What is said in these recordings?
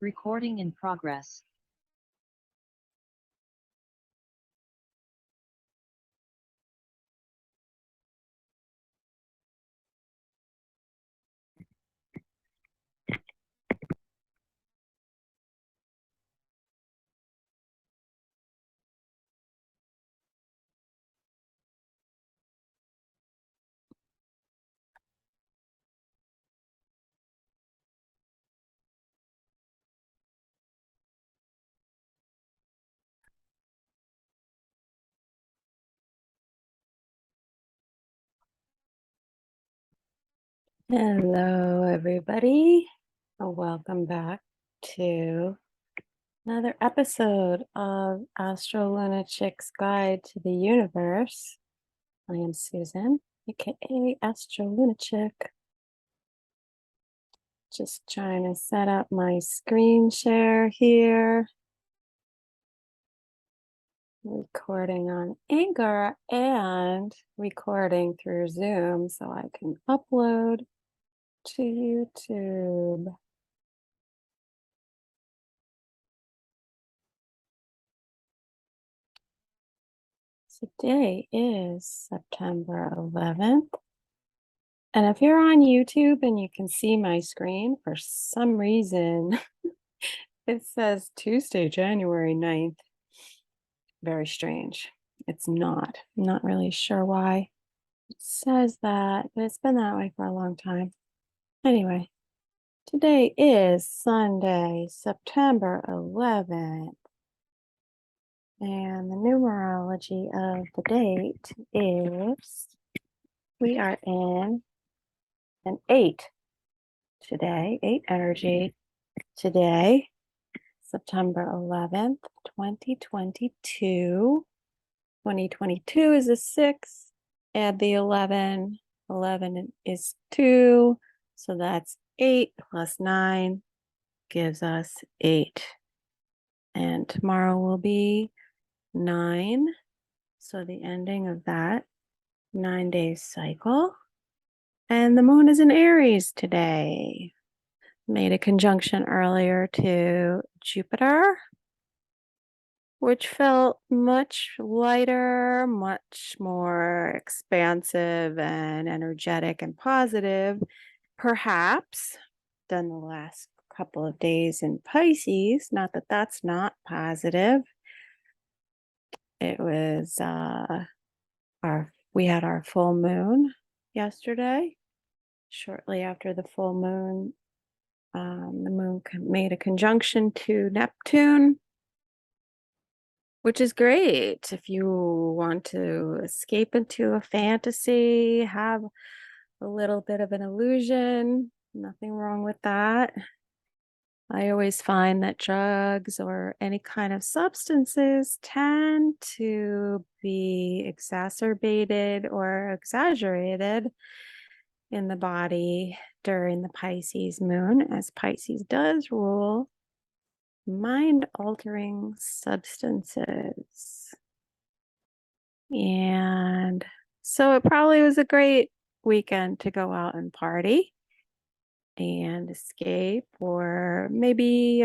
Recording in progress. Hello, everybody. Welcome back to another episode of Astrolunachick's Guide to the Universe. I am Susan, aka Astrolunachick. Just trying to set up my screen share here. Recording on Anchor and recording through Zoom so I can upload to YouTube. Today is September 11th. And if you're on YouTube and you can see my screen, for some reason, it says Tuesday, January 9th. Very strange. It's not. I'm not really sure why it says that, but it's been that way for a long time. Anyway, today is Sunday, September 11th. And the numerology of the date is, we are in an 8 today, 8 energy today, September 11th, 2022. 2022 is a 6, add the 11, 11 is 2, so that's 8 plus 9 gives us 8. And tomorrow will be 9, so the ending of that 9-day cycle. And the moon is in Aries today. Made a conjunction earlier to Jupiter, which felt much lighter, much more expansive and energetic and positive, perhaps, than the last couple of days in Pisces. Not that that's not positive. It was we had our full moon yesterday. Shortly after the full moon, the moon made a conjunction to Neptune, which is great if you want to escape into a fantasy, have a little bit of an illusion. Nothing wrong with that. I always find that drugs or any kind of substances tend to be exacerbated or exaggerated in the body during the Pisces moon, as Pisces does rule mind-altering substances. And so it probably was a great weekend to go out and party and escape, or maybe,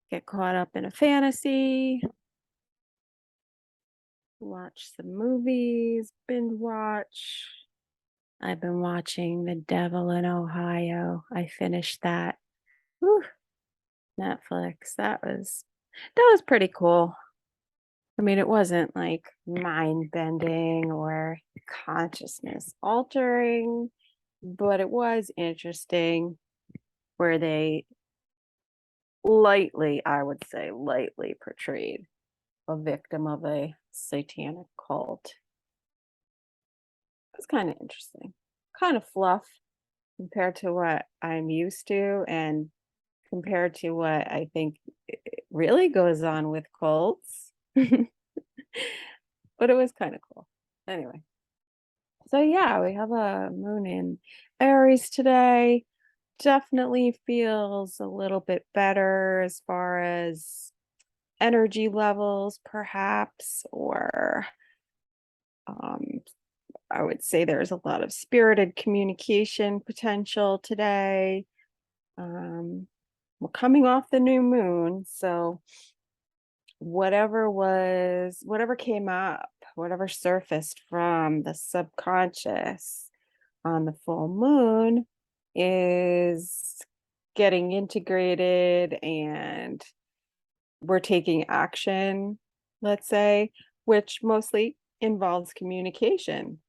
get caught up in a fantasy, watch some movies, binge watch. I've been watching The Devil in Ohio. I finished that. Whew. Netflix. That was pretty cool. I mean, it wasn't like mind bending or consciousness altering, but it was interesting where they I would say lightly portrayed a victim of a satanic cult. It was kind of interesting, kind of fluff compared to what I'm used to, and compared to what I think really goes on with cults. But it was kind of cool. Anyway, so yeah, we have a moon in Aries today. Definitely feels a little bit better as far as energy levels, perhaps, or I would say there's a lot of spirited communication potential today. we're coming off the new moon, so whatever came up, whatever surfaced from the subconscious on the full moon is getting integrated, and we're taking action, let's say, which mostly involves communication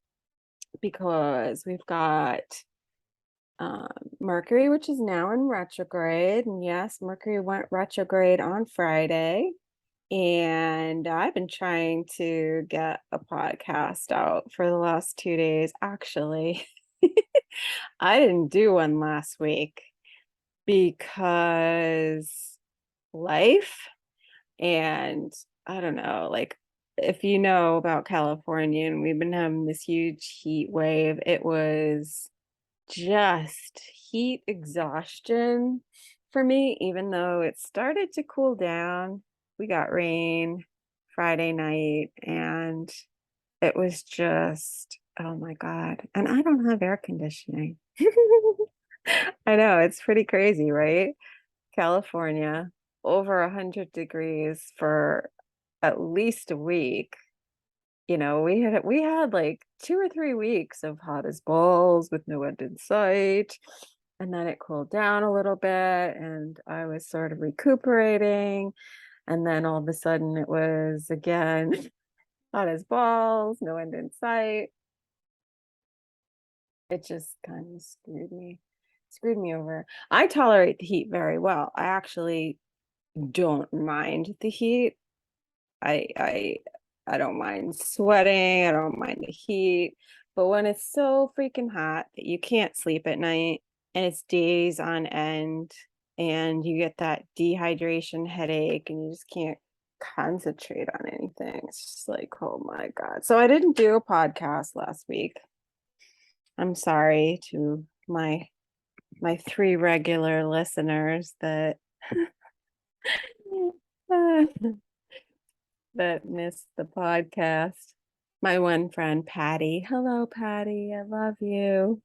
because we've got Mercury, which is now in retrograde. And yes, Mercury went retrograde on Friday. And I've been trying to get a podcast out for the last 2 days. Actually, I didn't do one last week because life, and I don't know, like if you know about California, and we've been having this huge heat wave, it was just heat exhaustion for me, even though it started to cool down. We got rain Friday night and it was just, oh my God. And I don't have air conditioning. I know, it's pretty crazy, right? California, over 100 degrees for at least a week. We had like 2 or 3 weeks of hot as balls with no end in sight. And then it cooled down a little bit and I was sort of recuperating. And then all of a sudden it was again hot as balls, no end in sight. It just kind of screwed me over. I tolerate the heat very well. I actually don't mind the heat. I I I don't mind sweating, I don't mind the heat, but when it's so freaking hot that you can't sleep at night and it's days on end and you get that dehydration headache and you just can't concentrate on anything. It's just like, oh my God. So I didn't do a podcast last week. I'm sorry to my 3 regular listeners that that missed the podcast. My one friend, Patty. Hello, Patty. I love you.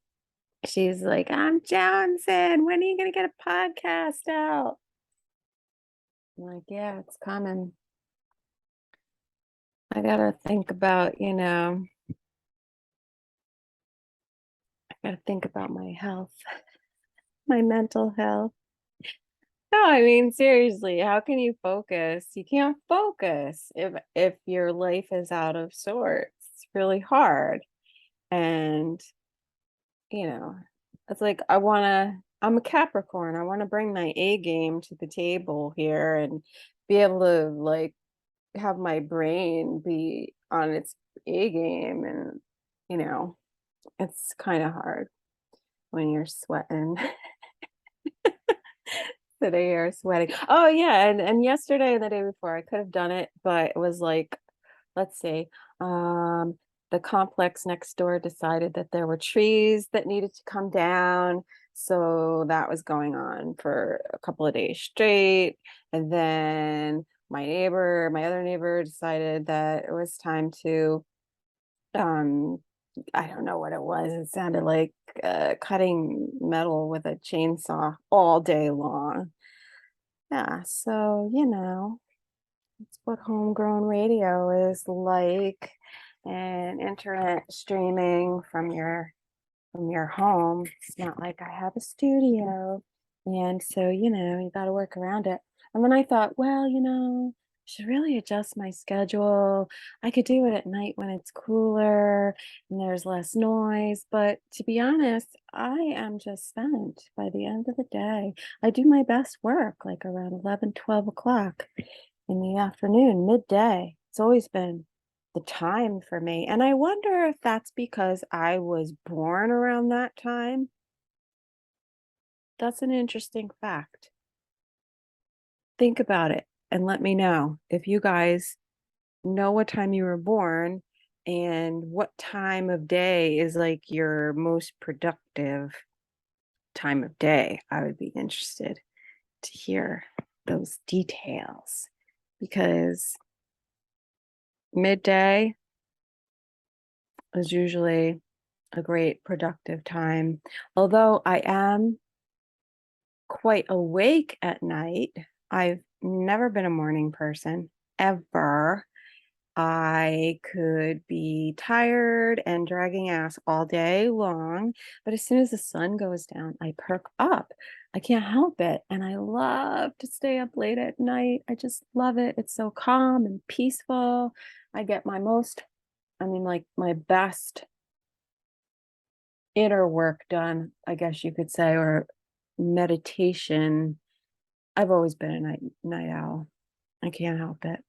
She's like, I'm Johnson. When are you going to get a podcast out? I'm like, yeah, it's coming. I got to think about, I got to think about my health, my mental health. No, I mean, seriously, how can you focus? You can't focus if your life is out of sorts. It's really hard. And it's like I'm a Capricorn. I want to bring my A game to the table here and be able to like have my brain be on its A game. And, you know, it's kind of hard when you're sweating. Today you're sweating. Oh yeah, and yesterday and the day before I could have done it, but it was like, let's see, the complex next door decided that there were trees that needed to come down. So that was going on for a couple of days straight. And then my other neighbor decided that it was time to, um, I don't know what it was. It sounded like cutting metal with a chainsaw all day long. Yeah, so it's what homegrown radio is like, and internet streaming from your home. It's not like I have a studio. And so, you got to work around it. And then I thought, well, I should really adjust my schedule. I could do it at night when it's cooler and there's less noise. But to be honest, I am just spent by the end of the day. I do my best work like around 11, 12 o'clock in the afternoon, midday. It's always been the time for me. And I wonder if that's because I was born around that time. That's an interesting fact. Think about it and let me know if you guys know what time you were born and what time of day is like your most productive time of day. I would be interested to hear those details because midday is usually a great productive time. Although I am quite awake at night. I've never been a morning person, ever. I could be tired and dragging ass all day long, but as soon as the sun goes down, I perk up. I can't help it. And I love to stay up late at night. I just love it. It's so calm and peaceful. I get like my best inner work done, I guess you could say, or meditation. I've always been a night owl. I can't help it.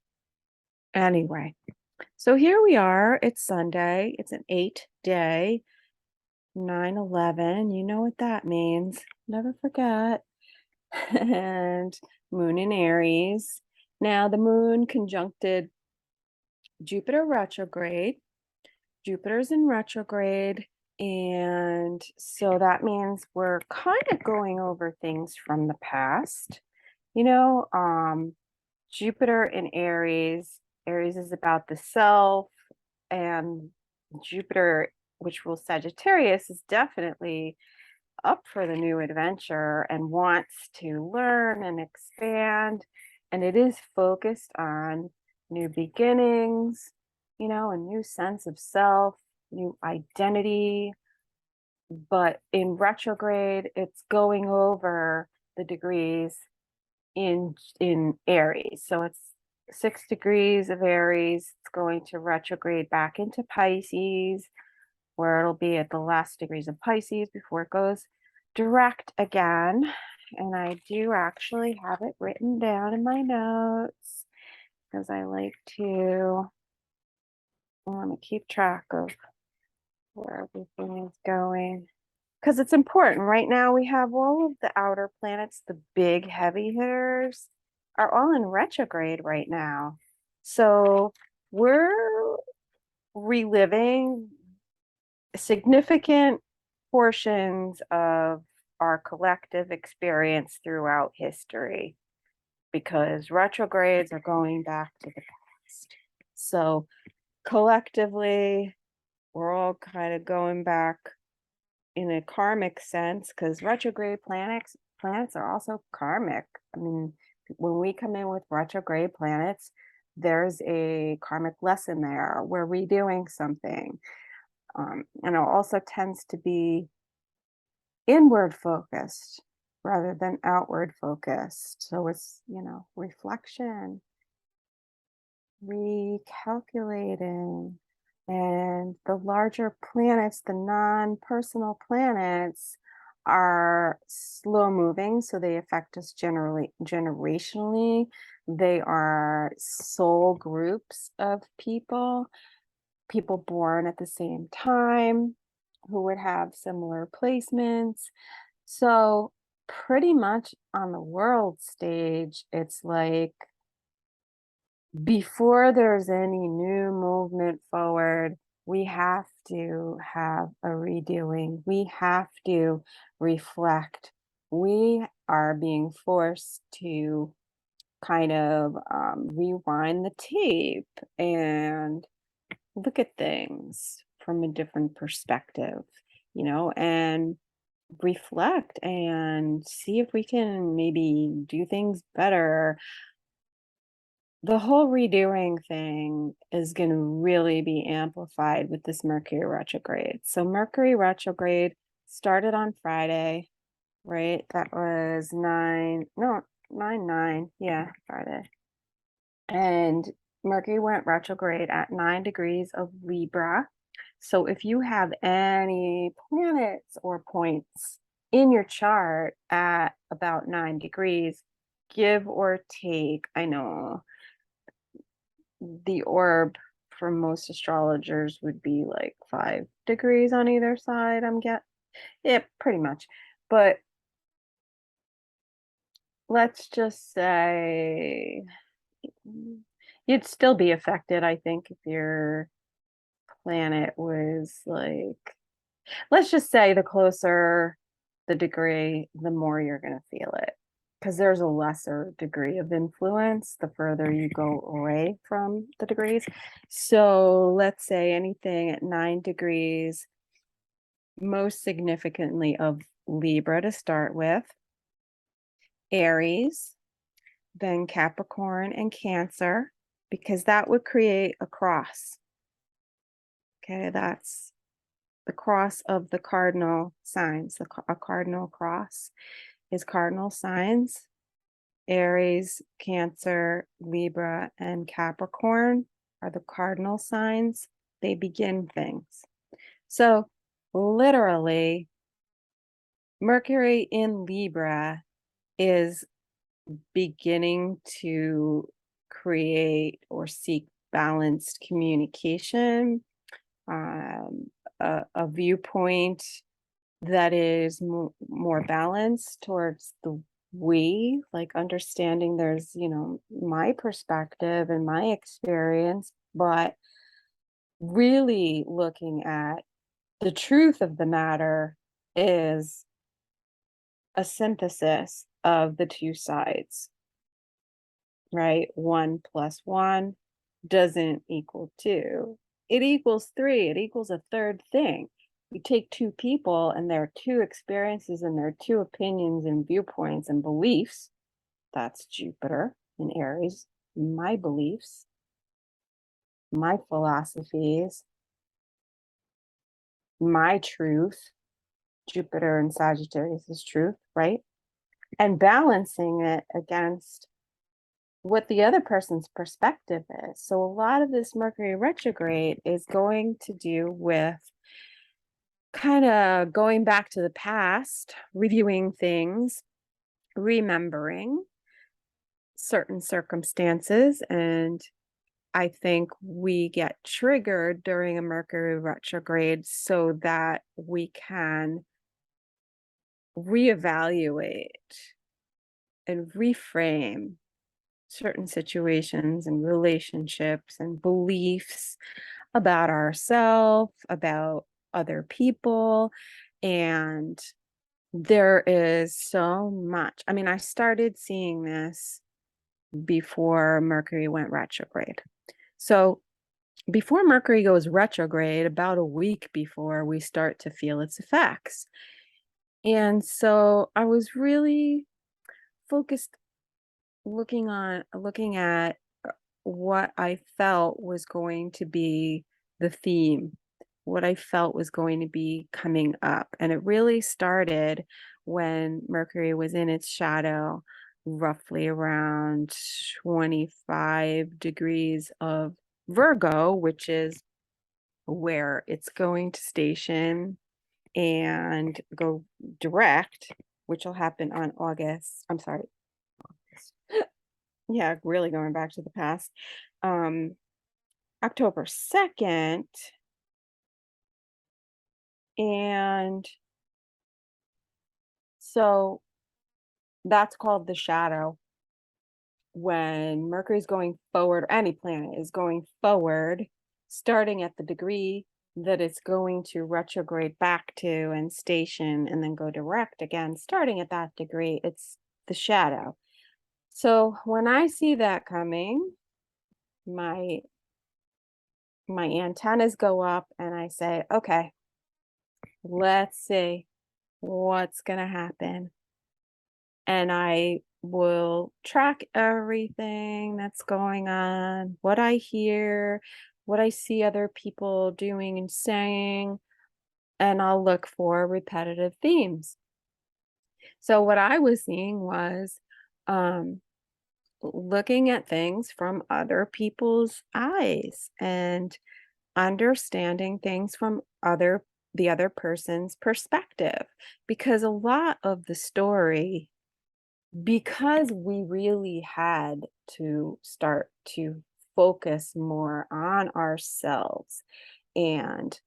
Anyway, so here we are. It's Sunday. It's an 8-day, 9/11. You know what that means. Never forget. And moon in Aries. Now, the moon conjuncted Jupiter retrograde. Jupiter's in retrograde. And so that means we're kind of going over things from the past. Jupiter in Aries. Aries is about the self, and Jupiter, which rules Sagittarius, is definitely up for the new adventure and wants to learn and expand. And it is focused on new beginnings, a new sense of self, new identity. But in retrograde, it's going over the degrees in Aries. So it's 6 degrees of Aries. It's going to retrograde back into Pisces, where it'll be at the last degrees of Pisces before it goes direct again. And I do actually have it written down in my notes because I like to want to keep track of where everything is going. Because it's important. Right now, we have all of the outer planets, the big heavy hitters, are all in retrograde right now. So we're reliving significant portions of our collective experience throughout history because retrogrades are going back to the past. So collectively, we're all kind of going back in a karmic sense because retrograde planets are also karmic. I mean, when we come in with retrograde planets, there's a karmic lesson there. We're redoing something. And it also tends to be inward focused rather than outward focused. So it's, reflection, recalculating. And the larger planets, the non-personal planets, are slow moving, so they affect us generationally. They are soul groups of people born at the same time who would have similar placements. So pretty much on the world stage, it's like before there's any new movement forward, we have to have a redoing. We have to reflect. We are being forced to kind of rewind the tape and look at things from a different perspective, and reflect and see if we can maybe do things better. The whole redoing thing is going to really be amplified with this Mercury retrograde. So Mercury retrograde started on Friday, right? That was 9, yeah, Friday. And Mercury went retrograde at 9 degrees of Libra. So if you have any planets or points in your chart at about 9 degrees, give or take, I know the orb for most astrologers would be like 5 degrees on either side, yeah, pretty much. But let's just say you'd still be affected, I think, if your planet was like, let's just say the closer the degree, the more you're going to feel it. Because there's a lesser degree of influence the further you go away from the degrees. So let's say anything at 9 degrees, most significantly of Libra to start with. Aries, then Capricorn and Cancer, because that would create a cross. Okay, that's the cross of the cardinal signs. A cardinal cross is cardinal signs. Aries, Cancer, Libra, and Capricorn are the cardinal signs. They begin things. So literally, Mercury in Libra is beginning to create or seek balanced communication, a viewpoint that is more balanced towards the we, like understanding there's, my perspective and my experience, but really looking at the truth of the matter is a synthesis of the two sides, right? 1 + 1 doesn't equal 2. It equals 3. It equals a third thing. You take two people and their two experiences and their two opinions and viewpoints and beliefs. That's Jupiter in Aries. My beliefs, my philosophies, my truth. Jupiter in Sagittarius is truth, right? And balancing it against what the other person's perspective is. So a lot of this Mercury retrograde is going to do with kind of going back to the past, reviewing things, remembering certain circumstances. And I think we get triggered during a Mercury retrograde so that we can reevaluate and reframe certain situations and relationships and beliefs about ourselves, about other people. And there is so much. I mean, I started seeing this before Mercury went retrograde. So before Mercury goes retrograde, about a week before, we start to feel its effects. And so I was really focused looking at what I felt was going to be the theme, what I felt was going to be coming up. And it really started when Mercury was in its shadow, roughly around 25 degrees of Virgo, which is where it's going to station and go direct, which will happen on August. I'm sorry. Yeah, really going back to the past. October 2nd. And so that's called the shadow. When Mercury's going forward, or any planet is going forward, starting at the degree that it's going to retrograde back to and station and then go direct again, starting at that degree, it's the shadow. So when I see that coming, my antennas go up and I say, okay, let's see what's going to happen. And I will track everything that's going on, what I hear, what I see other people doing and saying, and I'll look for repetitive themes. So what I was seeing was looking at things from other people's eyes and understanding things from the other person's perspective, because a lot of the story, because we really had to start to focus more on ourselves and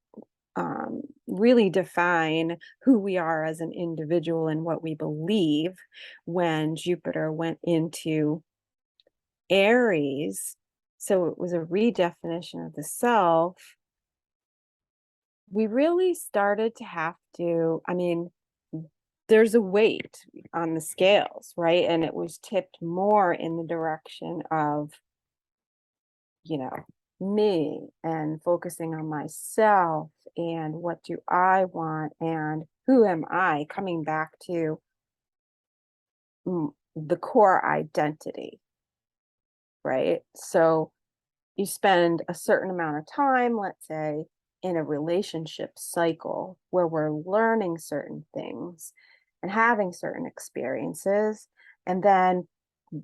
really define who we are as an individual and what we believe when Jupiter went into Aries. So it was a redefinition of the self. We really started to have to, I mean, there's a weight on the scales, right? And it was tipped more in the direction of, me and focusing on myself and what do I want and who am I, coming back to the core identity, right? So you spend a certain amount of time, let's say, in a relationship cycle where we're learning certain things and having certain experiences, and then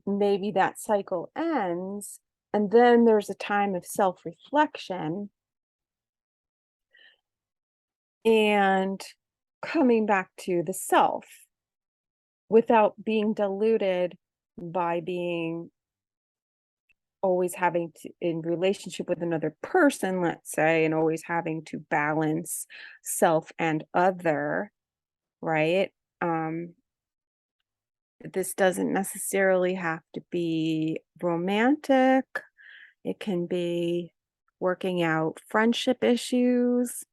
maybe that cycle ends, and then there's a time of self-reflection and coming back to the self without being diluted by being always having to in relationship with another person, let's say, and always having to balance self and other, right? um this doesn't necessarily have to be romantic. It can be working out friendship issues.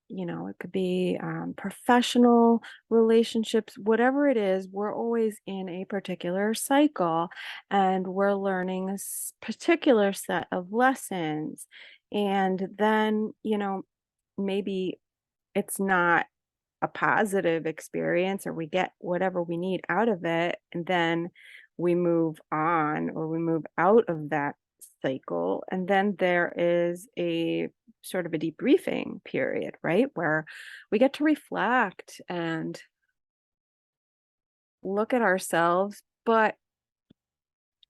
It could be professional relationships, whatever it is. We're always in a particular cycle and we're learning a particular set of lessons. And then, maybe it's not a positive experience or we get whatever we need out of it. And then we move on or we move out of that cycle. And then there is a sort of a debriefing period, right? Where we get to reflect and look at ourselves. But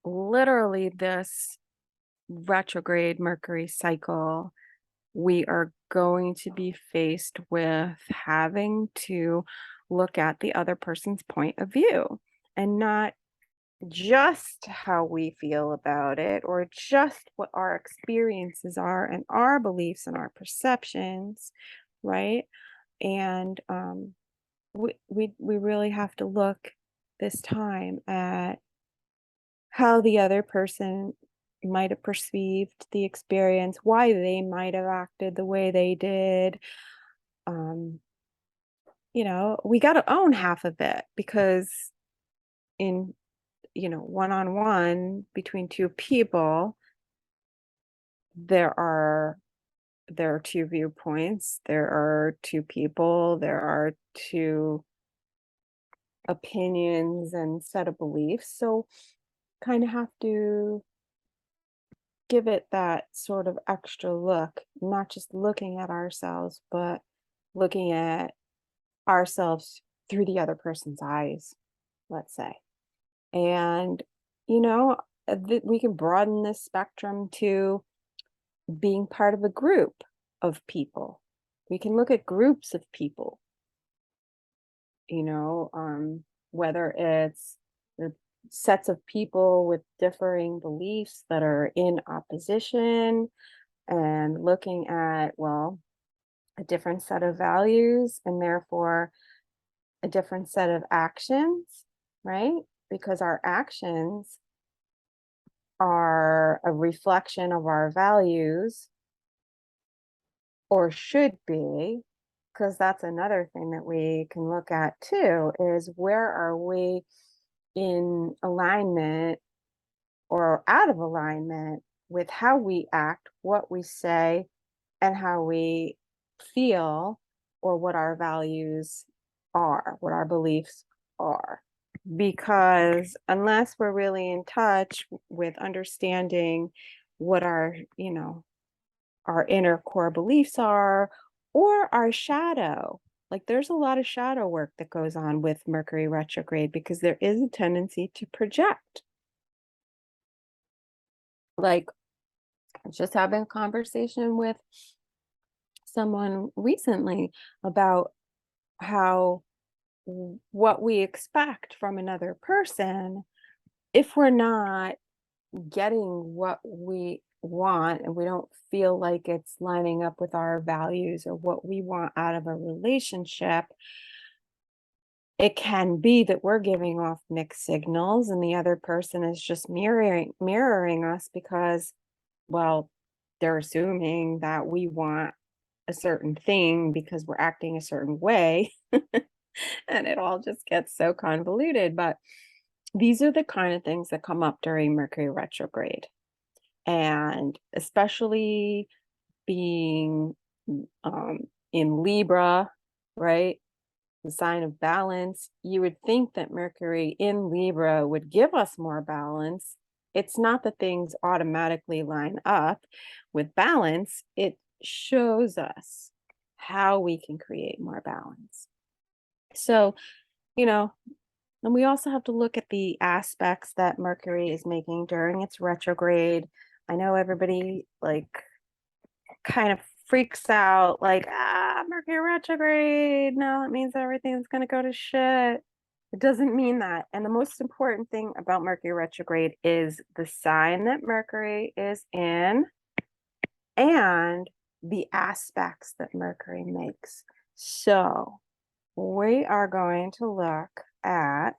literally, this retrograde Mercury cycle, we are going to be faced with having to look at the other person's point of view and not just how we feel about it or just what our experiences are and our beliefs and our perceptions, right? And we really have to look this time at how the other person might have perceived the experience, why they might have acted the way they did. Um, we got to own half of it because in, one-on-one between two people, there are two viewpoints, there are two people, there are two opinions and set of beliefs. So kind of have to give it that sort of extra look, not just looking at ourselves, but looking at ourselves through the other person's eyes, let's say. And, we can broaden this spectrum to being part of a group of people. We can look at groups of people, whether it's the sets of people with differing beliefs that are in opposition and looking at, well, a different set of values and therefore a different set of actions, right? Because our actions are a reflection of our values, or should be, because that's another thing that we can look at too, is where are we in alignment or out of alignment with how we act, what we say, and how we feel, or what our values are, what our beliefs are. Because unless we're really in touch with understanding what our inner core beliefs are, or our shadow, like there's a lot of shadow work that goes on with Mercury retrograde because there is a tendency to project. Like, I was just having a conversation with someone recently about how what we expect from another person, if we're not getting what we want and we don't feel like it's lining up with our values or what we want out of a relationship, it can be that we're giving off mixed signals and the other person is just mirroring us because, well, they're assuming that we want a certain thing because we're acting a certain way. And it all just gets so convoluted. But these are the kind of things that come up during Mercury retrograde. And especially being in Libra, right? the sign of balance. You would think that Mercury in Libra would give us more balance. It's not that things automatically line up with balance, it shows us how we can create more balance. So, you know, and we also have to look at the aspects that Mercury is making during its retrograde. I know everybody like kind of freaks out, like, Mercury retrograde. No, it means everything's going to go to shit. It doesn't mean that. And the most important thing about Mercury retrograde is the sign that Mercury is in and the aspects that Mercury makes. So we are going to look at,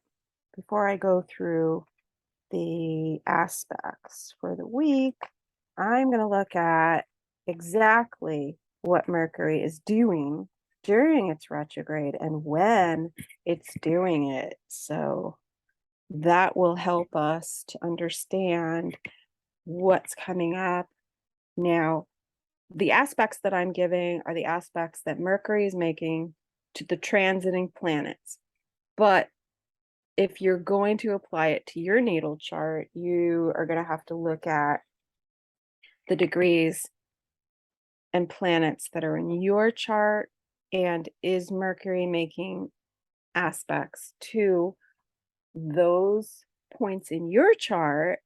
before I go through the aspects for the week, I'm going to look at exactly what Mercury is doing during its retrograde and when it's doing it. So that will help us to understand what's coming up. Now, the aspects that I'm giving are the aspects that Mercury is making to the transiting planets. But if you're going to apply it to your natal chart, you are going to have to look at the degrees and planets that are in your chart, and is Mercury making aspects to those points in your chart,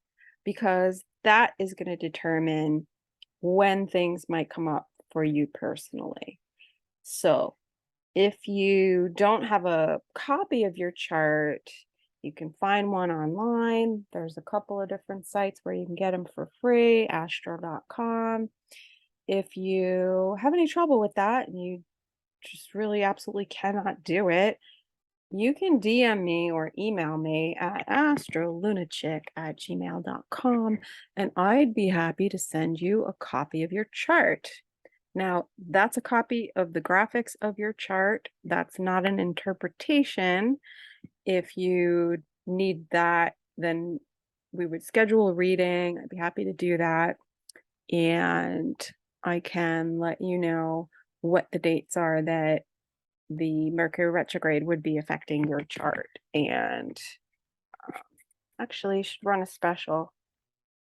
because that is going to determine when things might come up for you personally. So if you don't have a copy of your chart, you can find one online. There's a couple of different sites where you can get them for free, astro.com. If you have any trouble with that and you just really absolutely cannot do it, you can DM me or email me at astrolunachick@gmail.com, and I'd be happy to send you a copy of your chart. Now, that's a copy of the graphics of your chart. That's not an interpretation. If you need that, then we would schedule a reading. I'd be happy to do that. And I can let you know what the dates are that the Mercury retrograde would be affecting your chart. And actually, should run a special.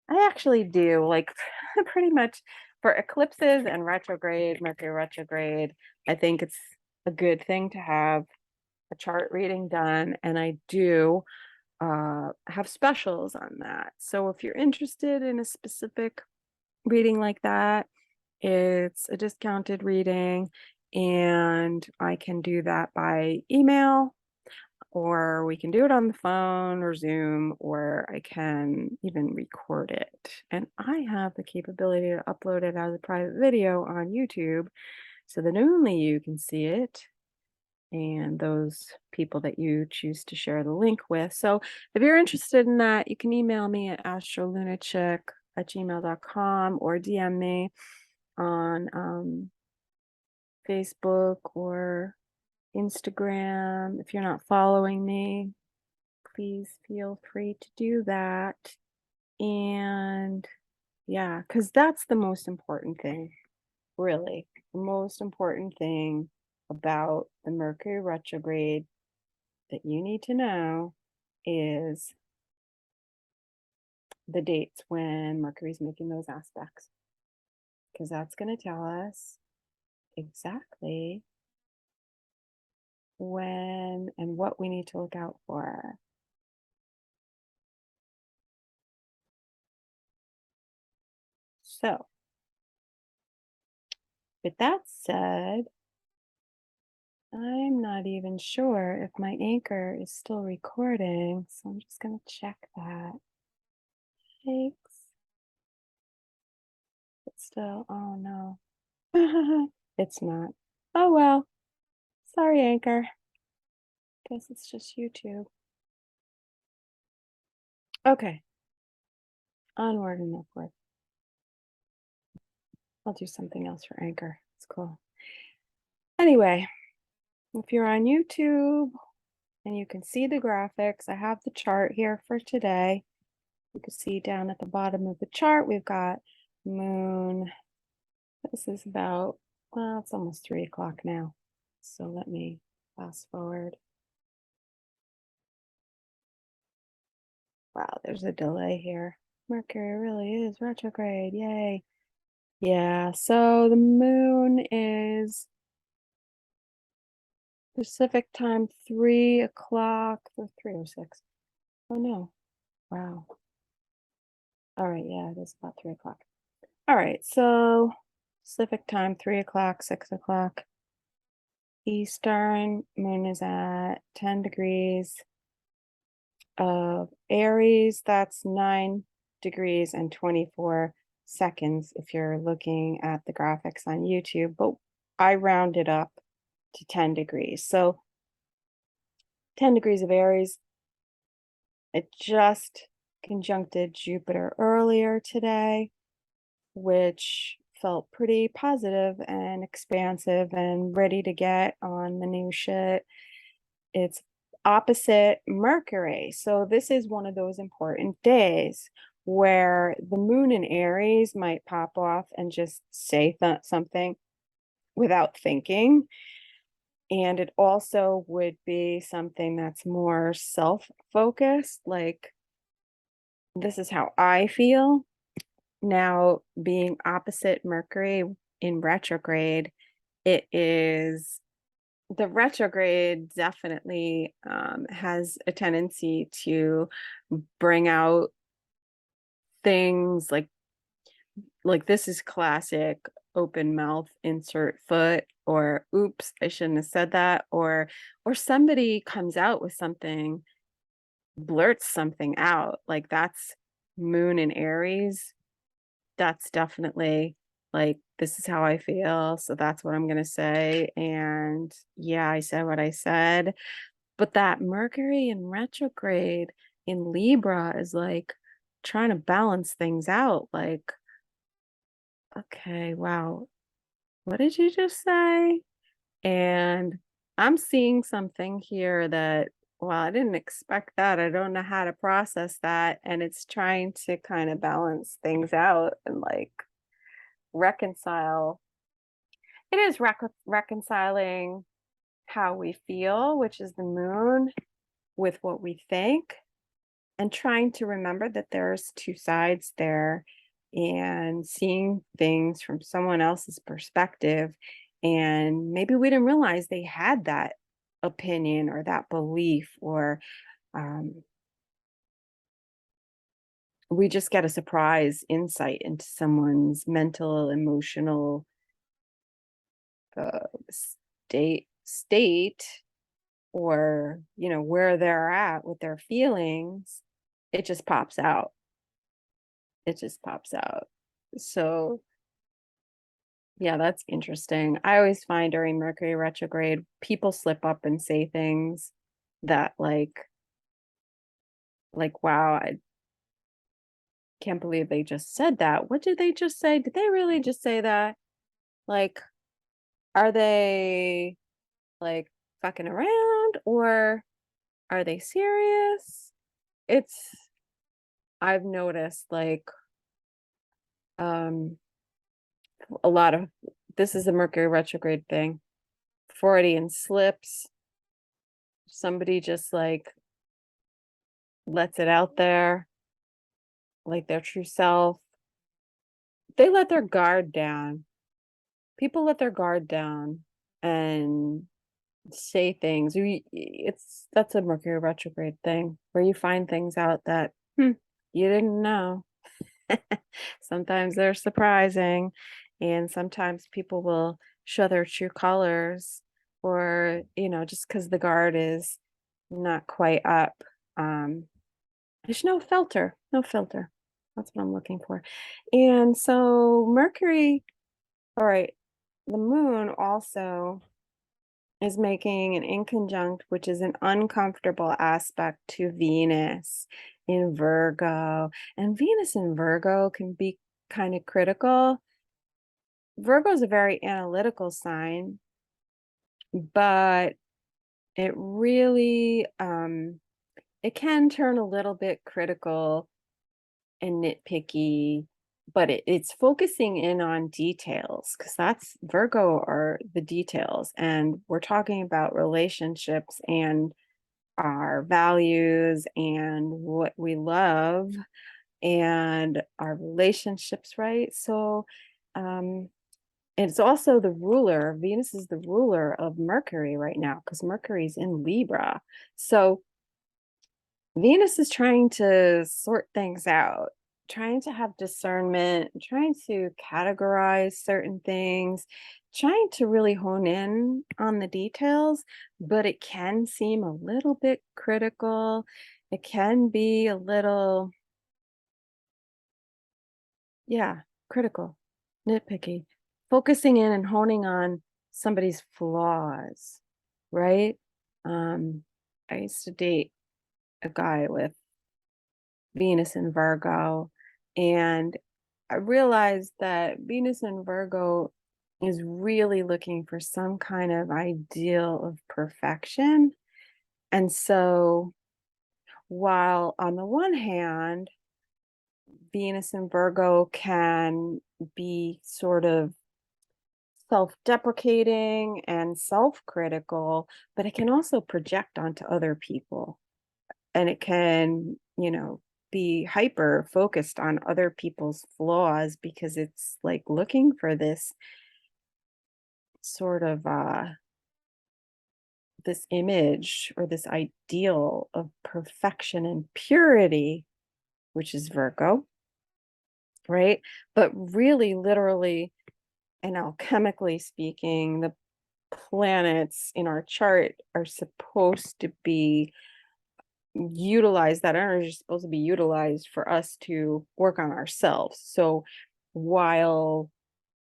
I actually do, like, pretty much for eclipses and retrograde, Mercury retrograde. I think it's a good thing to have a chart reading done, and I do have specials on that. So if you're interested in a specific reading like that, it's a discounted reading, and I can do that by email, or we can do it on the phone or Zoom, or I can even record it. And I have the capability to upload it as a private video on YouTube so that only you can see it and those people that you choose to share the link with. So if you're interested in that, you can email me at astrolunachick@gmail.com or DM me on Facebook or Instagram. If you're not following me, please feel free to do that. And yeah, because that's the most important thing, really. The most important thing about the Mercury retrograde that you need to know is the dates when Mercury's making those aspects, because that's going to tell us exactly when and what we need to look out for. So, with that said, I'm not even sure if my anchor is still recording, so I'm just going to check that. Thanks. But still, oh no. It's not. Oh well. Sorry, Anchor. Guess it's just YouTube. Okay. Onward and upward. I'll do something else for Anchor. It's cool. Anyway, if you're on YouTube and you can see the graphics, I have the chart here for today. You can see down at the bottom of the chart, we've got moon. This is about, well, it's almost 3 o'clock now. So let me Fast forward. Wow, there's a delay here. Mercury really is retrograde. Yay. Yeah, so the moon is Pacific time 3 o'clock or 3:06. Oh no. Wow. All right, yeah, it is about 3 o'clock. All right, so Pacific time, 3 o'clock, 6 o'clock. Eastern moon is at 10 degrees of Aries. That's 9 degrees and 24 seconds if you're looking at the graphics on YouTube, but I rounded up to 10 degrees. So 10 degrees of Aries, it just conjuncted Jupiter earlier today, which felt pretty positive and expansive and ready to get on the new shit. It's opposite Mercury. So this is one of those important days where the moon in Aries might pop off and just say something without thinking. And it also would be something that's more self-focused, like this is how I feel. Now, being opposite Mercury in retrograde, it is the retrograde definitely has a tendency to bring out things like this is classic open mouth insert foot, or oops, I shouldn't have said that, or somebody comes out with something, blurts something out, like that's moon in Aries. That's definitely like, this is how I feel, so that's what I'm gonna say, and yeah, I said what I said. But that Mercury in retrograde in Libra is like trying to balance things out, like, okay, wow, what did you just say? And I'm seeing something here that, well, I didn't expect that. I don't know how to process that. And it's trying to kind of balance things out and like reconcile. It is reconciling how we feel, which is the moon, with what we think, and trying to remember that there's two sides there and seeing things from someone else's perspective. And maybe we didn't realize they had that opinion or that belief, or um, we just get a surprise insight into someone's mental, emotional uh, state, or where they're at with their feelings. It just pops out. It just pops out. So yeah, that's interesting. I always find during Mercury retrograde, people slip up and say things that wow, I can't believe they just said that. What did they just say? Did they really just say that? Like, are they like fucking around, or are they serious? It's I've noticed like um a lot of this is a Mercury retrograde thing. Freudian slips. Somebody just like lets it out there, like their true self. They let their guard down. People let their guard down and say things. That's a Mercury retrograde thing where you find things out that you didn't know. Sometimes they're surprising, and sometimes people will show their true colors, or just because the guard is not quite up. There's no filter, no filter. That's what I'm looking for. And so Mercury, all right, the moon also is making an inconjunct, which is an uncomfortable aspect to Venus in Virgo. And Venus in Virgo can be kind of critical. Virgo is a very analytical sign, but it really it can turn a little bit critical and nitpicky but it's focusing in on details, because that's Virgo are the details. And we're talking about relationships and our values and what we love and our relationships, right? So, it's also the ruler. Venus is the ruler of Mercury right now because Mercury's in Libra. So Venus is trying to sort things out, trying to have discernment, trying to categorize certain things, trying to really hone in on the details, but it can seem a little bit critical. It can be a little, yeah, critical, nitpicky, focusing in and honing on somebody's flaws, right? Um, I used to date a guy with Venus in Virgo, and I realized that Venus in Virgo is really looking for some kind of ideal of perfection. And so, while on the one hand, Venus in Virgo can be sort of self-deprecating and self-critical, but it can also project onto other people. And it can, be hyper focused on other people's flaws because it's like looking for this sort of this image or this ideal of perfection and purity, which is Virgo, right? But really, literally, and alchemically speaking, the planets in our chart are supposed to be utilized, that energy is supposed to be utilized for us to work on ourselves. So while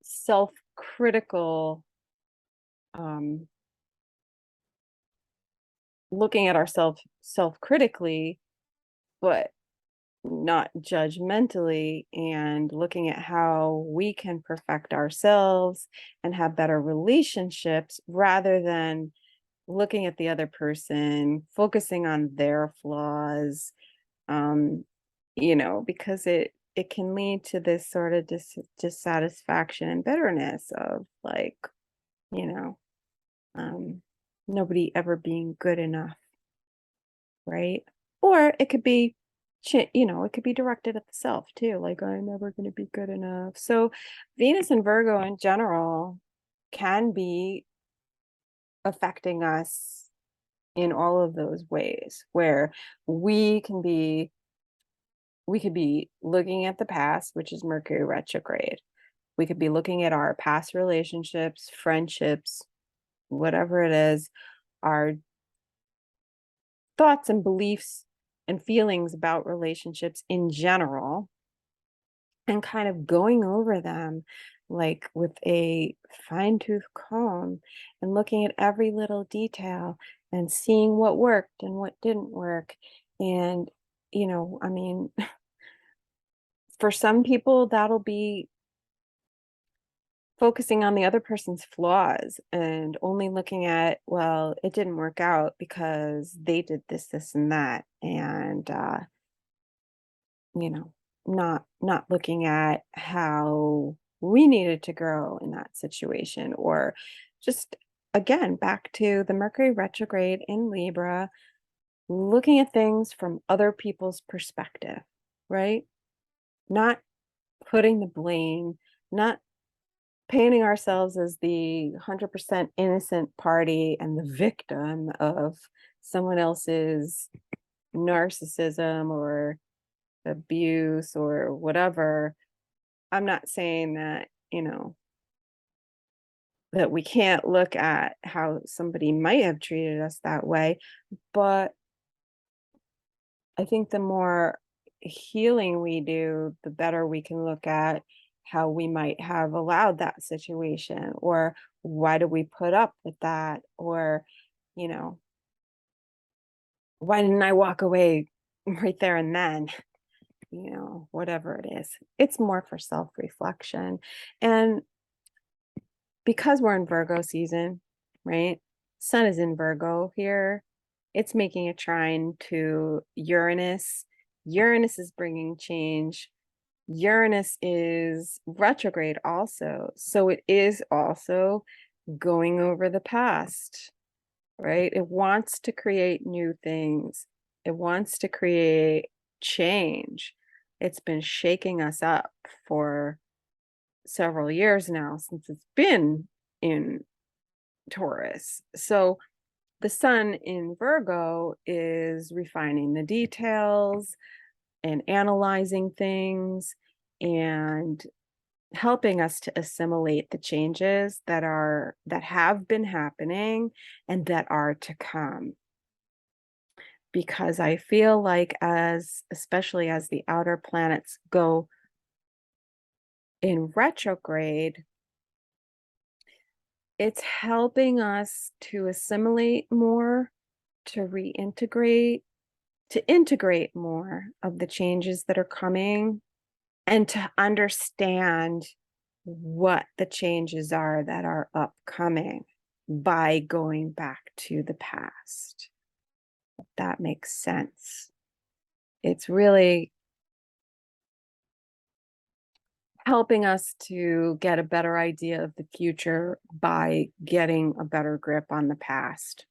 self-critical, um, looking at ourselves self-critically, but not judgmentally, and looking at how we can perfect ourselves and have better relationships rather than looking at the other person, focusing on their flaws, um, because it can lead to this sort of dissatisfaction and bitterness of like, you know, um, nobody ever being good enough, right? Or it could be, it could be directed at the self too, like I'm never going to be good enough. So Venus and Virgo in general can be affecting us in all of those ways where we can be we could be looking at the past, which is Mercury retrograde. We could be looking at our past relationships, friendships, whatever it is, our thoughts and beliefs and feelings about relationships in general, and kind of going over them like with a fine tooth comb and looking at every little detail and seeing what worked and what didn't work. And, I mean, for some people, that'll be focusing on the other person's flaws and only looking at, well, it didn't work out because they did this, and that. And, you know, not looking at how we needed to grow in that situation, or just again back to the Mercury retrograde in Libra, looking at things from other people's perspective, right? Not putting the blame, not painting ourselves as the 100% innocent party and the victim of someone else's narcissism or abuse or whatever. I'm not saying that, that we can't look at how somebody might have treated us that way, but I think the more healing we do, the better we can look at how we might have allowed that situation, or why do we put up with that, or, you know, why didn't I walk away right there and then? Whatever it is. It's more for self-reflection. And because we're in Virgo season, right? Sun is in Virgo here. It's making a trine to Uranus. Uranus is bringing change. Uranus is retrograde also. So it is also going over the past, right? It wants to create new things. It wants to create change. It's been shaking us up for several years now since it's been in Taurus. So the sun in Virgo is refining the details and analyzing things and helping us to assimilate the changes that have been happening and that are to come. Because I feel like especially as the outer planets go in retrograde, it's helping us to assimilate more, to reintegrate, to integrate more of the changes that are coming, and to understand what the changes are that are upcoming by going back to the past. If that makes sense. It's really helping us to get a better idea of the future by getting a better grip on the past.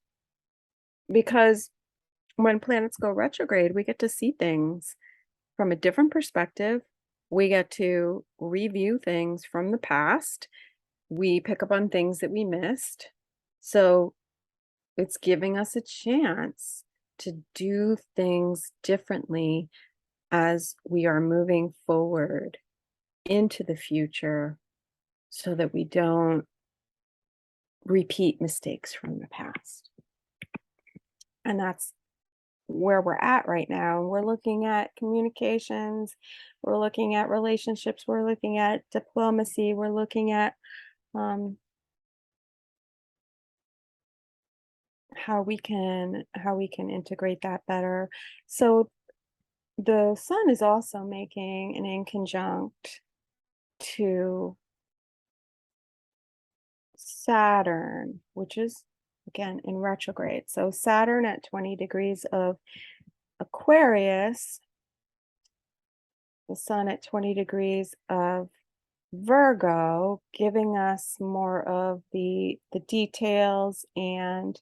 Because when planets go retrograde, we get to see things from a different perspective. We get to review things from the past. We pick up on things that we missed. So it's giving us a chance to do things differently as we are moving forward into the future so that we don't repeat mistakes from the past. And that's where we're at right now. We're looking at communications, we're looking at relationships, we're looking at diplomacy, we're looking at how we can integrate that better. So the sun is also making an inconjunct to Saturn, which is again in retrograde. So Saturn at 20 degrees of Aquarius, the sun at 20 degrees of Virgo, giving us more of the details and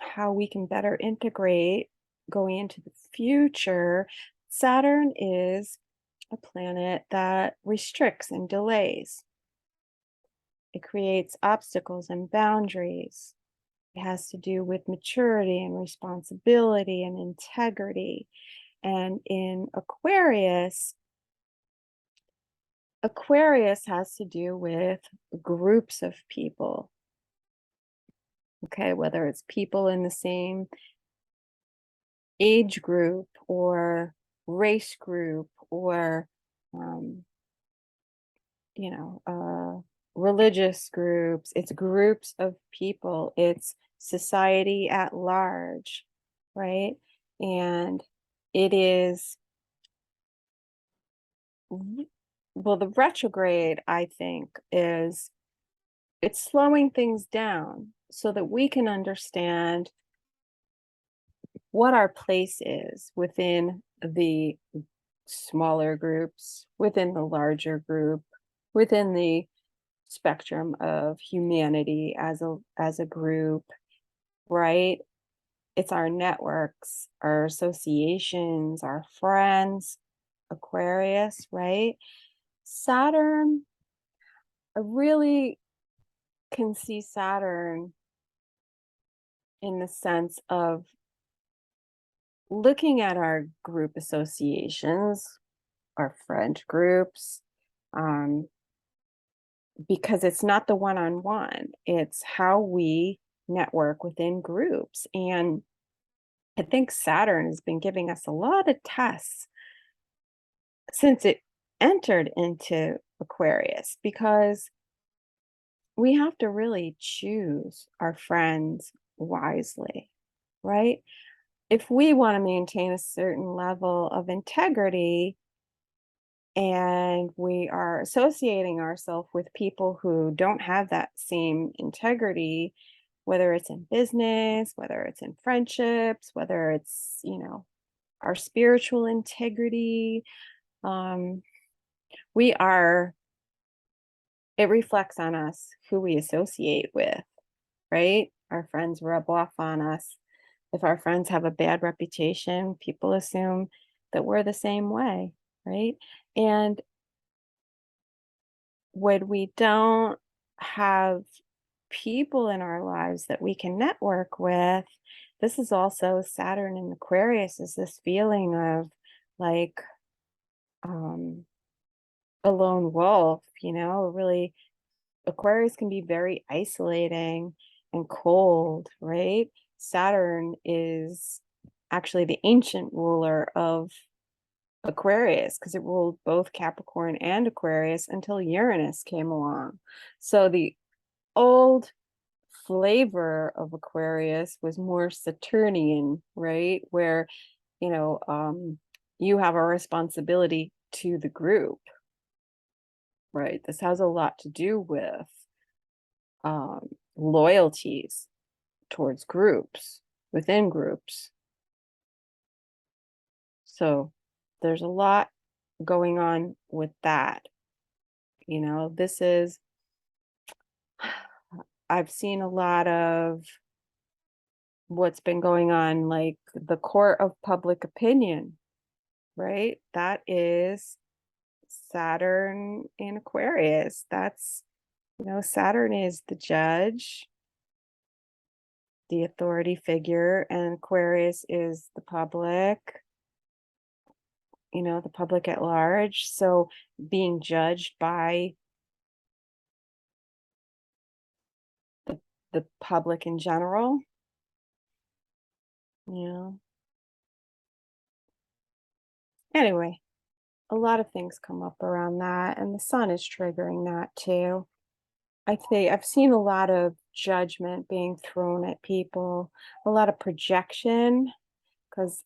how we can better integrate going into the future. Saturn is a planet that restricts and delays. It creates obstacles and boundaries. It has to do with maturity and responsibility and integrity. And in Aquarius has to do with groups of people. Okay, whether it's people in the same age group or race group or religious groups. It's groups of people. It's society at large, right? And it is, well, the retrograde, I think, it's slowing things down so that we can understand what our place is within the smaller groups, within the larger group, within the spectrum of humanity as a group, right? It's our networks, our associations, our friends. Aquarius, right? Saturn, I really can see Saturn in the sense of looking at our group associations, our friend groups, because it's not the one-on-one, it's how we network within groups. And I think Saturn has been giving us a lot of tests since it entered into Aquarius, because we have to really choose our friends wisely, right? If we want to maintain a certain level of integrity and we are associating ourselves with people who don't have that same integrity, whether it's in business, whether it's in friendships, whether it's, our spiritual integrity. We are, it reflects on us who we associate with, right? Our friends rub off on us. If our friends have a bad reputation, people assume that we're the same way, right? And when we don't have people in our lives that we can network with, this is also Saturn in Aquarius, is this feeling of like um a lone wolf, really. Aquarius can be very isolating and cold, right? Saturn is actually the ancient ruler of Aquarius because it ruled both Capricorn and Aquarius until Uranus came along. So the old flavor of Aquarius was more Saturnian, right? Where, you know, um, you have a responsibility to the group, right? This has a lot to do with loyalties towards groups, within groups. So there's a lot going on with that. This is, I've seen a lot of what's been going on, like the court of public opinion, right? That is Saturn in Aquarius. Saturn is the judge, the authority figure, and Aquarius is the public, the public at large. So being judged by the public in general, you know. Anyway, a lot of things come up around that, and the sun is triggering that too. I think I've seen a lot of judgment being thrown at people, a lot of projection, because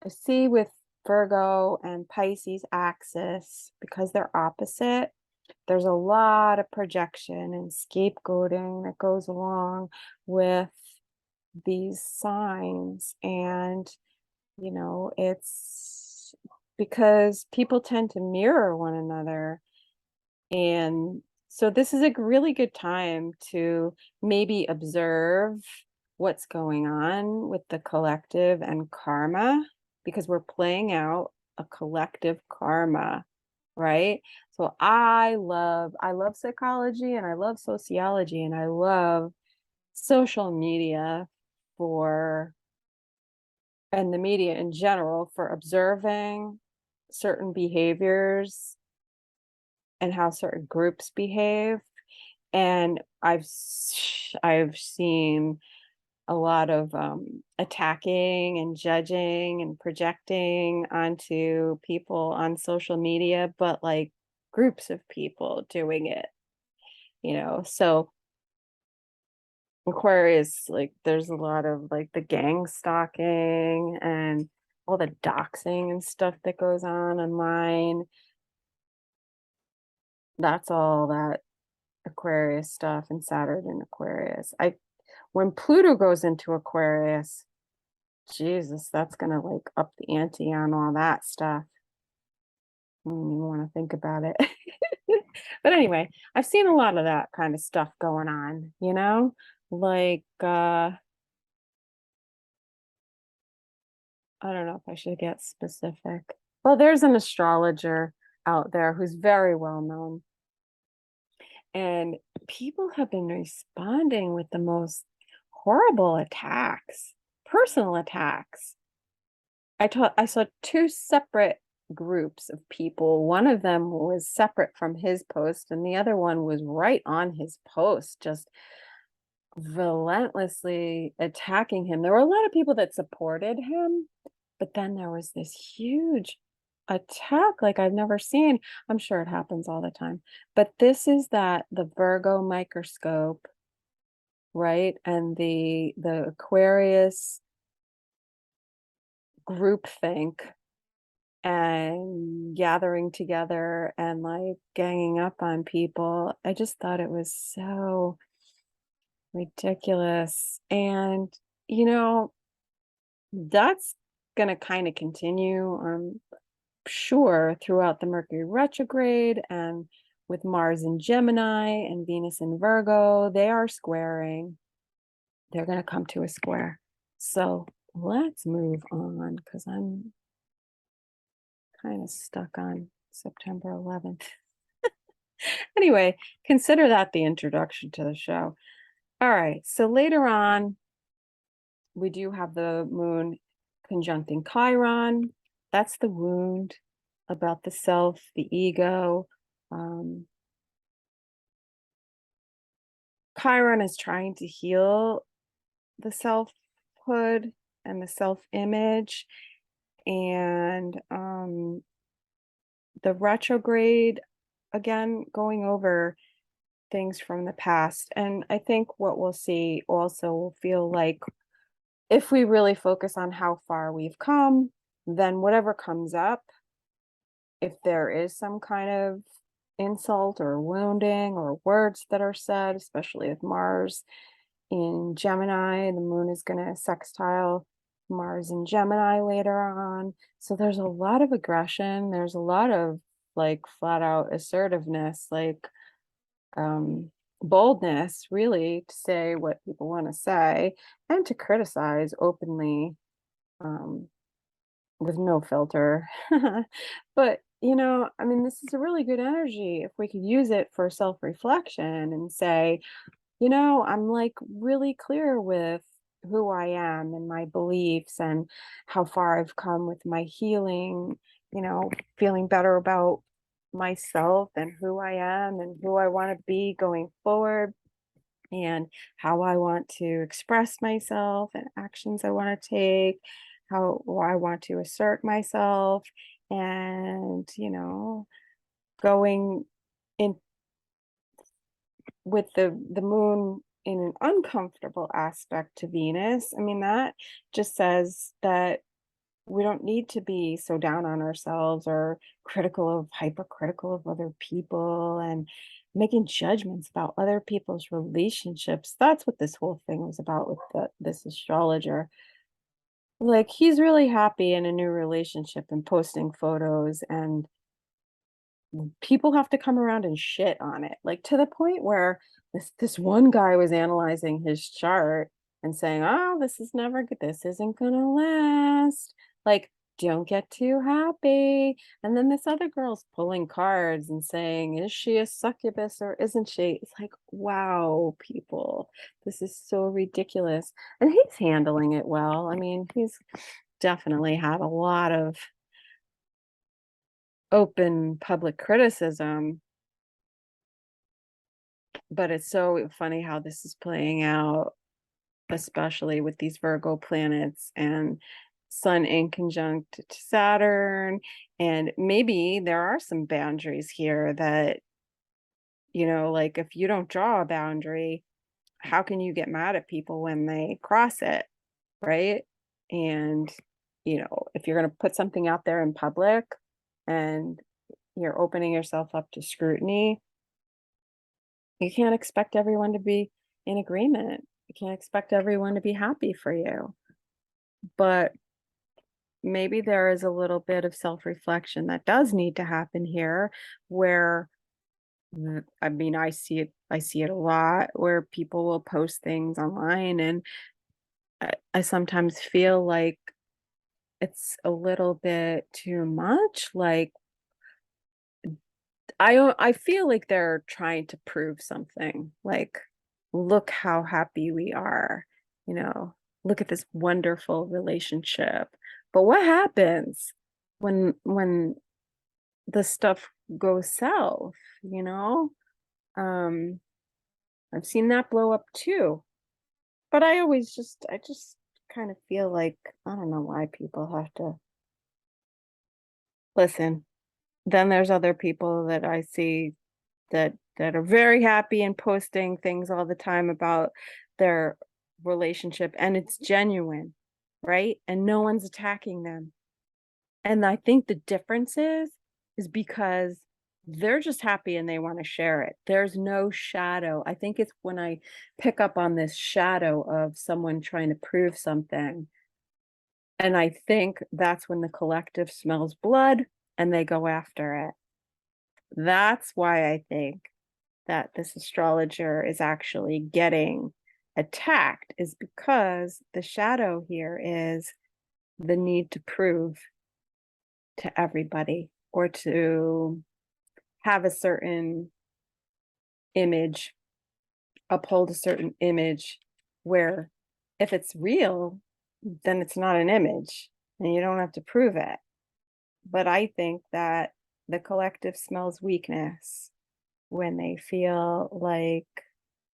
I see with Virgo and Pisces axis, because they're opposite, there's a lot of projection and scapegoating that goes along with these signs. And, it's because people tend to mirror one another. And so this is a really good time to maybe observe what's going on with the collective and karma, because we're playing out a collective karma, right? So I love psychology and I love sociology and I love social media for and the media in general for observing certain behaviors and how certain groups behave. And I've seen a lot of attacking and judging and projecting onto people on social media, but like groups of people doing it, So Aquarius, like there's a lot of like the gang stalking and all the doxing and stuff that goes on online. That's all that Aquarius stuff and Saturn in Aquarius. When Pluto goes into Aquarius, Jesus, that's gonna like up the ante on all that stuff. I don't even want to think about it. But anyway, I've seen a lot of that kind of stuff going on, Like I don't know if I should get specific. Well, there's an astrologer out there who's very well known. And people have been responding with the most horrible attacks, personal attacks. I saw two separate groups of people. One of them was separate from his post, and the other one was right on his post, just relentlessly attacking him. There were a lot of people that supported him, but then there was this huge attack like I've never seen. I'm sure it happens all the time, but this is the Virgo microscope, right? And the Aquarius groupthink and gathering together and like ganging up on people. I just thought it was so ridiculous. And, that's going to kind of continue, sure, throughout the Mercury retrograde, and with Mars in Gemini and Venus in Virgo, they are squaring. They're going to come to a square. So let's move on because I'm kind of stuck on September 11th. Anyway, consider that the introduction to the show. All right, so later on, we do have the moon conjuncting Chiron. That's the wound about the self, the ego. Chiron is trying to heal the selfhood and the self-image. And the retrograde, again, going over things from the past. And I think what we'll see also will feel like if we really focus on how far we've come, then whatever comes up, if there is some kind of insult or wounding or words that are said, especially with Mars in Gemini, the moon is going to sextile Mars in Gemini later on. So there's a lot of aggression. There's a lot of like flat out assertiveness, like boldness, really, to say what people want to say and to criticize openly, with no filter. But, I mean, this is a really good energy if we could use it for self-reflection and say, I'm like really clear with who I am and my beliefs and how far I've come with my healing, feeling better about myself and who I am and who I want to be going forward and how I want to express myself and actions I want to take, how I want to assert myself, and, going in with the moon in an uncomfortable aspect to Venus. I mean, that just says that we don't need to be so down on ourselves or hypercritical of other people and making judgments about other people's relationships. That's what this whole thing was about with this astrologer. Like, he's really happy in a new relationship and posting photos, and people have to come around and shit on it, like to the point where this one guy was analyzing his chart and saying, "Oh, this is never good. This isn't gonna last. Like, don't get too happy." And then this other girl's pulling cards and saying, "Is she a succubus or isn't she?" It's like, wow, people, this is so ridiculous. And he's handling it well. I mean, he's definitely had a lot of open public criticism, but it's so funny how this is playing out, especially with these Virgo planets and Sun in conjunct to Saturn. And maybe there are some boundaries here that, like if you don't draw a boundary, how can you get mad at people when they cross it, right? And, if you're going to put something out there in public and you're opening yourself up to scrutiny, you can't expect everyone to be in agreement. You can't expect everyone to be happy for you. But maybe there is a little bit of self-reflection that does need to happen here where I mean, I see it a lot where people will post things online, and I sometimes feel like it's a little bit too much. Like, I feel like they're trying to prove something. Like, look how happy we are, you know, look at this wonderful relationship. But what happens when the stuff goes south, you know? Um, I've seen that blow up too. But I just kind of feel like I don't know why people have to listen. Then there's other people that I see that are very happy and posting things all the time about their relationship, and it's genuine, right? And no one's attacking them. And I think the difference is because they're just happy and they want to share it. There's no shadow. I think it's when I pick up on this shadow of someone trying to prove something, And I think that's when the collective smells blood and they go after it. That's why I think that this astrologer is actually getting attacked, is because the shadow here is the need to prove to everybody or to have a certain image, uphold a certain image, where if it's real, then it's not an image and you don't have to prove it. But I think that the collective smells weakness when they feel like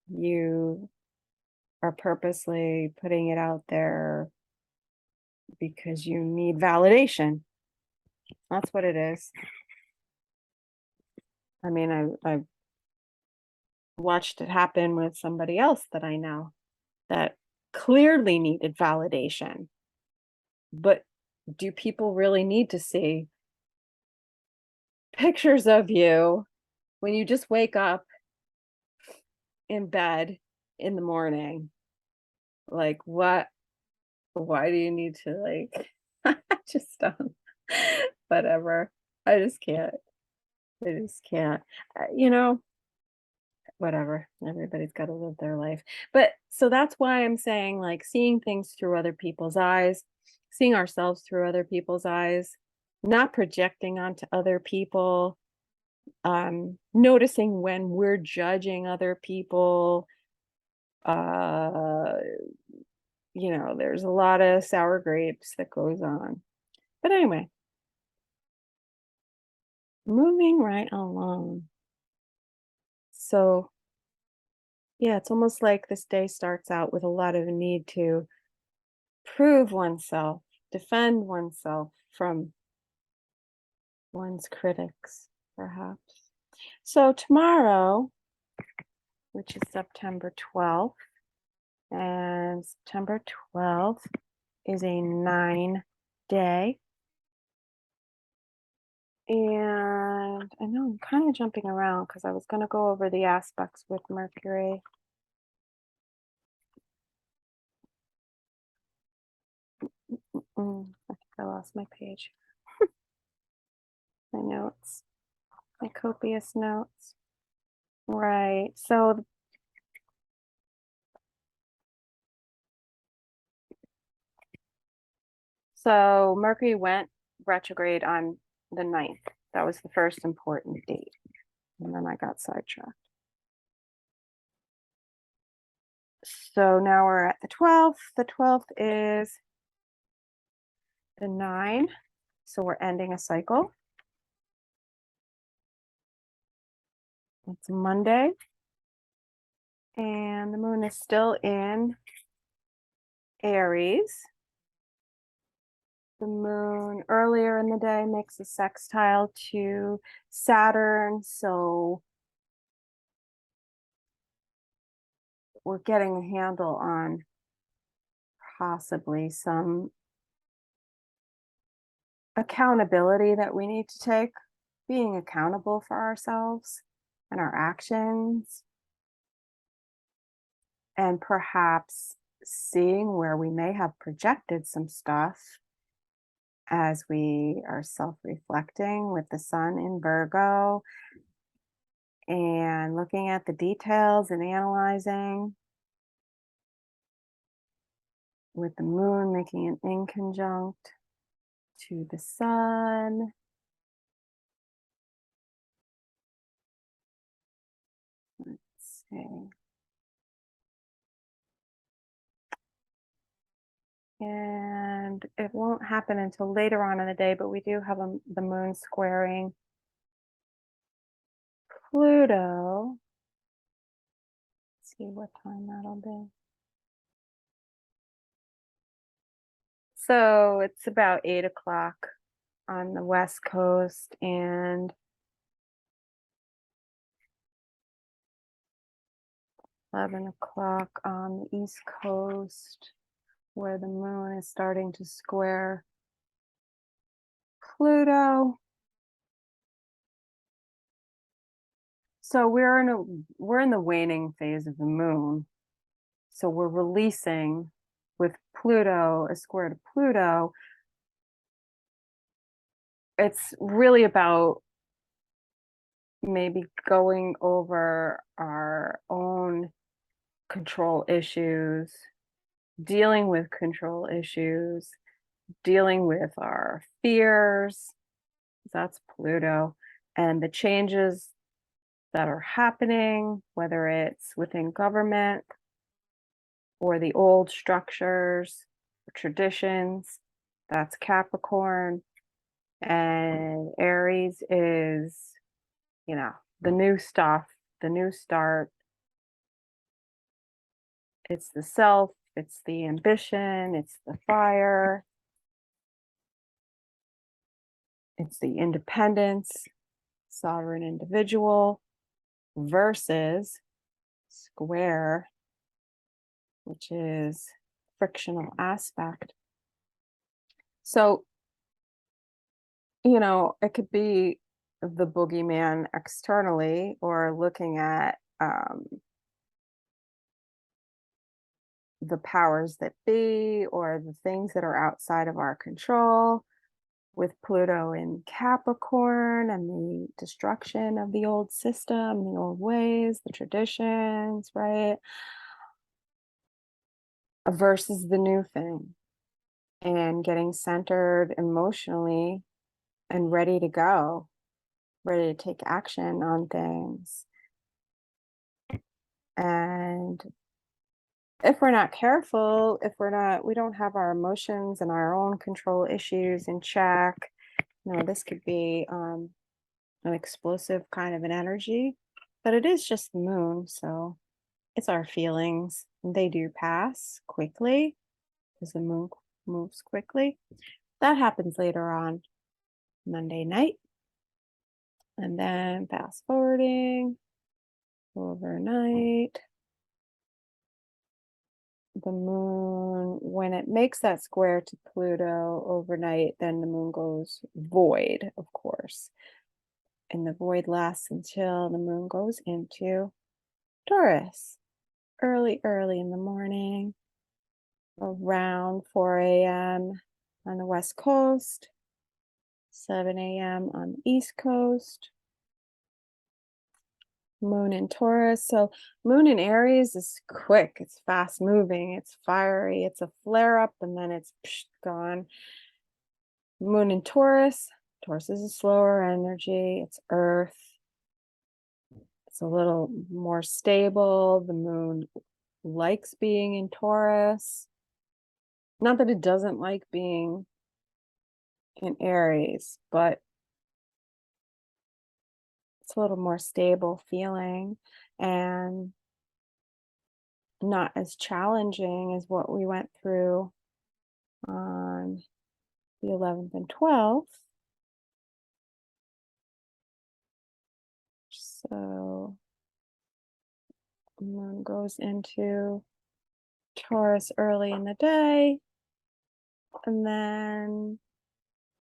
you are purposely putting it out there because you need validation. That's what it is. I mean, I watched it happen with somebody else that I know that clearly needed validation. But do people really need to see pictures of you when you just wake up in bed in the morning? Like, what? Why do you need to, like, I just don't, whatever. I just can't. I just can't. You know, whatever. Everybody's got to live their life. But so that's why I'm saying, like, seeing things through other people's eyes, seeing ourselves through other people's eyes, not projecting onto other people, noticing when we're judging other people. Uh, there's a lot of sour grapes that goes on. But anyway, moving right along. So yeah, it's almost like this day starts out with a lot of need to prove oneself, defend oneself from one's critics, perhaps. So tomorrow, which is September 12th, and September 12th is a 9-day. And I know I'm kind of jumping around because I was going to go over the aspects with Mercury. I think I lost my page. My notes, my copious notes. Right. So Mercury went retrograde on the 9th. That was the first important date. And then I got sidetracked. So now we're at the 12th. The 12th is the 9. So we're ending a cycle. It's Monday. And the moon is still in Aries. The moon earlier in the day makes a sextile to Saturn. So we're getting a handle on possibly some accountability that we need to take, being accountable for ourselves and our actions, and perhaps seeing where we may have projected some stuff as we are self-reflecting with the sun in Virgo and looking at the details and analyzing, with the moon making an inconjunct to the sun. Let's see. And it won't happen until later on in the day, but we do have the moon squaring Pluto. Let's see what time that'll be. So it's about 8 o'clock on the West Coast and 11 o'clock on the East Coast, where the moon is starting to square Pluto. So we're in the waning phase of the moon. So we're releasing with Pluto, a square to Pluto, it's really about maybe going over our own control issues, dealing with control issues, dealing with our fears. That's Pluto, and the changes that are happening, whether it's within government or the old structures, traditions. That's Capricorn. And Aries is, the new stuff, the new start. It's the self, it's the ambition, it's the fire, it's the independence, sovereign individual versus square, which is frictional aspect. So, it could be the boogeyman externally, or looking at the powers that be, or the things that are outside of our control, with Pluto in Capricorn and the destruction of the old system, the old ways, the traditions, right? Versus the new thing, and getting centered emotionally and ready to go, ready to take action on things. And if we're not careful, we don't have our emotions and our own control issues in check, this could be an explosive kind of an energy. But it is just the moon, so it's our feelings. They do pass quickly because the moon moves quickly. That happens later on Monday night. And then fast forwarding overnight, the moon, when it makes that square to Pluto overnight, then the moon goes void, of course. And the void lasts until the moon goes into Taurus, early in the morning, around 4 a.m. on the West Coast, 7 a.m. on the East Coast. Moon in Taurus. So moon in Aries is quick, it's fast moving, it's fiery, it's a flare up and then it's gone. Moon in Taurus. Taurus is a slower energy, it's earth. It's a little more stable. The moon likes being in Taurus. Not that it doesn't like being in Aries, but it's a little more stable feeling and not as challenging as what we went through on the 11th and 12th. So moon goes into Taurus early in the day, and then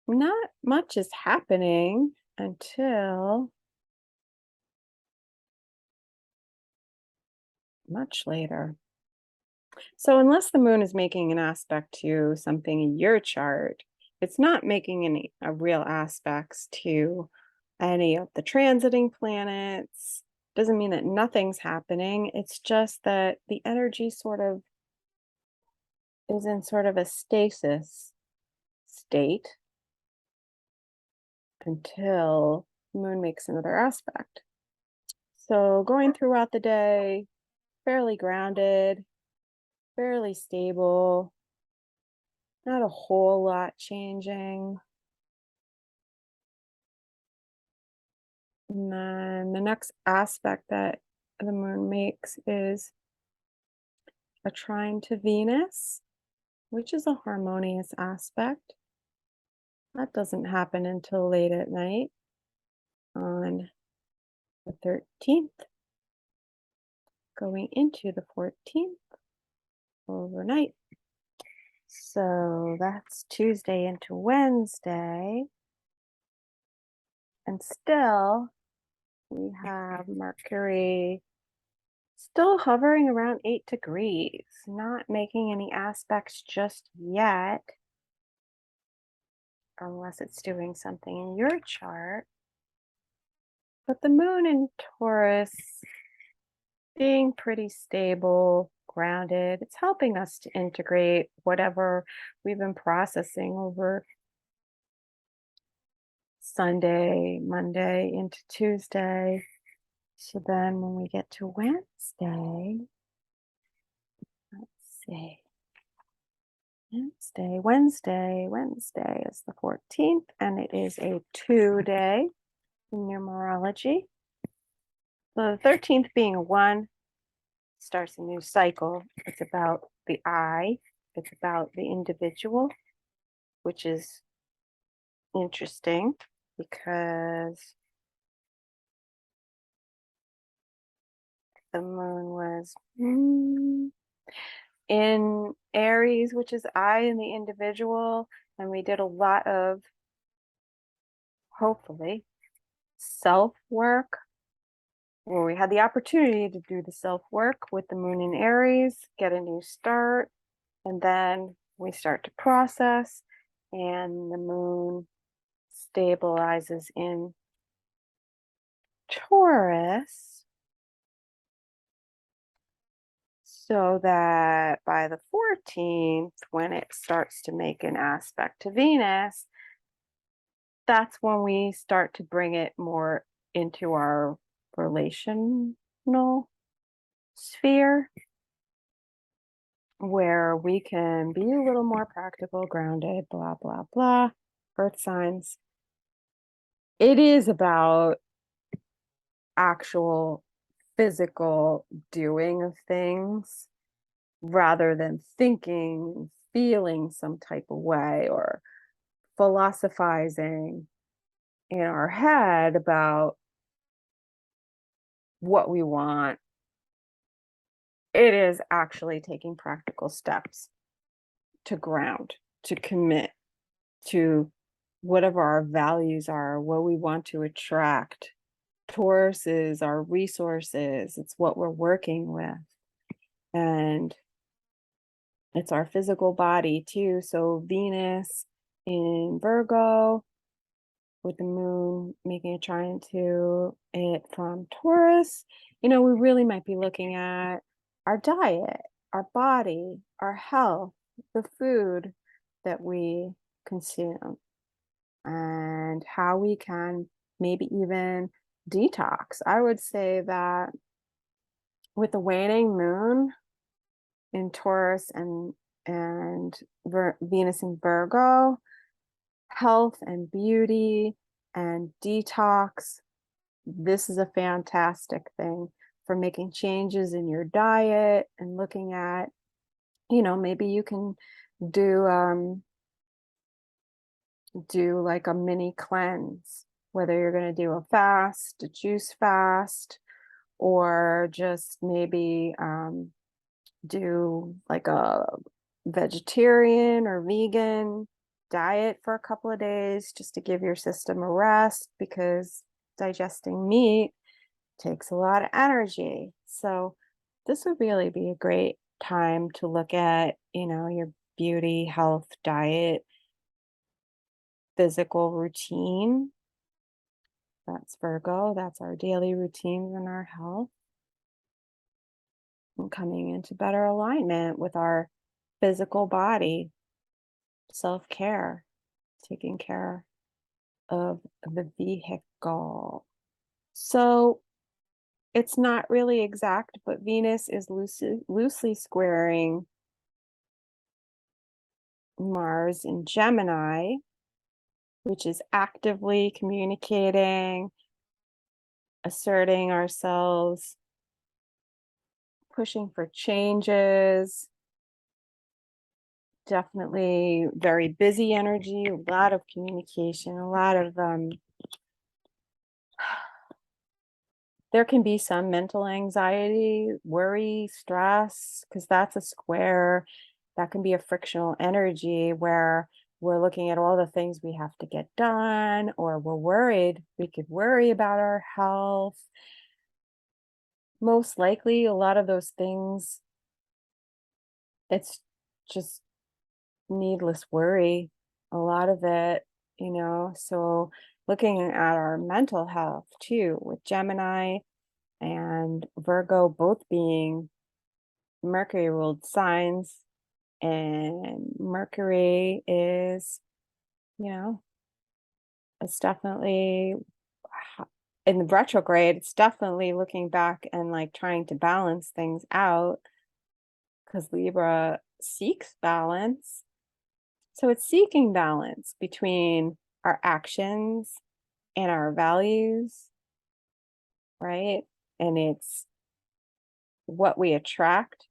not much is happening until much later. So unless the moon is making an aspect to something in your chart, it's not making any real aspects to any of the transiting planets. Doesn't mean that nothing's happening. It's just that the energy sort of is in sort of a stasis state until the moon makes another aspect. So going throughout the day, fairly grounded, fairly stable, not a whole lot changing. And then the next aspect that the moon makes is a trine to Venus, which is a harmonious aspect. That doesn't happen until late at night on the 13th, going into the 14th overnight. So that's Tuesday into Wednesday. And still, we have Mercury Still hovering around 8 degrees, not making any aspects just yet, unless it's doing something in your chart. But the moon in Taurus being pretty stable, grounded, it's helping us to integrate whatever we've been processing over Sunday, Monday into Tuesday. So then when we get to Wednesday, let's see. Wednesday is the 14th, and it is a 2-day in numerology. So the 13th being a 1 starts a new cycle. It's about the I, it's about the individual, which is interesting because the moon was in Aries, which is I and the individual, and we did a lot of, hopefully, self work, where we had the opportunity to do the self work with the moon in Aries, get a new start, and then we start to process, and the moon stabilizes in Taurus, so that by the 14th, when it starts to make an aspect to Venus, that's when we start to bring it more into our relational sphere, where we can be a little more practical, grounded, blah, blah, blah. Earth signs. It is about actual physical doing of things rather than thinking, feeling some type of way or philosophizing in our head about what we want. It is actually taking practical steps to ground, to commit to whatever our values are, what we want to attract. Taurus is our resources, it's what we're working with. And it's our physical body too. So Venus in Virgo with the moon making a trine to it from Taurus, we really might be looking at our diet, our body, our health, the food that we consume, and how we can maybe even detox. I would say that with the waning moon in Taurus and Venus in Virgo, health and beauty and detox, this is a fantastic thing for making changes in your diet and looking at, maybe you can do like a mini cleanse, whether you're going to do a fast, a juice fast, or just maybe do like a vegetarian or vegan diet for a couple of days just to give your system a rest, because digesting meat takes a lot of energy. So this would really be a great time to look at, your beauty, health, diet, physical routine. That's Virgo. That's our daily routines and our health. And coming into better alignment with our physical body, self-care, taking care of the vehicle. So it's not really exact, but Venus is loosely squaring Mars in Gemini, which is actively communicating, asserting ourselves, pushing for changes. Definitely very busy energy, a lot of communication, a lot of there can be some mental anxiety, worry, stress, because that's a square. That can be a frictional energy where we're looking at all the things we have to get done, or we're worried. We could worry about our health. most likely a lot of those things, it's just needless worry, a lot of it, so looking at our mental health too, with Gemini and Virgo both being Mercury ruled signs, and Mercury is, you know, it's definitely in the retrograde, it's definitely looking back and like trying to balance things out because Libra seeks balance. So it's seeking balance between our actions and our values, right? And it's what we attract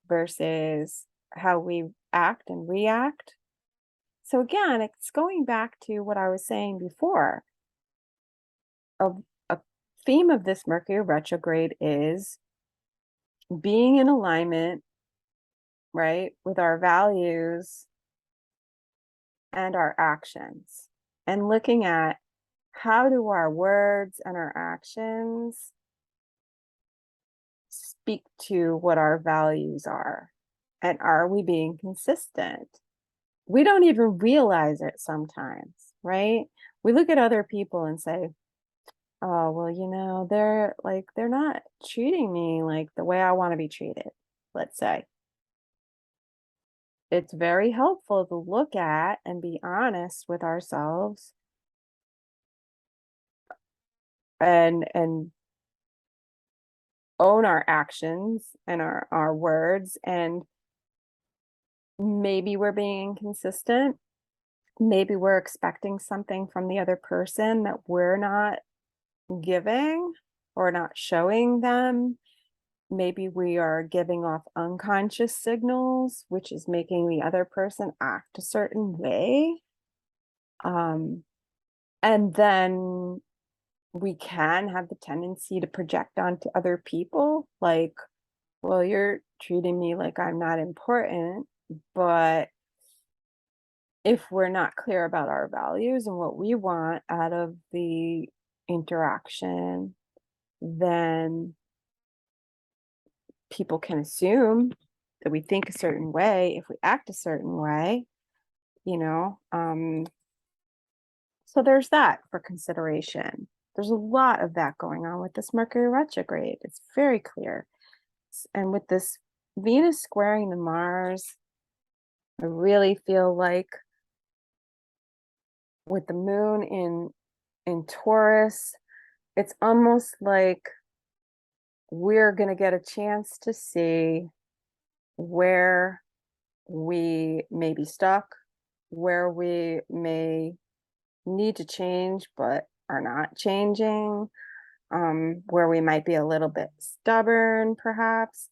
versus how we act and react. So again, it's going back to what I was saying before. A theme of this Mercury retrograde is being in alignment, right, with our values and our actions, and looking at how do our words and our actions speak to what our values are, and are we being consistent? We don't even realize it sometimes, right? We look at other people and say, oh, well, they're not treating me like the way I want to be treated, let's say. It's very helpful to look at and be honest with ourselves and own our actions and our words, and maybe we're being inconsistent. Maybe we're expecting something from the other person that we're not giving or not showing them. Maybe we are giving off unconscious signals, which is making the other person act a certain way. And then we can have the tendency to project onto other people, like, well, you're treating me like I'm not important. But if we're not clear about our values and what we want out of the interaction, then people can assume that we think a certain way if we act a certain way, you know. So there's that for consideration. There's a lot of that going on with this Mercury retrograde. It's very clear. And with this Venus squaring the Mars, I really feel like with the moon in Taurus, it's almost like we're going to get a chance to see where we may be stuck, where we may need to change but are not changing, where we might be a little bit stubborn, perhaps.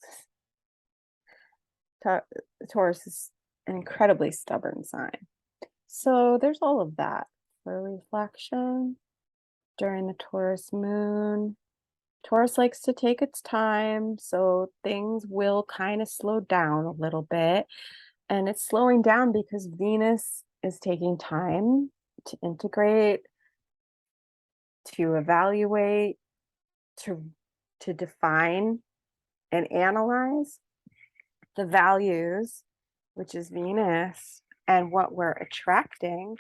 Taurus is an incredibly stubborn sign. So there's all of that for reflection during the Taurus moon. Taurus likes to take its time, so things will kind of slow down a little bit. And it's slowing down because Venus is taking time to integrate, to evaluate, to define and analyze the values, which is Venus, and what we're attracting.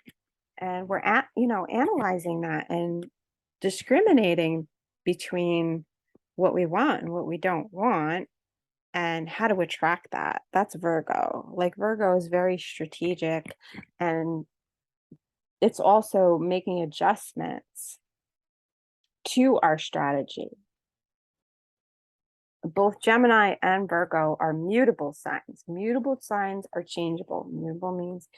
And we're analyzing that and discriminating between what we want and what we don't want and how to attract that. That's Virgo. Like, Virgo is very strategic, and it's also making adjustments to our strategy. Both Gemini and Virgo are mutable signs. Mutable signs are changeable. Mutable means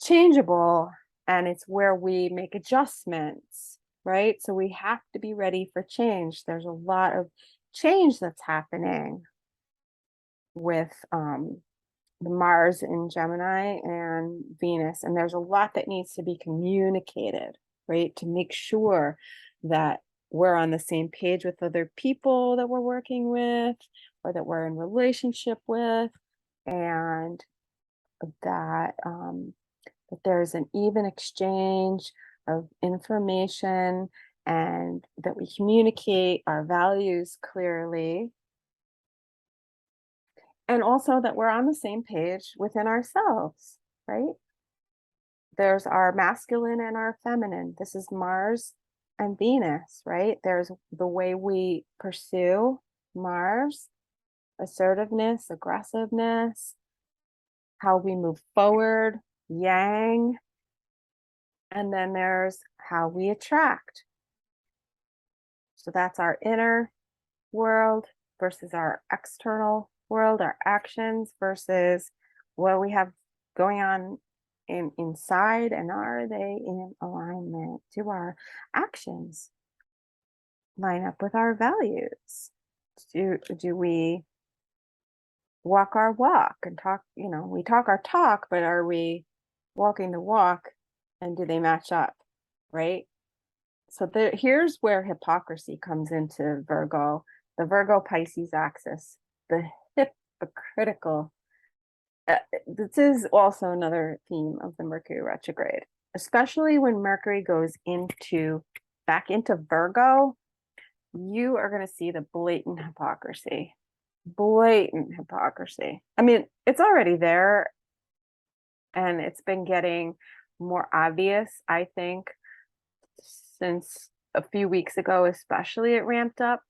changeable, and it's where we make adjustments, right? So we have to be ready for change. There's a lot of change that's happening with the Mars in Gemini and Venus, and there's a lot that needs to be communicated, right, to make sure that we're on the same page with other people that we're working with or that we're in relationship with, and that that there's an even exchange of information and that we communicate our values clearly, and also that we're on the same page within ourselves, right? There's our masculine and our feminine. This is Mars and Venus, right? There's the way we pursue Mars, assertiveness, aggressiveness, how we move forward, yang. And then there's how we attract. So that's our inner world versus our external world, our actions versus what we have going on inside, and are they in alignment? Do our actions line up with our values? Do we walk our walk and talk, we talk our talk, but are we walking the walk, and do they match up, right? So here's where hypocrisy comes into Virgo, the Virgo Pisces axis, the hypocritical. This is also another theme of the Mercury retrograde, especially when Mercury goes back into Virgo. You are going to see the blatant hypocrisy. I mean, it's already there, and it's been getting more obvious, I think, since a few weeks ago, especially it ramped up.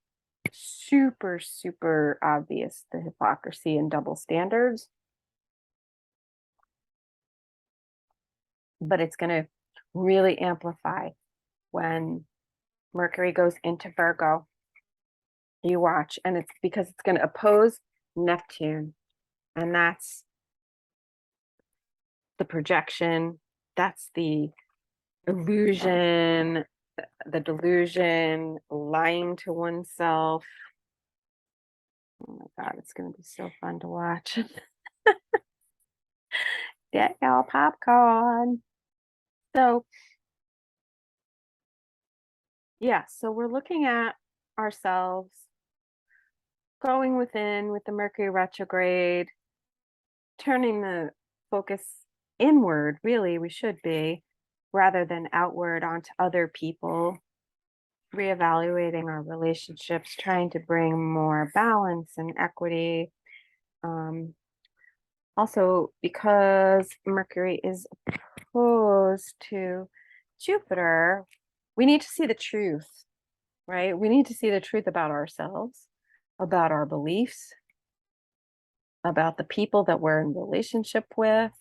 Super, super obvious, the hypocrisy and double standards. But it's going to really amplify when Mercury goes into Virgo. You watch, and it's because it's going to oppose Neptune, and that's the projection, that's the illusion, the delusion, lying to oneself. Oh my God, it's going to be so fun to watch. Get your popcorn. So, yeah, so we're looking at ourselves, going within with the Mercury retrograde, turning the focus inward, really, we should be, rather than outward onto other people, reevaluating our relationships, trying to bring more balance and equity. Also, because Mercury is opposed to Jupiter, we need to see the truth, right? We need to see the truth about ourselves, about our beliefs, about the people that we're in relationship with.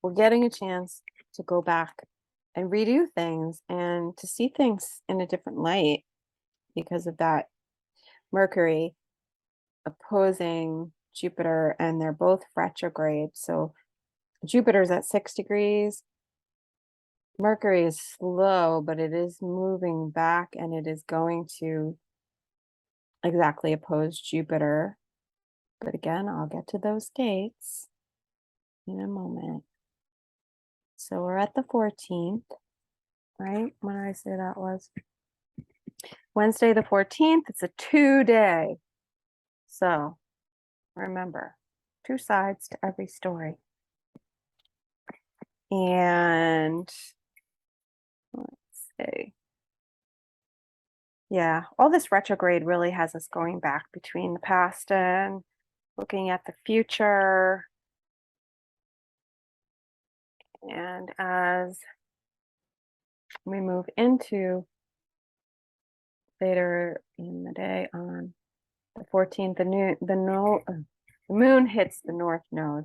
We're getting a chance to go back and redo things and to see things in a different light because of that Mercury opposing Jupiter, and they're both retrograde. So Jupiter's at 6 degrees. Mercury is slow, but it is moving back, and it is going to exactly oppose Jupiter. But again, I'll get to those dates in a moment. So we're at the 14th, right? When did I say that was? Wednesday the 14th. It's a 2-day. So remember, 2 sides to every story. And let's see. Yeah, all this retrograde really has us going back between the past and looking at the future. And as we move into later in the day on the 14th, the moon hits the north node.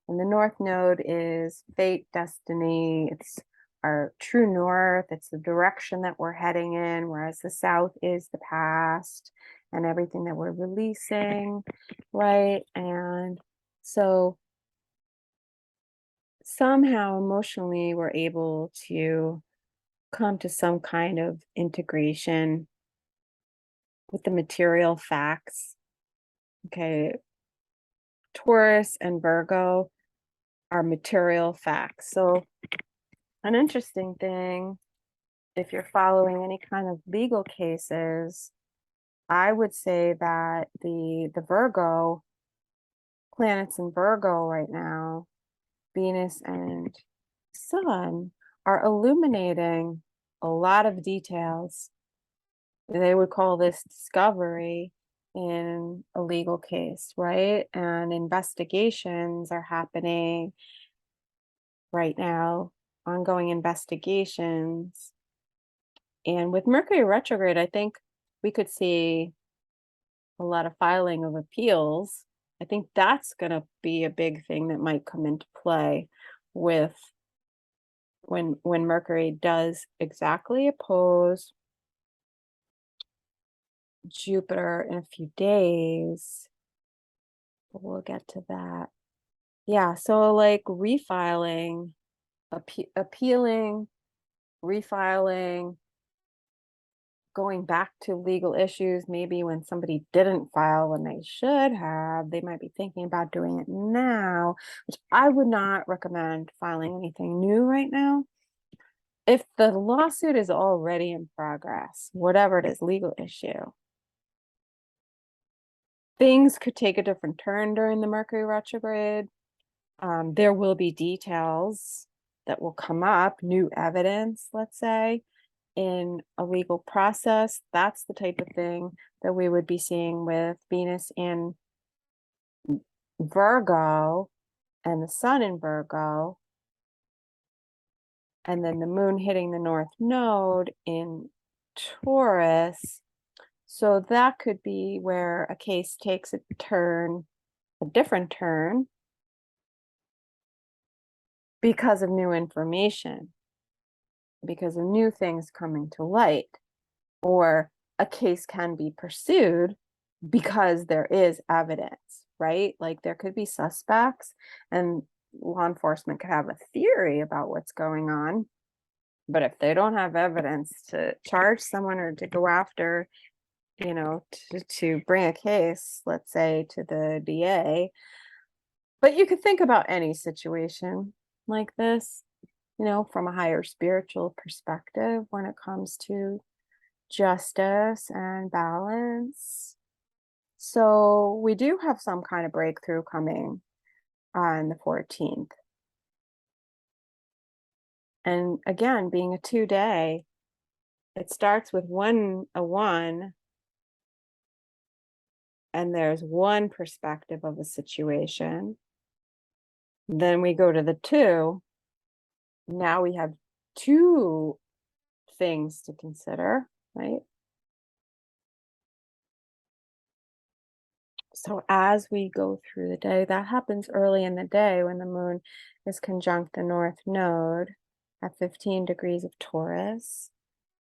And the north node is fate, destiny. It's our true north. It's the direction that we're heading in, whereas the south is the past and everything that we're releasing, right? And so somehow emotionally we're able to come to some kind of integration with the material facts. Okay, Taurus and Virgo are material facts. So an interesting thing, if you're following any kind of legal cases, I would say that the Virgo planets in Virgo right now, Venus and Sun, are illuminating a lot of details they would call this discovery in a legal case, right? And investigations are happening right now, ongoing investigations. And with Mercury retrograde, I think we could see a lot of filing of appeals. I think that's going to be a big thing that might come into play with when Mercury does exactly oppose Jupiter in a few days. But we'll get to that. Yeah, so like refiling, appealing, refiling, going back to legal issues, maybe when somebody didn't file when they should have, they might be thinking about doing it now, which I would not recommend filing anything new right now. If the lawsuit is already in progress, whatever it is, legal issue, things could take a different turn during the Mercury retrograde. There will be details that will come up, new evidence, let's say, in a legal process. That's the type of thing that we would be seeing with Venus in Virgo and the sun in Virgo, and then the moon hitting the north node in Taurus. So that could be where a case takes a turn, a different turn, because of new information, because of new things coming to light, or a case can be pursued because there is evidence, right? Like there could be suspects and law enforcement could have a theory about what's going on. But if they don't have evidence to charge someone or to go after, to bring a case, let's say, to the DA. But you could think about any situation like this, from a higher spiritual perspective when it comes to justice and balance. So we do have some kind of breakthrough coming on the 14th. And again, being a 2-day, it starts with a 1, and there's one perspective of a situation. Then we go to the 2. Now we have 2 things to consider, right? So as we go through the day, that happens early in the day when the moon is conjunct the north node at 15 degrees of Taurus.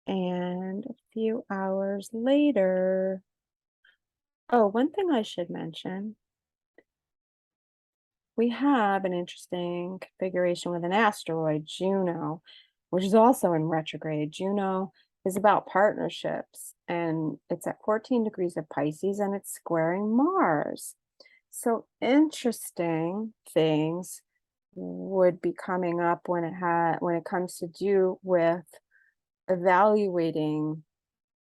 And a few hours later, oh, one thing I should mention, we have an interesting configuration with an asteroid, Juno, which is also in retrograde. Juno is about partnerships, and it's at 14 degrees of Pisces, and it's squaring Mars. So interesting things would be coming up when it comes to do with evaluating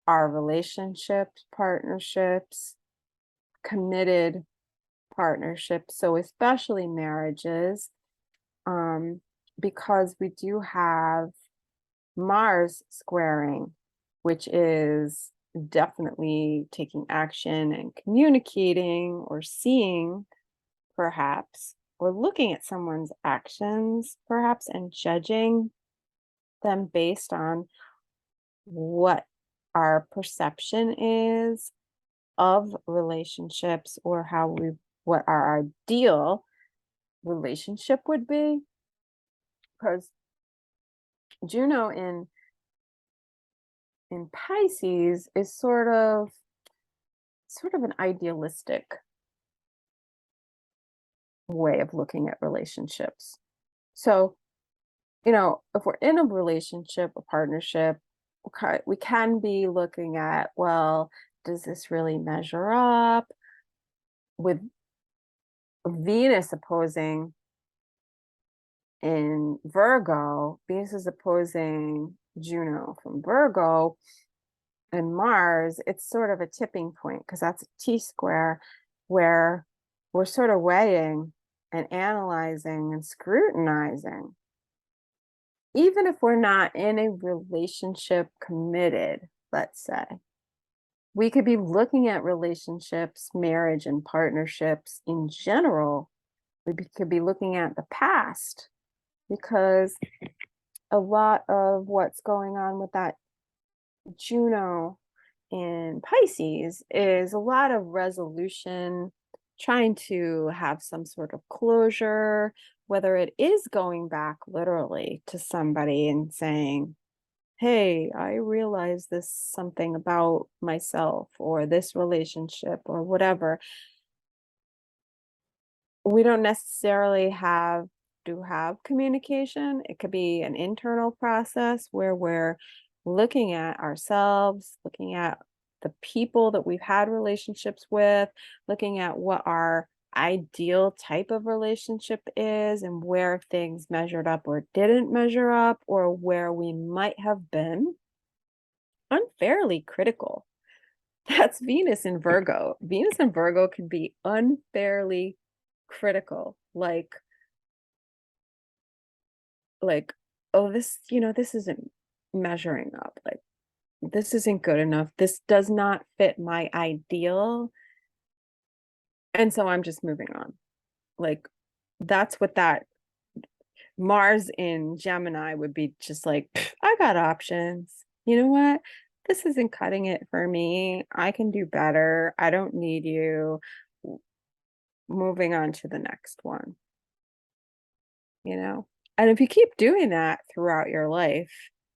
our relationships, partnerships, committed partnerships, so especially marriages, because we do have Mars squaring, which is definitely taking action and communicating or seeing, perhaps, or looking at someone's actions, perhaps, and judging them based on what our perception is of relationships, or what our ideal relationship would be. Because Juno in Pisces is sort of an idealistic way of looking at relationships. So, if we're in a relationship, a partnership, we can be looking at, well, does this really measure up? With Venus opposing in Virgo, Venus is opposing Juno from Virgo, and Mars, it's sort of a tipping point because that's a T-square where we're sort of weighing and analyzing and scrutinizing. Even if we're not in a relationship committed, let's say, we could be looking at relationships, marriage, and partnerships in general. Could be looking at the past, because a lot of what's going on with that Juno in Pisces is a lot of resolution, trying to have some sort of closure, whether it is going back literally to somebody and saying, hey, I realize this something about myself or this relationship or whatever. We don't necessarily have to have communication. It could be an internal process where we're looking at ourselves, looking at the people that we've had relationships with, looking at what our ideal type of relationship is and where things measured up or didn't measure up, or where we might have been unfairly critical. That's Venus in Virgo. Venus in Virgo can be unfairly critical, like, oh, this isn't measuring up, like this isn't good enough, this does not fit my ideal, and so I'm just moving on. Like, that's what that Mars in Gemini would be, just like, I got options, you know what, this isn't cutting it for me, I can do better, I don't need you, moving on to the next one, you know? And if you keep doing that throughout your life,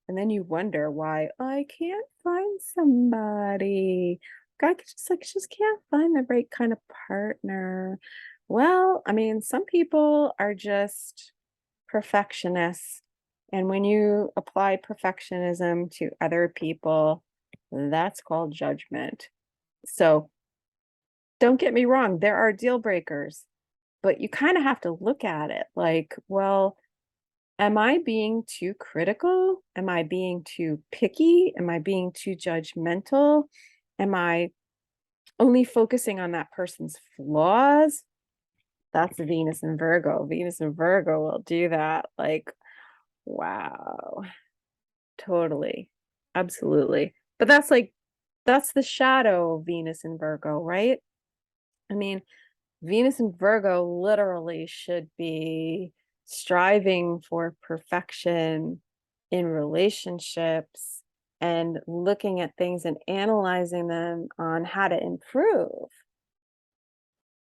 and then you wonder why I can't find somebody, I just can't find the right kind of partner. Well, I mean, some people are just perfectionists. And when you apply perfectionism to other people, that's called judgment. So don't get me wrong, there are deal breakers, but you kind of have to look at it like, well, am I being too critical? Am I being too picky? Am I being too judgmental? Am I only focusing on that person's flaws? That's Venus and Virgo. Venus and Virgo will do that. Like, wow, totally. Absolutely. But that's the shadow of Venus and Virgo, right? I mean, Venus and Virgo literally should be striving for perfection in relationships and looking at things and analyzing them on how to improve,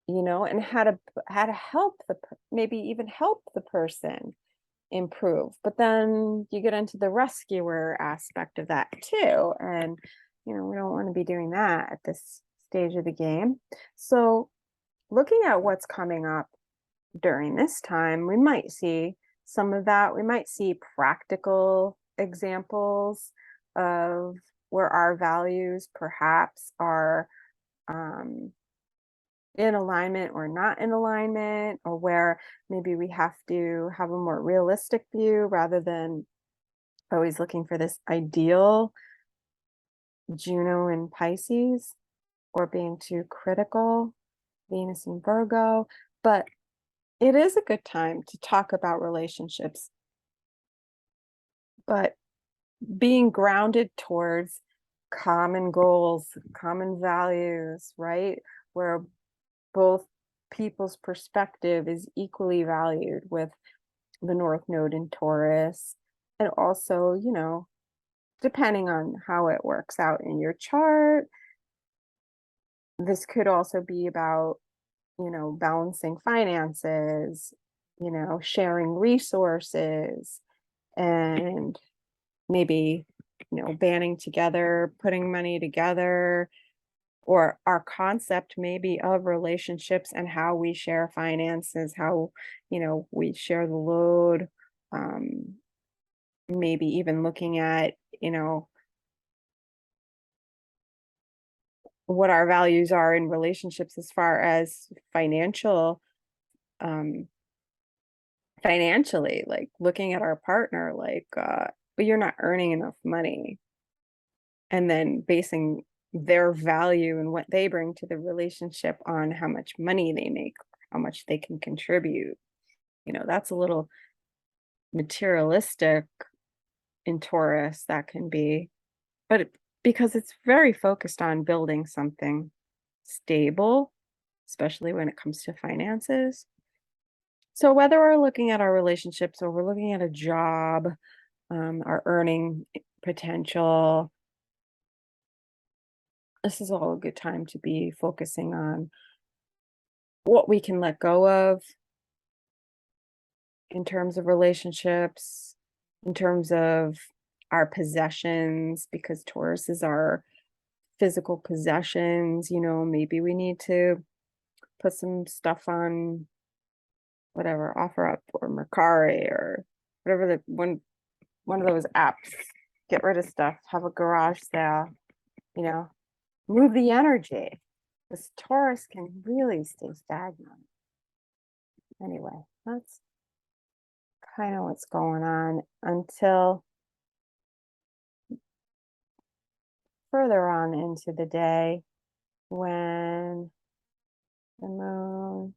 and how to help maybe even help the person improve. But then you get into the rescuer aspect of that too, and we don't want to be doing that at this stage of the game. So looking at what's coming up during this time, we might see some of that. We might see practical examples of where our values perhaps are in alignment or not in alignment, or where maybe we have to have a more realistic view rather than always looking for this ideal Juno in Pisces, or being too critical, Venus in Virgo. But it is a good time to talk about relationships, but being grounded towards common goals, common values, right? Where both people's perspective is equally valued, with the North Node in Taurus. And also, depending on how it works out in your chart, this could also be about, balancing finances, sharing resources, and maybe, banding together, putting money together, or our concept maybe of relationships and how we share finances, how, we share the load, maybe even looking at, what our values are in relationships as far as um financially, like looking at our partner, like, but you're not earning enough money, and then basing their value and what they bring to the relationship on how much money they make, how much they can contribute. That's a little materialistic in Taurus, that can be, but because it's very focused on building something stable, especially when it comes to finances. So whether we're looking at our relationships or we're looking at a job, our earning potential, this is all a good time to be focusing on what we can let go of in terms of relationships, in terms of our possessions, because Taurus is our physical possessions. Maybe we need to put some stuff on whatever, OfferUp or Mercari or whatever one of those apps. Get rid of stuff, have a garage sale, you know, move the energy. This Taurus can really stay stagnant. Anyway, that's kind of what's going on until further on into the day when the moon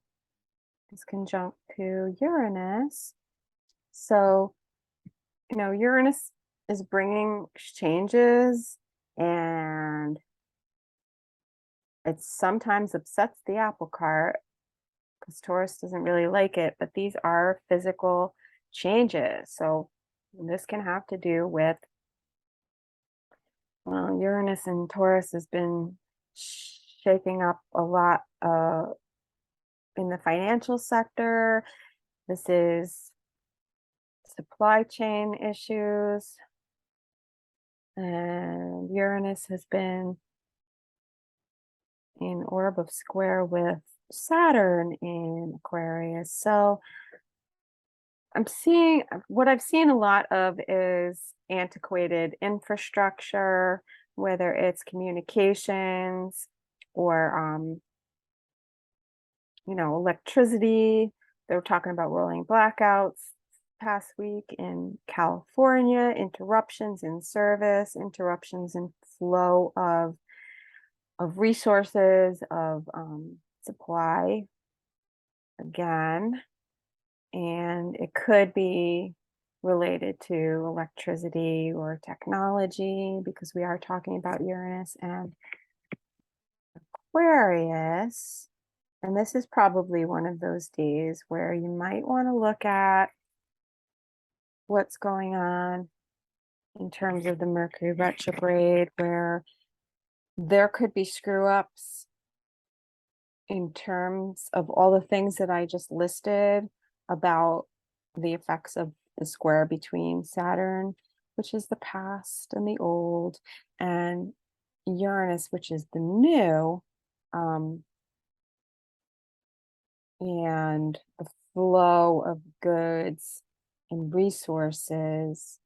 is conjunct to Uranus. So, Uranus is bringing changes, and it sometimes upsets the apple cart because Taurus doesn't really like it, but these are physical changes. So this can have to do with, well, Uranus and Taurus has been shaking up a lot in the financial sector. This is supply chain issues. And Uranus has been in orb of square with Saturn in Aquarius. So what I've seen a lot of is antiquated infrastructure, whether it's communications or electricity. They were talking about rolling blackouts past week in California, interruptions in service, interruptions in flow of resources, of supply again. And it could be related to electricity or technology because we are talking about Uranus and Aquarius. And this is probably one of those days where you might want to look at what's going on in terms of the Mercury retrograde, where there could be screw ups in terms of all the things that I just listed about the effects of the square between Saturn, which is the past and the old, and Uranus, which is the new. And the flow of goods and resources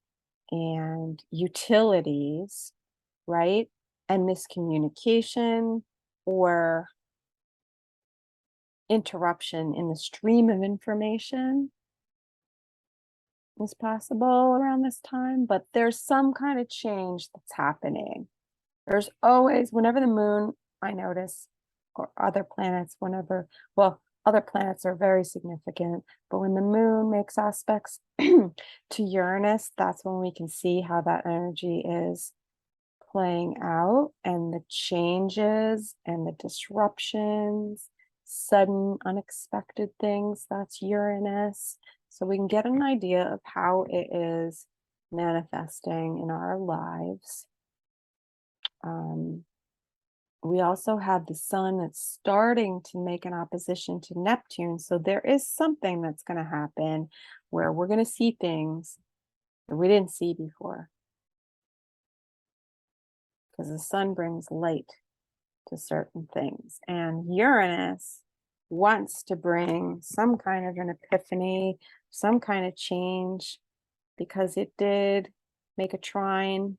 and utilities, right? And miscommunication or interruption in the stream of information is possible around this time, but there's some kind of change that's happening. There's always, whenever the moon, I notice, or other planets, other planets are very significant, but when the moon makes aspects to Uranus, that's when we can see how that energy is playing out, and the changes and the disruptions, sudden unexpected things, that's Uranus. So we can get an idea of how it is manifesting in our lives. We also have the sun that's starting to make an opposition to Neptune. So there is something that's going to happen where we're going to see things that we didn't see before. Because the sun brings light to certain things. And Uranus wants to bring some kind of an epiphany, some kind of change, because it did make a trine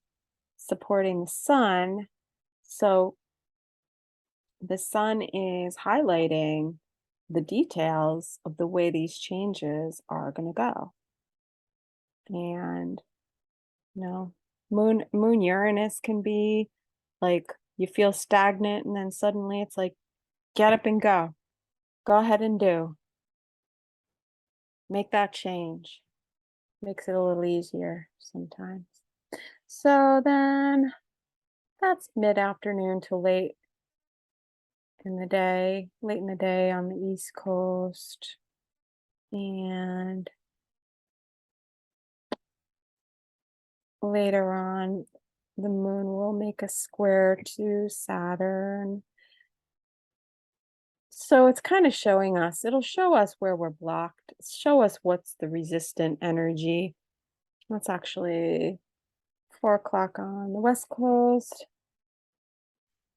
supporting the sun. So the sun is highlighting the details of the way these changes are going to go. And moon Uranus can be like you feel stagnant and then suddenly it's like get up and go ahead and make that change. Makes it a little easier sometimes. So then That's mid-afternoon to late late in the day on the East Coast. And later on, the moon will make a square to Saturn. So it's kind of showing us, it'll show us where we're blocked, show us what's the resistant energy. That's actually 4 o'clock on the West Coast,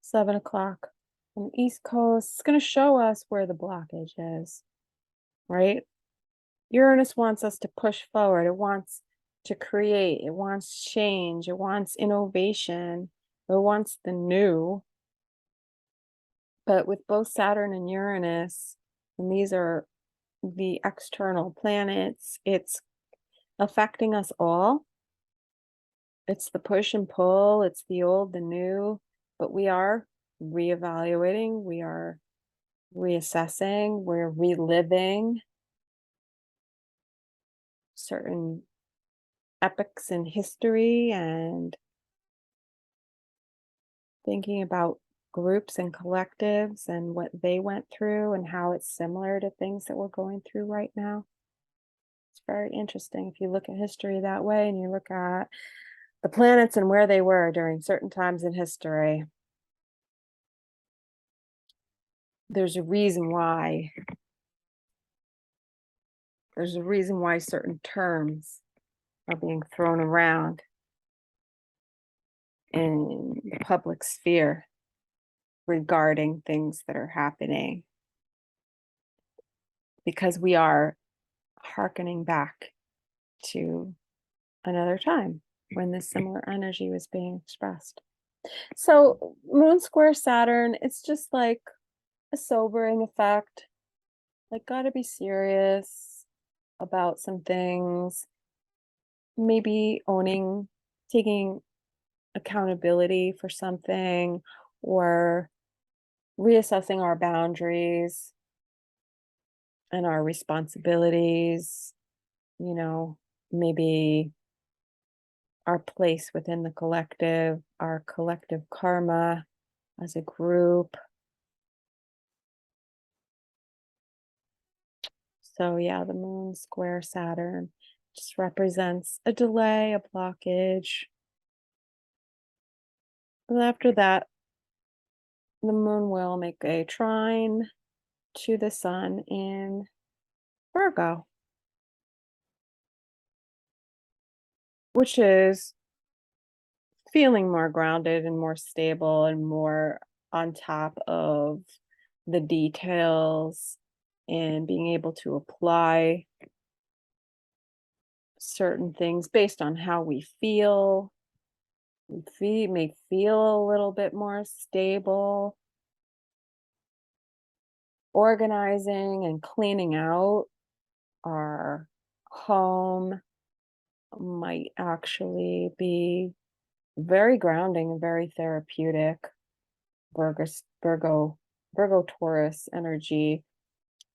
7 o'clock on the East Coast. It's going to show us where the blockage is, right? Uranus wants us to push forward. It wants to create. It wants change. It wants innovation. It wants the new. But with both Saturn and Uranus, and these are the external planets, it's affecting us all. It's the push and pull, it's the old, the new, but we are reevaluating, we are reassessing, we're reliving certain epics in history and thinking about groups and collectives and what they went through and how it's similar to things that we're going through right now. It's very interesting if you look at history that way and you look at the planets and where they were during certain times in history. There's a reason why. There's a reason why certain terms are being thrown around in the public sphere regarding things that are happening, because we are hearkening back to another time when this similar energy was being expressed. So moon square Saturn, it's just like a sobering effect. Like, gotta be serious about some things, maybe taking accountability for something, or reassessing our boundaries and our responsibilities, maybe our place within the collective, our collective karma as a group. So yeah, the moon square Saturn just represents a delay, a blockage. And after that, the moon will make a trine to the sun in Virgo, which is feeling more grounded and more stable and more on top of the details and being able to apply certain things based on how we feel. We may feel a little bit more stable. Organizing and cleaning out our home might actually be very grounding and very therapeutic. Virgo, Taurus energy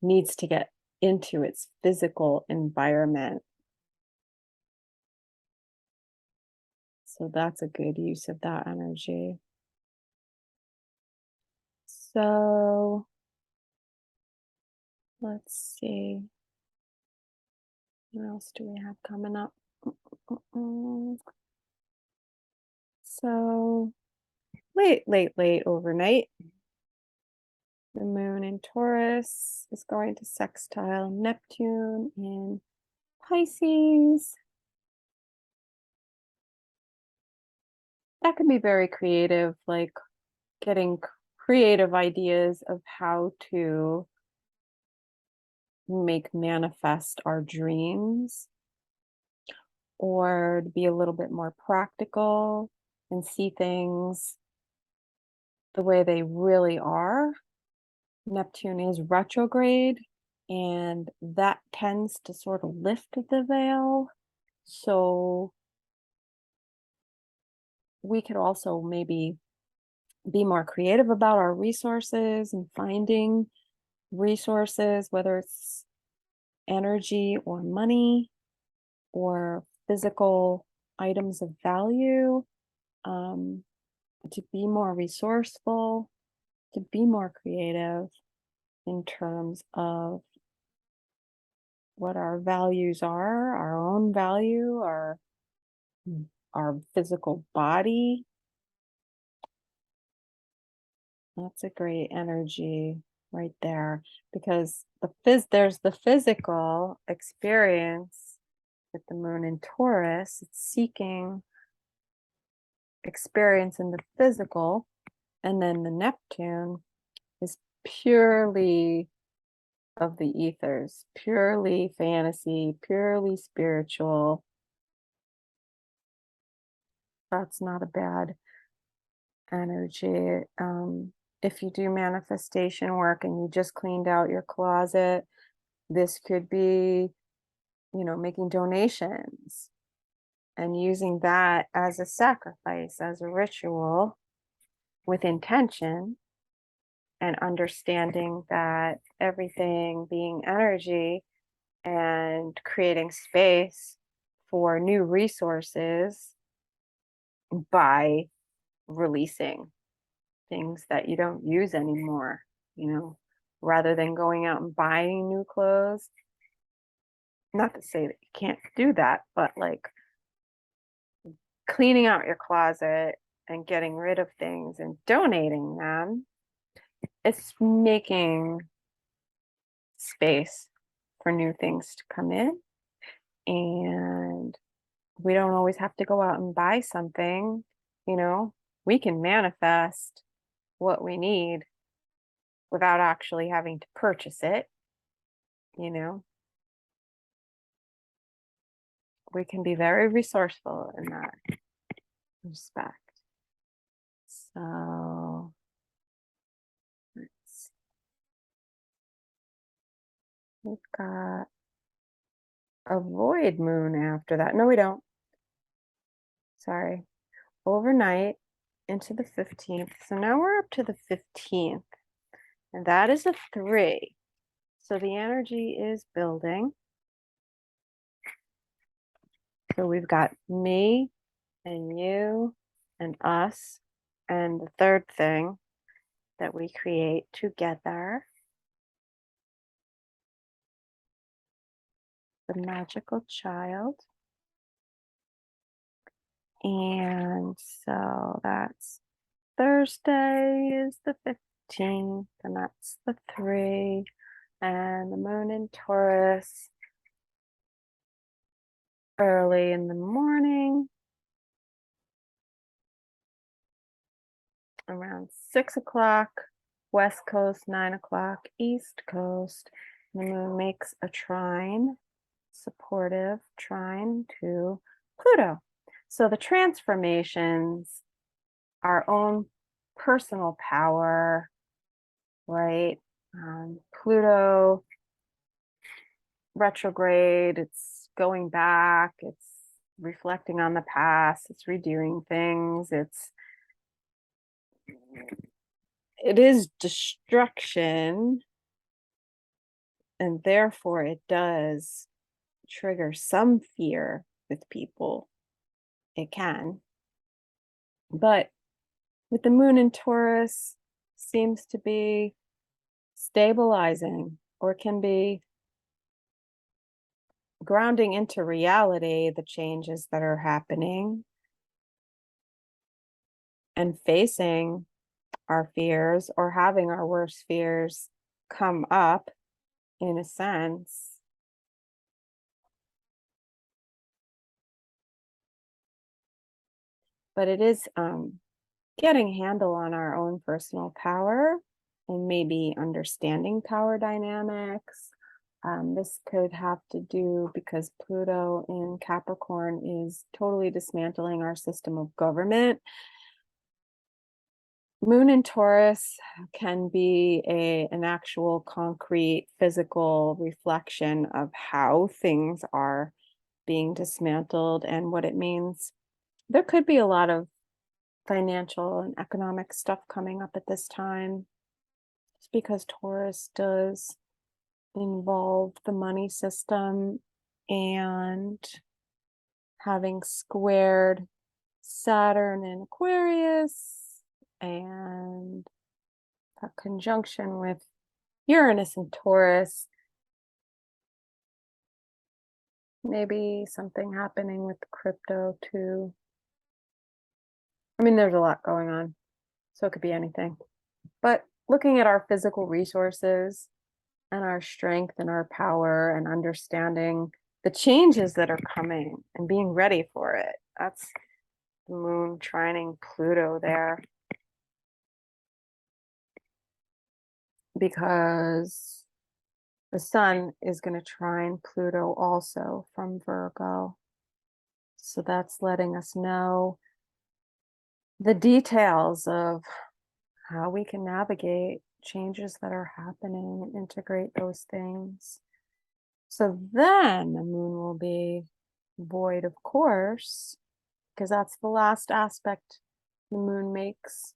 needs to get into its physical environment. So that's a good use of that energy. So let's see. What else do we have coming up? So late overnight, the moon in Taurus is going to sextile Neptune in Pisces. That can be very creative, like getting creative ideas of how to make manifest our dreams, or to be a little bit more practical and see things the way they really are. Neptune is retrograde, and that tends to sort of lift the veil. So we could also maybe be more creative about our resources and finding resources, whether it's energy or money or physical items of value, to be more resourceful, to be more creative in terms of what our values are, our own value, our physical body. That's a great energy right there, because there's the physical experience with the moon in Taurus. It's seeking experience in the physical, and then the Neptune is purely of the ethers, purely fantasy, purely spiritual. That's not a bad energy. If you do manifestation work and you just cleaned out your closet, this could be, making donations and using that as a sacrifice, as a ritual with intention, and understanding that everything being energy and creating space for new resources by releasing things that you don't use anymore, rather than going out and buying new clothes. Not to say that you can't do that, but like cleaning out your closet and getting rid of things and donating them, it's making space for new things to come in. And we don't always have to go out and buy something, we can manifest what we need without actually having to purchase it, you know. We can be very resourceful in that respect. So we've got a void moon after that. No, we don't. Sorry. Overnight into the 15th. So now we're up to the 15th, and that is a 3. So the energy is building. So we've got me and you and us, and the third thing that we create together, the magical child. And so that's Thursday is the 15th, and that's the 3, and the moon in Taurus early in the morning, around 6 o'clock, West Coast, 9 o'clock, East Coast. The moon makes a trine, supportive trine to Pluto. So the transformations, our own personal power, right? Pluto retrograde, it's going back, it's reflecting on the past, it's redoing things, it is destruction, and therefore it does trigger some fear with people. It can. But with the moon in Taurus, seems to be stabilizing, or can be grounding into reality the changes that are happening, and facing our fears, or having our worst fears come up, in a sense. But it is getting a handle on our own personal power, and maybe understanding power dynamics. This could have to do because Pluto in Capricorn is totally dismantling our system of government. Moon in Taurus can be an actual concrete physical reflection of how things are being dismantled and what it means. There could be a lot of financial and economic stuff coming up at this time, just because Taurus does involve the money system, and having squared Saturn in Aquarius and a conjunction with Uranus and Taurus. Maybe something happening with crypto too. I mean, there's a lot going on, so it could be anything. But looking at our physical resources and our strength and our power and understanding the changes that are coming and being ready for it. That's the moon trining Pluto there. Because the sun is going to trine Pluto also from Virgo. So that's letting us know the details of how we can navigate changes that are happening and integrate those things. So then the moon will be void, of course, because that's the last aspect the moon makes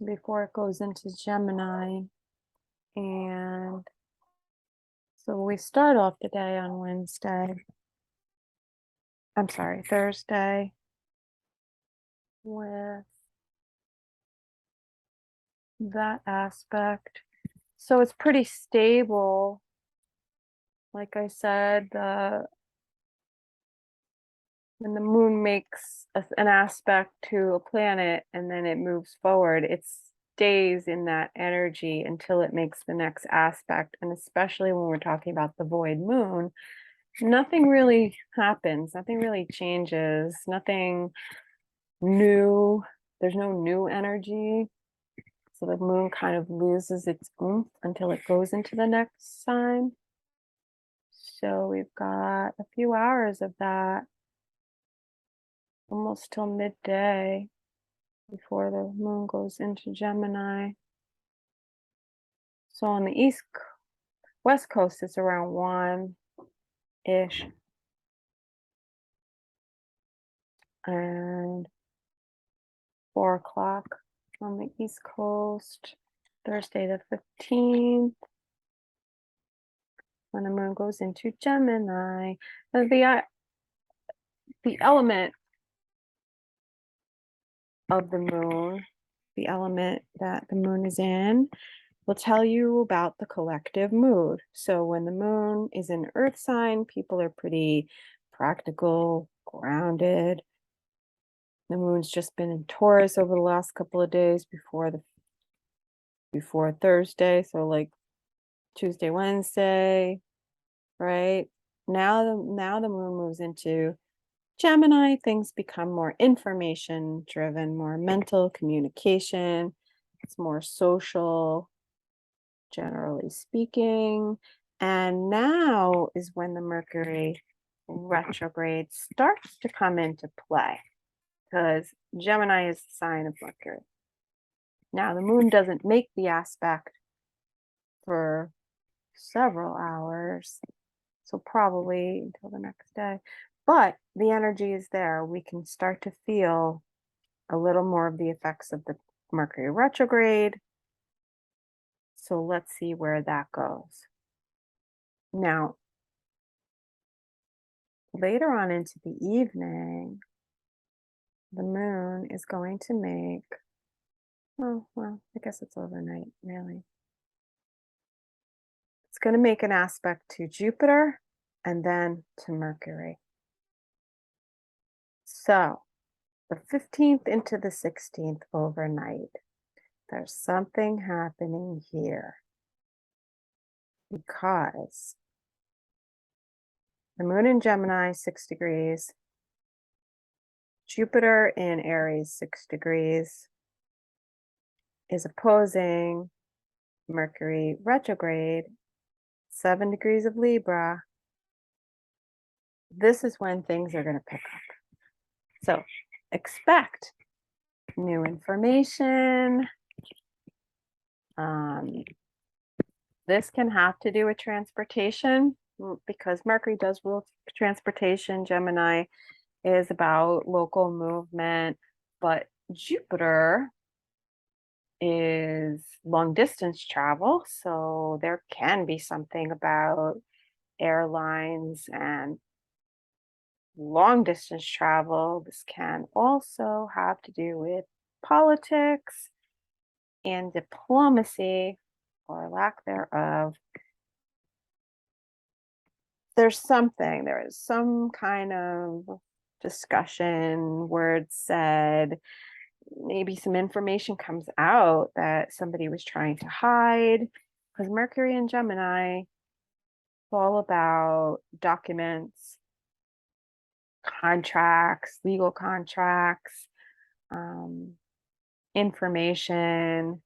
before it goes into Gemini. And so we start off the day on Thursday with that aspect. So it's pretty stable. Like I said, when the moon makes an aspect to a planet and then it moves forward, it stays in that energy until it makes the next aspect. And especially when we're talking about the void moon, nothing really happens, nothing really changes, nothing new. There's no new energy. So the moon kind of loses its oomph until it goes into the next sign. So we've got a few hours of that, almost till midday before the moon goes into Gemini. So on the west coast, it's around 1-ish. And 4 o'clock on the East Coast, Thursday the 15th, when the moon goes into Gemini. The element of the moon, the element that the moon is in, will tell you about the collective mood. So when the moon is in Earth sign, people are pretty practical, grounded. The moon's just been in Taurus over the last couple of days before Thursday, so like Tuesday, Wednesday, right? Now the moon moves into Gemini, things become more information driven, more mental communication. It's more social, generally speaking. And now is when the Mercury retrograde starts to come into play, because Gemini is the sign of Mercury. Now, the moon doesn't make the aspect for several hours, so probably until the next day. But the energy is there. We can start to feel a little more of the effects of the Mercury retrograde. So let's see where that goes. Now, later on into the evening, the moon is going to make, oh, well, I guess it's overnight, really. It's going to make an aspect to Jupiter and then to Mercury. So the 15th into the 16th overnight, there's something happening here, because the moon in Gemini, 6 degrees, Jupiter in Aries, 6 degrees, is opposing Mercury retrograde, 7 degrees of Libra. This is when things are going to pick up. So expect new information. This can have to do with transportation, because Mercury does rule transportation. Gemini is about local movement, but Jupiter is long distance travel. So there can be something about airlines and long distance travel. This can also have to do with politics and diplomacy, or lack thereof, there is some kind of discussion, words said, maybe some information comes out that somebody was trying to hide, because Mercury and Gemini is all about documents, contracts, legal contracts, information,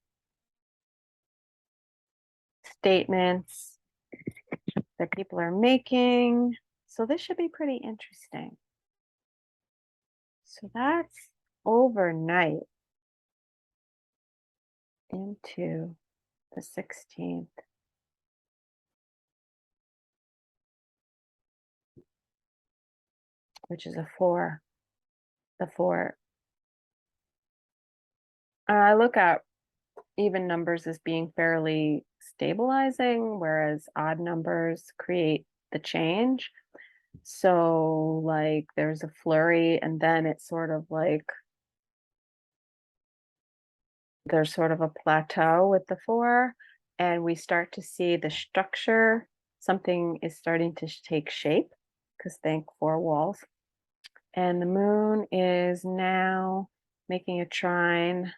statements that people are making. So this should be pretty interesting. So that's overnight into the 16th. Which is a 4. The 4. I look at even numbers as being fairly stabilizing, whereas odd numbers create the change. So like there's a flurry and then it's sort of like there's sort of a plateau with the 4, and we start to see the structure. Something is starting to take shape, because think 4 walls. And the moon is now making a trine.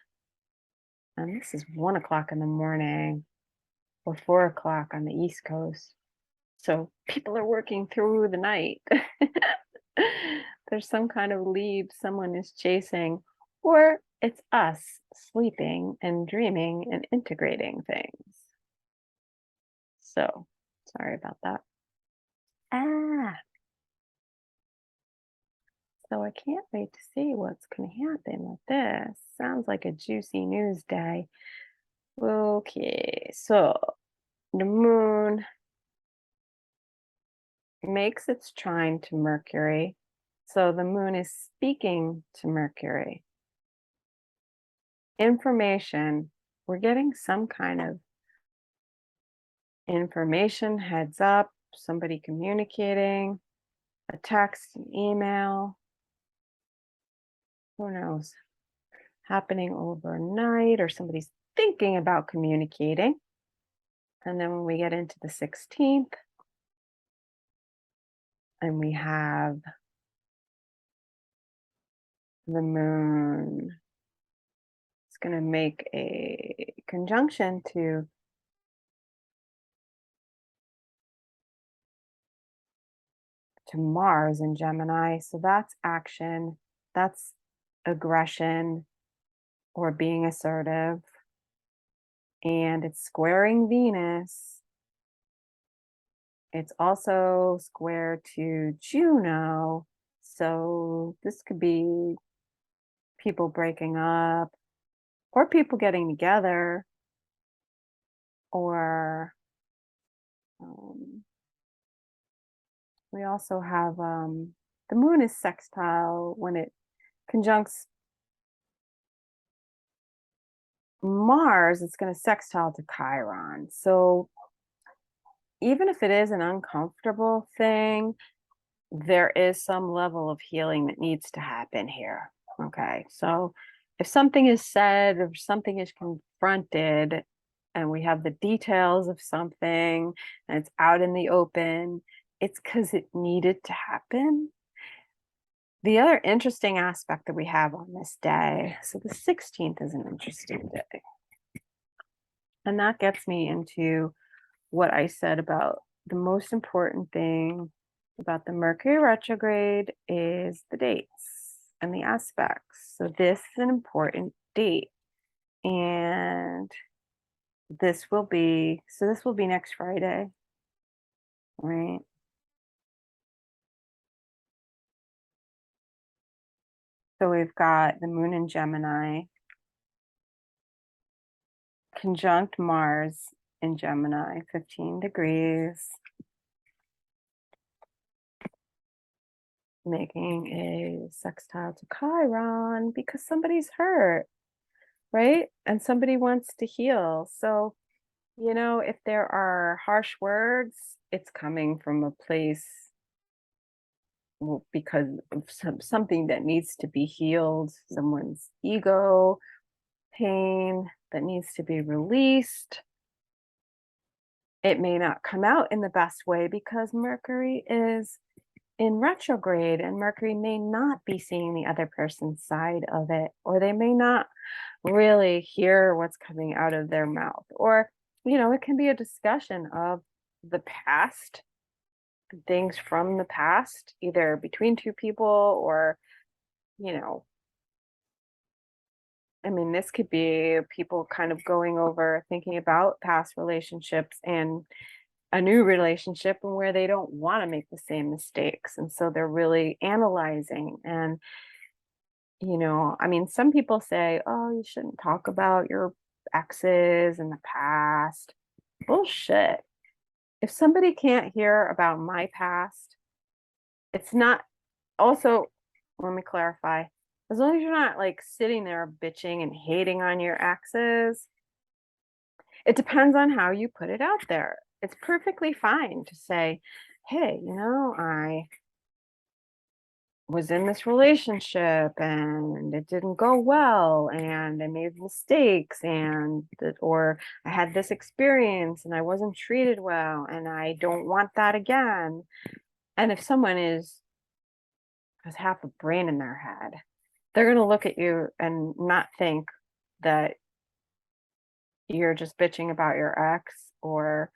And this is 1 o'clock in the morning, or 4 o'clock on the East Coast. So people are working through the night. There's some kind of lead someone is chasing, or it's us sleeping and dreaming and integrating things. So sorry about that. So I can't wait to see what's going to happen with this. Sounds like a juicy news day. Okay, so the moon makes its trine to Mercury. So the moon is speaking to Mercury. Information, we're getting some kind of information, heads up, somebody communicating, a text, an email, who knows, happening overnight, or somebody's thinking about communicating. And then when we get into the 16th, and we have the moon, it's going to make a conjunction to Mars in Gemini. So that's action, that's aggression, or being assertive. And it's squaring Venus. It's also square to Juno. So this could be people breaking up, or people getting together, or we also have the moon is sextile when it conjuncts Mars, it's going to sextile to Chiron. So even if it is an uncomfortable thing, there is some level of healing that needs to happen here. Okay, so if something is said, if something is confronted, and we have the details of something and it's out in the open, it's because it needed to happen. The other interesting aspect that we have on this day, so the 16th is an interesting day. And that gets me into what I said about the most important thing about the Mercury retrograde is the dates and the aspects. So this is an important date. And this will be next Friday, right? So we've got the moon in Gemini, conjunct Mars in Gemini, 15 degrees, making a sextile to Chiron because somebody's hurt, right? And somebody wants to heal. So, if there are harsh words, it's coming from a place because of something that needs to be healed, someone's ego, pain that needs to be released. It may not come out in the best way because Mercury is in retrograde and Mercury may not be seeing the other person's side of it, or they may not really hear what's coming out of their mouth. Or, it can be a discussion of the past, things from the past, either between two people or, this could be people kind of going over thinking about past relationships and a new relationship and where they don't want to make the same mistakes. And so they're really analyzing. And, some people say, oh, you shouldn't talk about your exes in the past. Bullshit. If somebody can't hear about my past, it's not, also, let me clarify. As long as you're not like sitting there bitching and hating on your exes, it depends on how you put it out there. It's perfectly fine to say, hey, I was in this relationship and it didn't go well and I made mistakes or I had this experience and I wasn't treated well and I don't want that again. And if someone has half a brain in their head, they're going to look at you and not think that you're just bitching about your ex or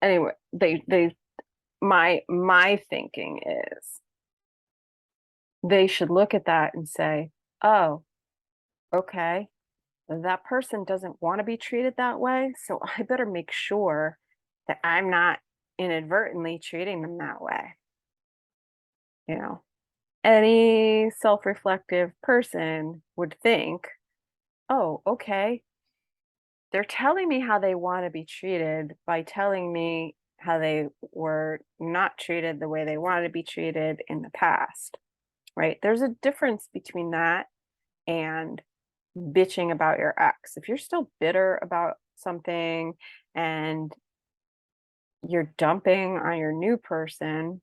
anyway, my thinking is they should look at that and say, oh, okay, that person doesn't want to be treated that way, so I better make sure that I'm not inadvertently treating them that way. Any self-reflective person would think, oh, okay, they're telling me how they want to be treated by telling me how they were not treated the way they wanted to be treated in the past, right? There's a difference between that and bitching about your ex. If you're still bitter about something and you're dumping on your new person,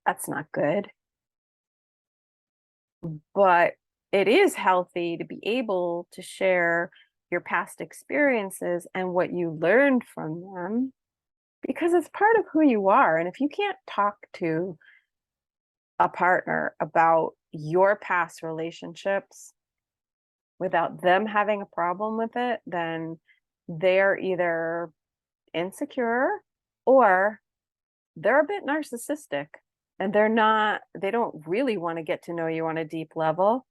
that's not good. But it is healthy to be able to share your past experiences and what you learned from them because it's part of who you are. And if you can't talk to a partner about your past relationships without them having a problem with it, then they're either insecure or they're a bit narcissistic and they don't really want to get to know you on a deep level.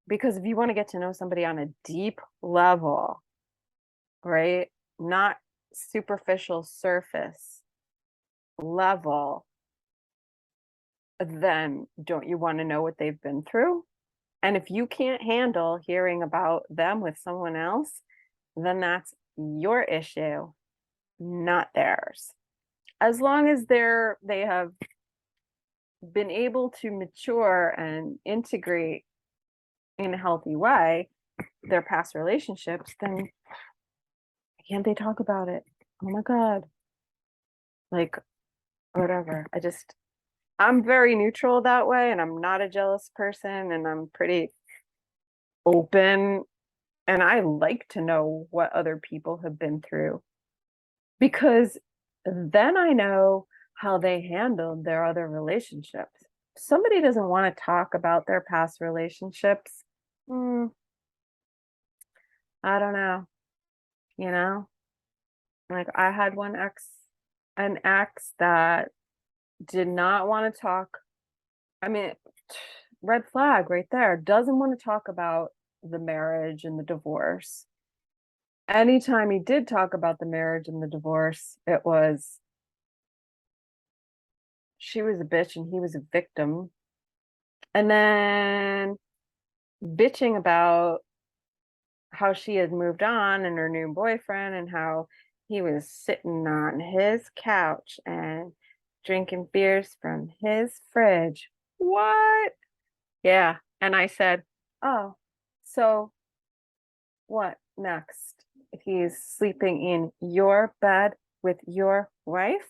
Because if you want to get to know somebody on a deep level, right, not superficial surface level, then don't you want to know what they've been through? And if you can't handle hearing about them with someone else, then that's your issue, not theirs. As long as they have been able to mature and integrate in a healthy way their past relationships, then can't they talk about it? Oh my God. Like, whatever. I'm very neutral that way, and I'm not a jealous person, and I'm pretty open. And I like to know what other people have been through because then I know how they handled their other relationships. If somebody doesn't want to talk about their past relationships, I don't know, you know? Like I had an ex that did not want to talk. I mean, red flag right there. Doesn't want to talk about the marriage and the divorce. Anytime he did talk about the marriage and the divorce, it was she was a bitch and he was a victim. And then bitching about how she had moved on and her new boyfriend and how he was sitting on his couch and drinking beers from his fridge. What? Yeah. And I said, oh, so what next? He's sleeping in your bed with your wife?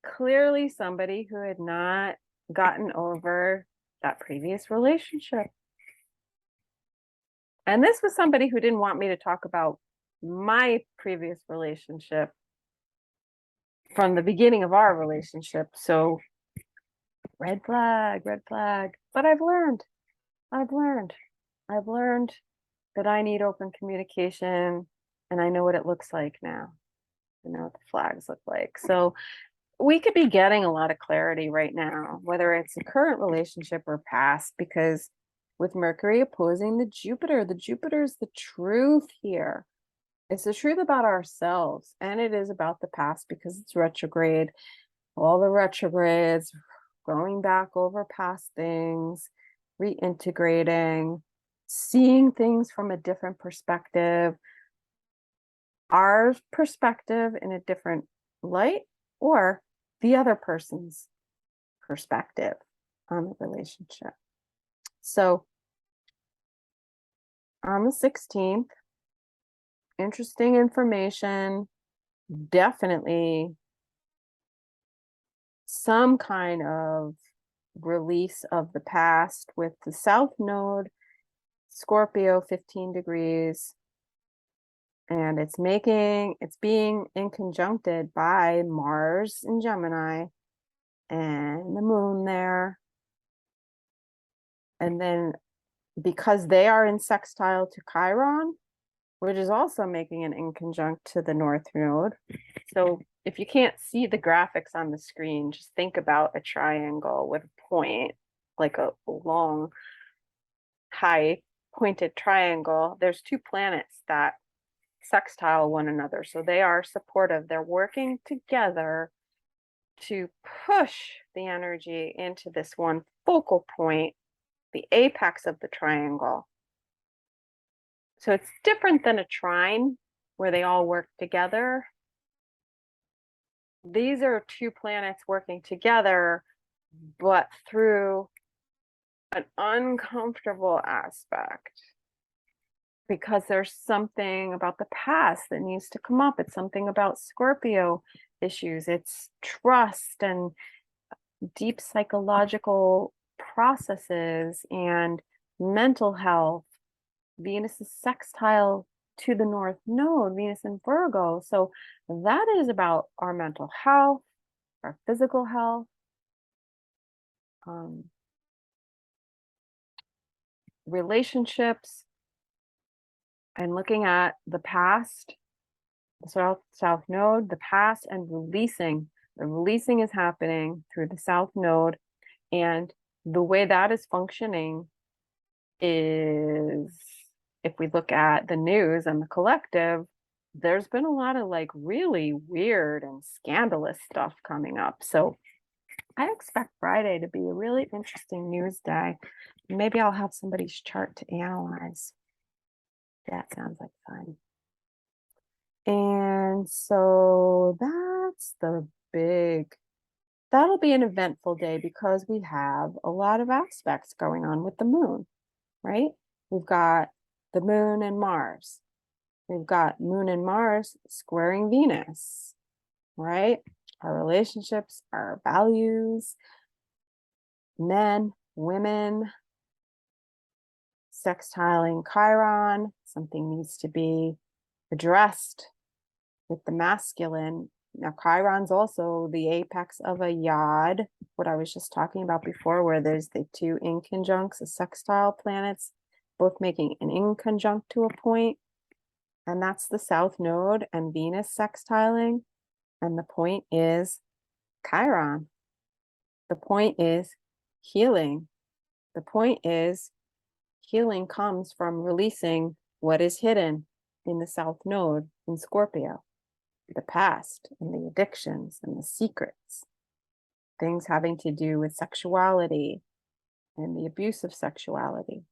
Clearly somebody who had not gotten over that previous relationship. And this was somebody who didn't want me to talk about my previous relationship from the beginning of our relationship. So red flag, red flag. But I've learned that I need open communication, and I know what it looks like now. I know what the flags look like. So we could be getting a lot of clarity right now, whether it's a current relationship or past, because with Mercury opposing the Jupiter is the truth here. It's the truth about ourselves, and it is about the past because it's retrograde. All the retrogrades, going back over past things, reintegrating, seeing things from a different perspective, our perspective in a different light, or the other person's perspective on the relationship. So on the 16th, interesting information, definitely some kind of release of the past with the South Node, Scorpio, 15 degrees, and it's being inconjuncted by Mars in Gemini and the moon there. And then because they are in sextile to Chiron, which is also making an inconjunct to the North Node. So if you can't see the graphics on the screen, just think about a triangle with a point, like a long, high pointed triangle. There's two planets that sextile one another. So they are supportive. They're working together to push the energy into this one focal point, the apex of the triangle. So it's different than a trine where they all work together. These are two planets working together, but through an uncomfortable aspect, because there's something about the past that needs to come up. It's something about Scorpio issues. It's trust and deep psychological processes and mental health. Venus is sextile to the North Node, Venus in Virgo. So that is about our mental health, our physical health, relationships, and looking at the past, the South Node, the past, and releasing. The releasing is happening through the South Node. And the way that is functioning is, if we look at the news and the collective, there's been a lot of like really weird and scandalous stuff coming up. So I expect Friday to be a really interesting news day. Maybe I'll have somebody's chart to analyze. That sounds like fun. And so that'll be an eventful day because we have a lot of aspects going on with the moon, right? We've got the moon and Mars. We've got moon and Mars squaring Venus, right? Our relationships, our values, men, women, sextiling Chiron. Something needs to be addressed with the masculine. Now, Chiron's also the apex of a yod, what I was just talking about before, where there's the two inconjuncts, the sextile planets, both making an inconjunct to a point. And that's the South Node and Venus sextiling. And the point is Chiron. The point is healing. The point is healing comes from releasing what is hidden in the South Node in Scorpio, the past and the addictions and the secrets, things having to do with sexuality and the abuse of sexuality.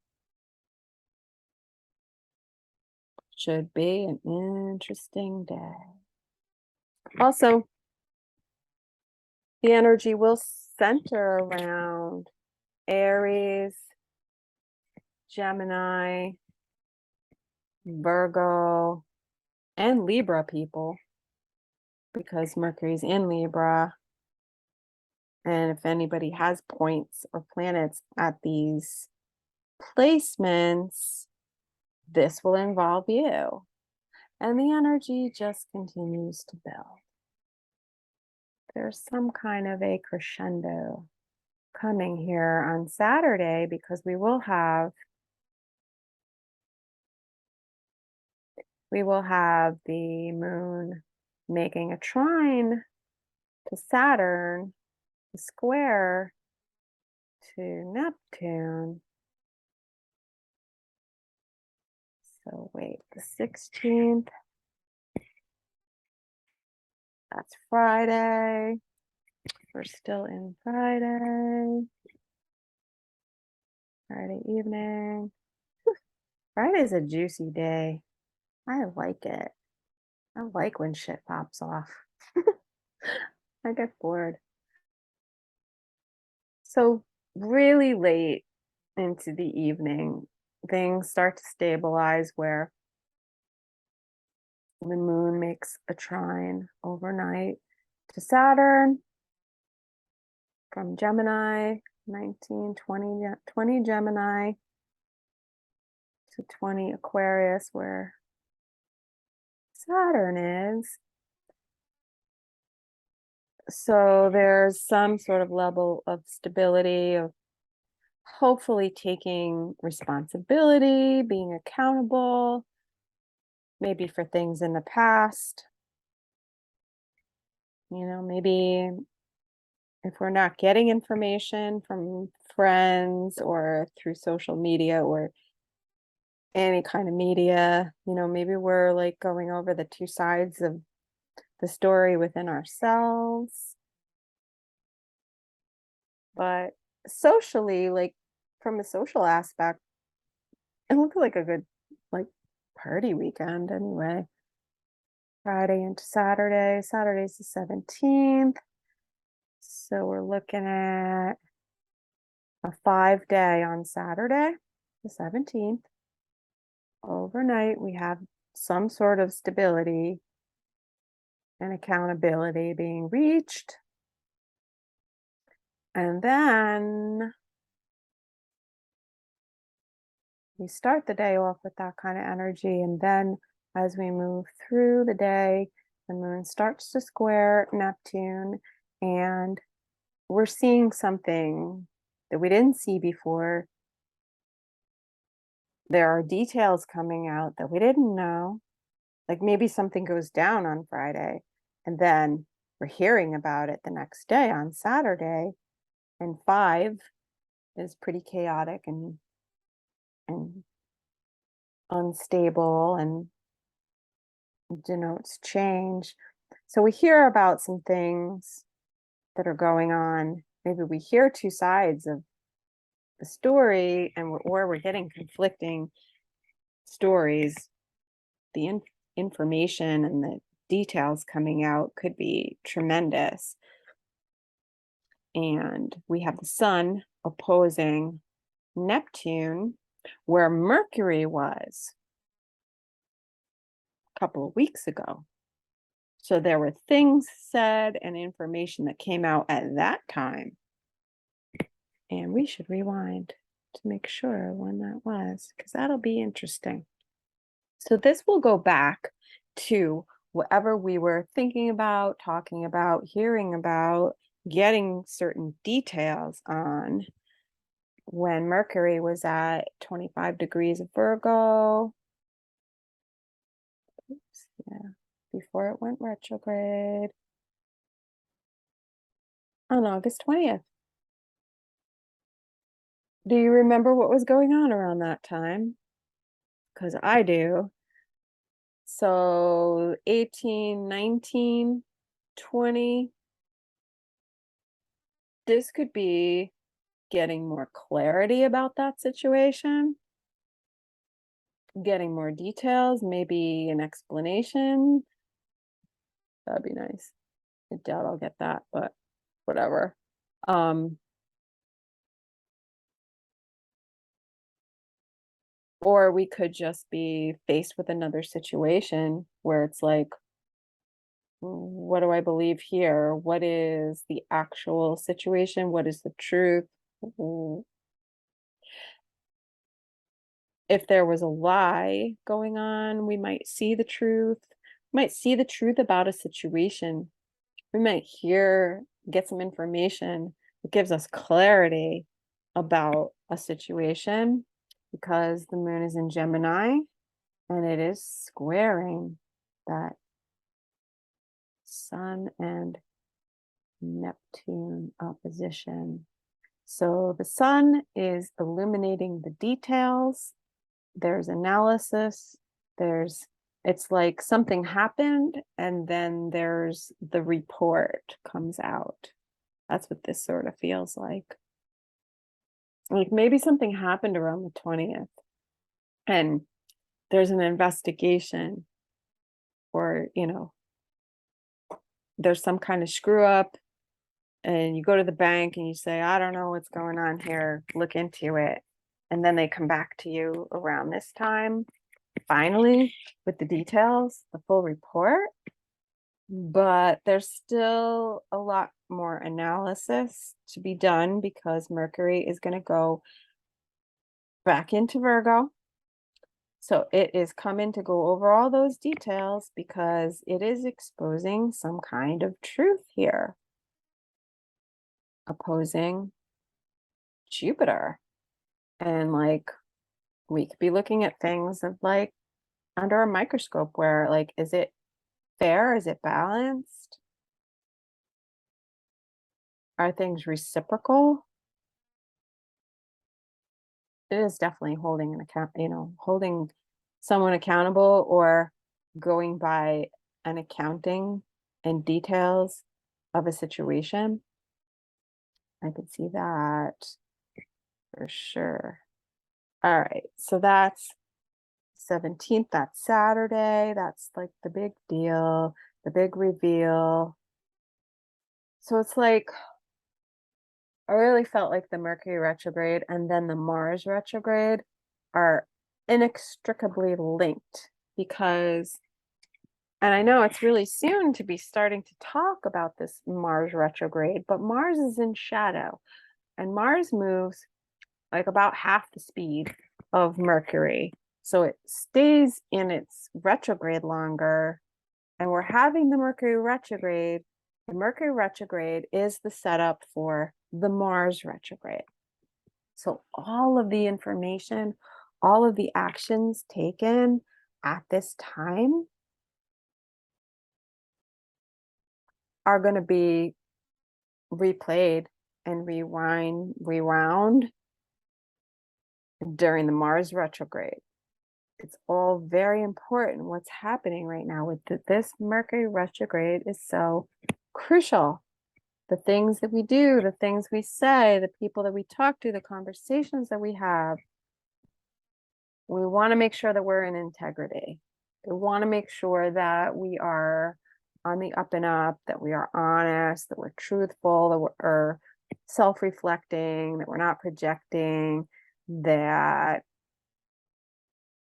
Should be an interesting day. Also, the energy will center around Aries, Gemini, Virgo, and Libra people, because Mercury's in Libra. And if anybody has points or planets at these placements, this will involve you. And the energy just continues to build. There's some kind of a crescendo coming here on Saturday because we will have the moon making a trine to Saturn, a square to Neptune. So wait, the 16th, that's Friday. We're still in Friday evening. Friday's a juicy day. I like it. I like when shit pops off. I get bored. So really late into the evening, things start to stabilize where the moon makes a trine overnight to Saturn from Gemini, 19, 20 Gemini to 20 Aquarius, where Saturn is. So there's some sort of level of stability, of hopefully taking responsibility, being accountable, maybe for things in the past. Maybe if we're not getting information from friends or through social media or any kind of media, maybe we're like going over the two sides of the story within ourselves. But socially, like from a social aspect, it looked like a good like party weekend anyway. Friday into Saturday. Saturday's the 17th. So we're looking at a 5-day on Saturday, the 17th. Overnight, we have some sort of stability and accountability being reached. And then we start the day off with that kind of energy. And then as we move through the day, the moon starts to square Neptune, and we're seeing something that we didn't see before. There are details coming out that we didn't know. Like maybe something goes down on Friday, and then we're hearing about it the next day on Saturday. And 5 is pretty chaotic and unstable and denotes change. So we hear about some things that are going on. Maybe we hear two sides of the story, or we're getting conflicting stories. The information and the details coming out could be tremendous. And we have the sun opposing Neptune, where Mercury was a couple of weeks ago. So there were things said and information that came out at that time. And we should rewind to make sure when that was, because that'll be interesting. So this will go back to whatever we were thinking about, talking about, hearing about, getting certain details on when Mercury was at 25 degrees of Virgo. Oops, yeah, before it went retrograde on August 20th. Do you remember what was going on around that time? Because I do. So 18, 19, 20. This could be getting more clarity about that situation, getting more details, maybe an explanation. That'd be nice. I doubt I'll get that, but whatever. Or we could just be faced with another situation where it's like what do I believe here? What is the actual situation? What is the truth? If there was a lie going on, we might see the truth. We might see the truth about a situation. We might get some information that gives us clarity about a situation because the moon is in Gemini and it is squaring that Sun and Neptune opposition. So the Sun is illuminating the details. There's analysis. It's like something happened and then there's the report comes out. That's what this sort of feels like. Like maybe something happened around the 20th and there's an investigation or, there's some kind of screw up and you go to the bank and you say, I don't know what's going on here, look into it. And then they come back to you around this time, finally, with the details, the full report. But there's still a lot more analysis to be done because Mercury is going to go back into Virgo. So it is coming to go over all those details because it is exposing some kind of truth here, opposing Jupiter. And like, we could be looking at things of like under a microscope where like, is it fair? Is it balanced? Are things reciprocal? It is definitely holding an account, holding someone accountable or going by an accounting and details of a situation. I could see that for sure. All right, so that's 17th, that's Saturday. That's like the big deal, the big reveal. So it's like, I really felt like the Mercury retrograde and then the Mars retrograde are inextricably linked because, and I know it's really soon to be starting to talk about this Mars retrograde, but Mars is in shadow and Mars moves like about half the speed of Mercury. So it stays in its retrograde longer. And we're having the Mercury retrograde. The Mercury retrograde is the setup for the Mars retrograde. So all of the information, all of the actions taken at this time are going to be replayed and rewound during the Mars retrograde. It's all very important what's happening right now with this Mercury retrograde is so crucial. The things that we do, the things we say, the people that we talk to, the conversations that we have, we want to make sure that we're in integrity. We want to make sure that we are on the up and up, that we are honest, that we're truthful, that we're self-reflecting, that we're not projecting, that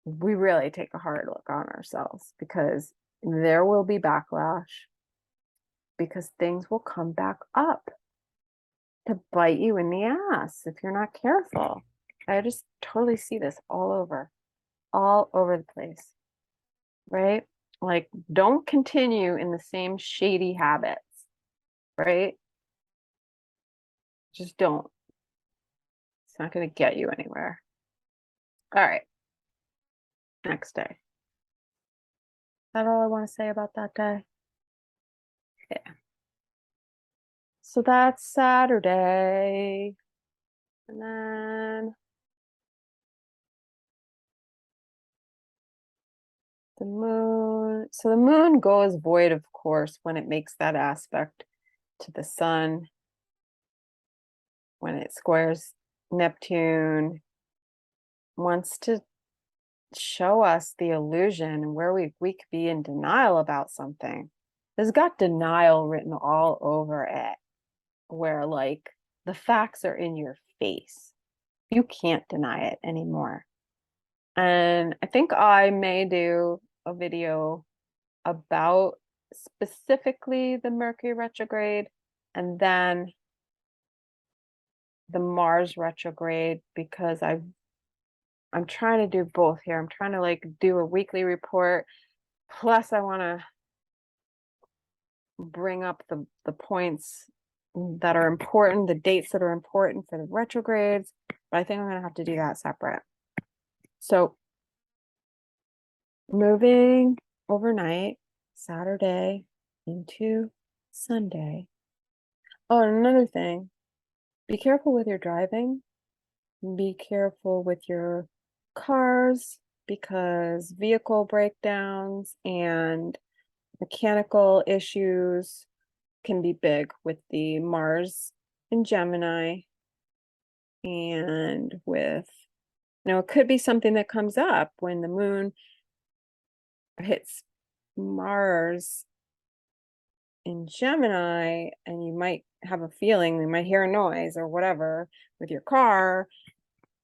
we really take a hard look on ourselves because there will be backlash because things will come back up to bite you in the ass if you're not careful. I just totally see this all over the place, right? Like, don't continue in the same shady habits, right? Just don't. It's not going to get you anywhere. All right. Next day. Is that all I want to say about that day? Yeah. So that's Saturday. And then the moon. So the moon goes void, of course, when it makes that aspect to the sun, when it squares Neptune, wants to show us the illusion where we could be in denial about something. It's got denial written all over it, where like the facts are in your face. You can't deny it anymore. And I think I may do a video about specifically the Mercury retrograde and then the Mars retrograde, because I'm trying to do both here. I'm trying to like do a weekly report. Plus I want to bring up the points that are important, the dates that are important for the retrogrades, but I think I'm gonna have to do that separate. So moving overnight, Saturday into Sunday. Oh, and another thing, be careful with your driving. Be careful with your cars, because vehicle breakdowns and mechanical issues can be big with the Mars in Gemini. And with, it could be something that comes up when the moon hits Mars in Gemini, and you might have a feeling, you might hear a noise or whatever with your car.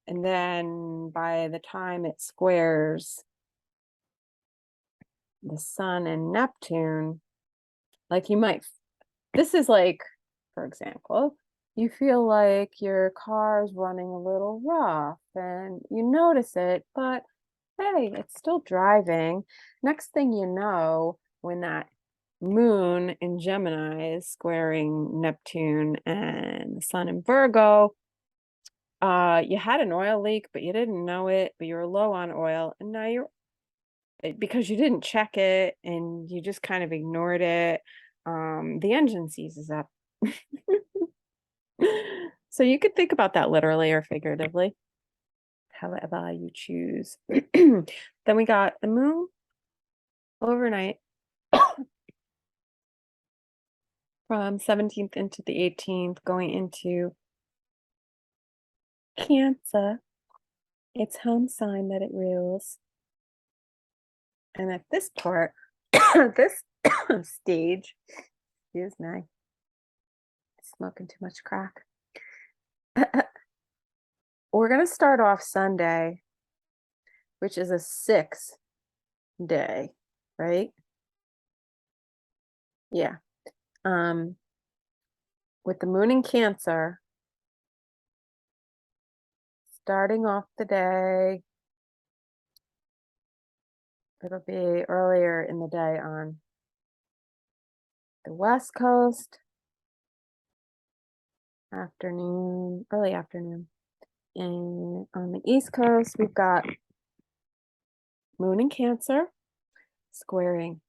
And then by the time it squares the sun and Neptune, like this is like, for example, you feel like your car's running a little rough and you notice it, but hey, it's still driving. Next thing you know, when that moon in Gemini is squaring Neptune and the sun in Virgo, you had an oil leak, but you didn't know it, but you were low on oil, and now because you didn't check it and you just kind of ignored it, the engine seizes up. So you could think about that literally or figuratively, however you choose. Then we got the moon overnight from 17th into the 18th, going into Cancer, its home sign that it rules. And at this part, this stage, excuse me, smoking too much crack. We're going to start off Sunday, which is a 6 day, right? Yeah. With the moon in Cancer, starting off the day, it'll be earlier in the day on the West Coast, early afternoon. And on the East Coast, we've got moon in Cancer, squaring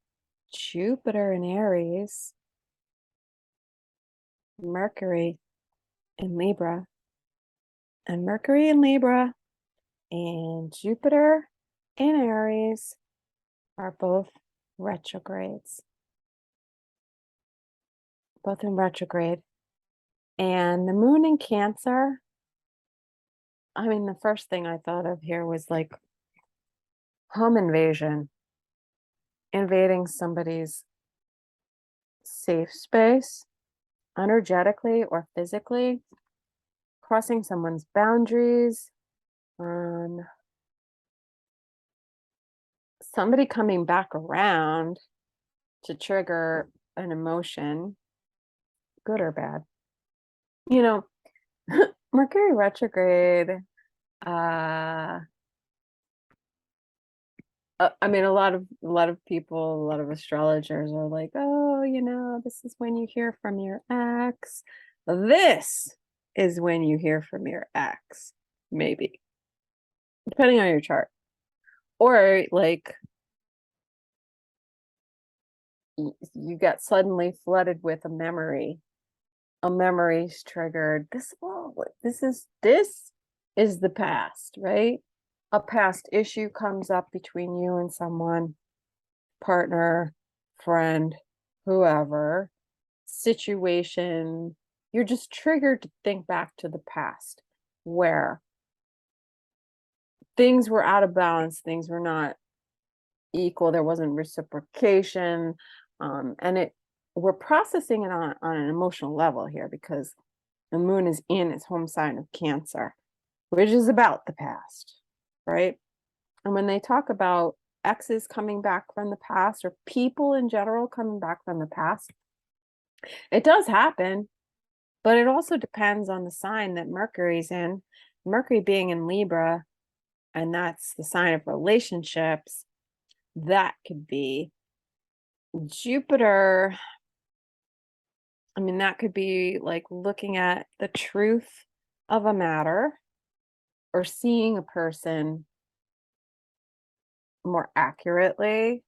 Jupiter in Aries, Mercury in Libra, and Mercury in Libra and Jupiter in Aries are both retrogrades, both in retrograde. And the moon in Cancer, I mean, the first thing I thought of here was like home invasion, invading somebody's safe space, energetically or physically, crossing someone's boundaries, somebody coming back around to trigger an emotion, good or bad. Mercury retrograde, I mean, a lot of people, a lot of astrologers are like, oh, this is when you hear from your ex. This is when you hear from your ex, maybe, depending on your chart. Or like you get suddenly flooded with a memory's triggered. This is the past, right? A past issue comes up between you and someone, partner, friend, whoever, situation. You're just triggered to think back to the past where things were out of balance, things were not equal, there wasn't reciprocation, and we're processing it on an emotional level here because the moon is in its home sign of Cancer, which is about the past, right? And when they talk about exes coming back from the past or people in general coming back from the past. It does happen, but it also depends on the sign that Mercury's in. Mercury being in Libra, and that's the sign of relationships, that could be Jupiter. I mean, that could be like looking at the truth of a matter or seeing a person more accurately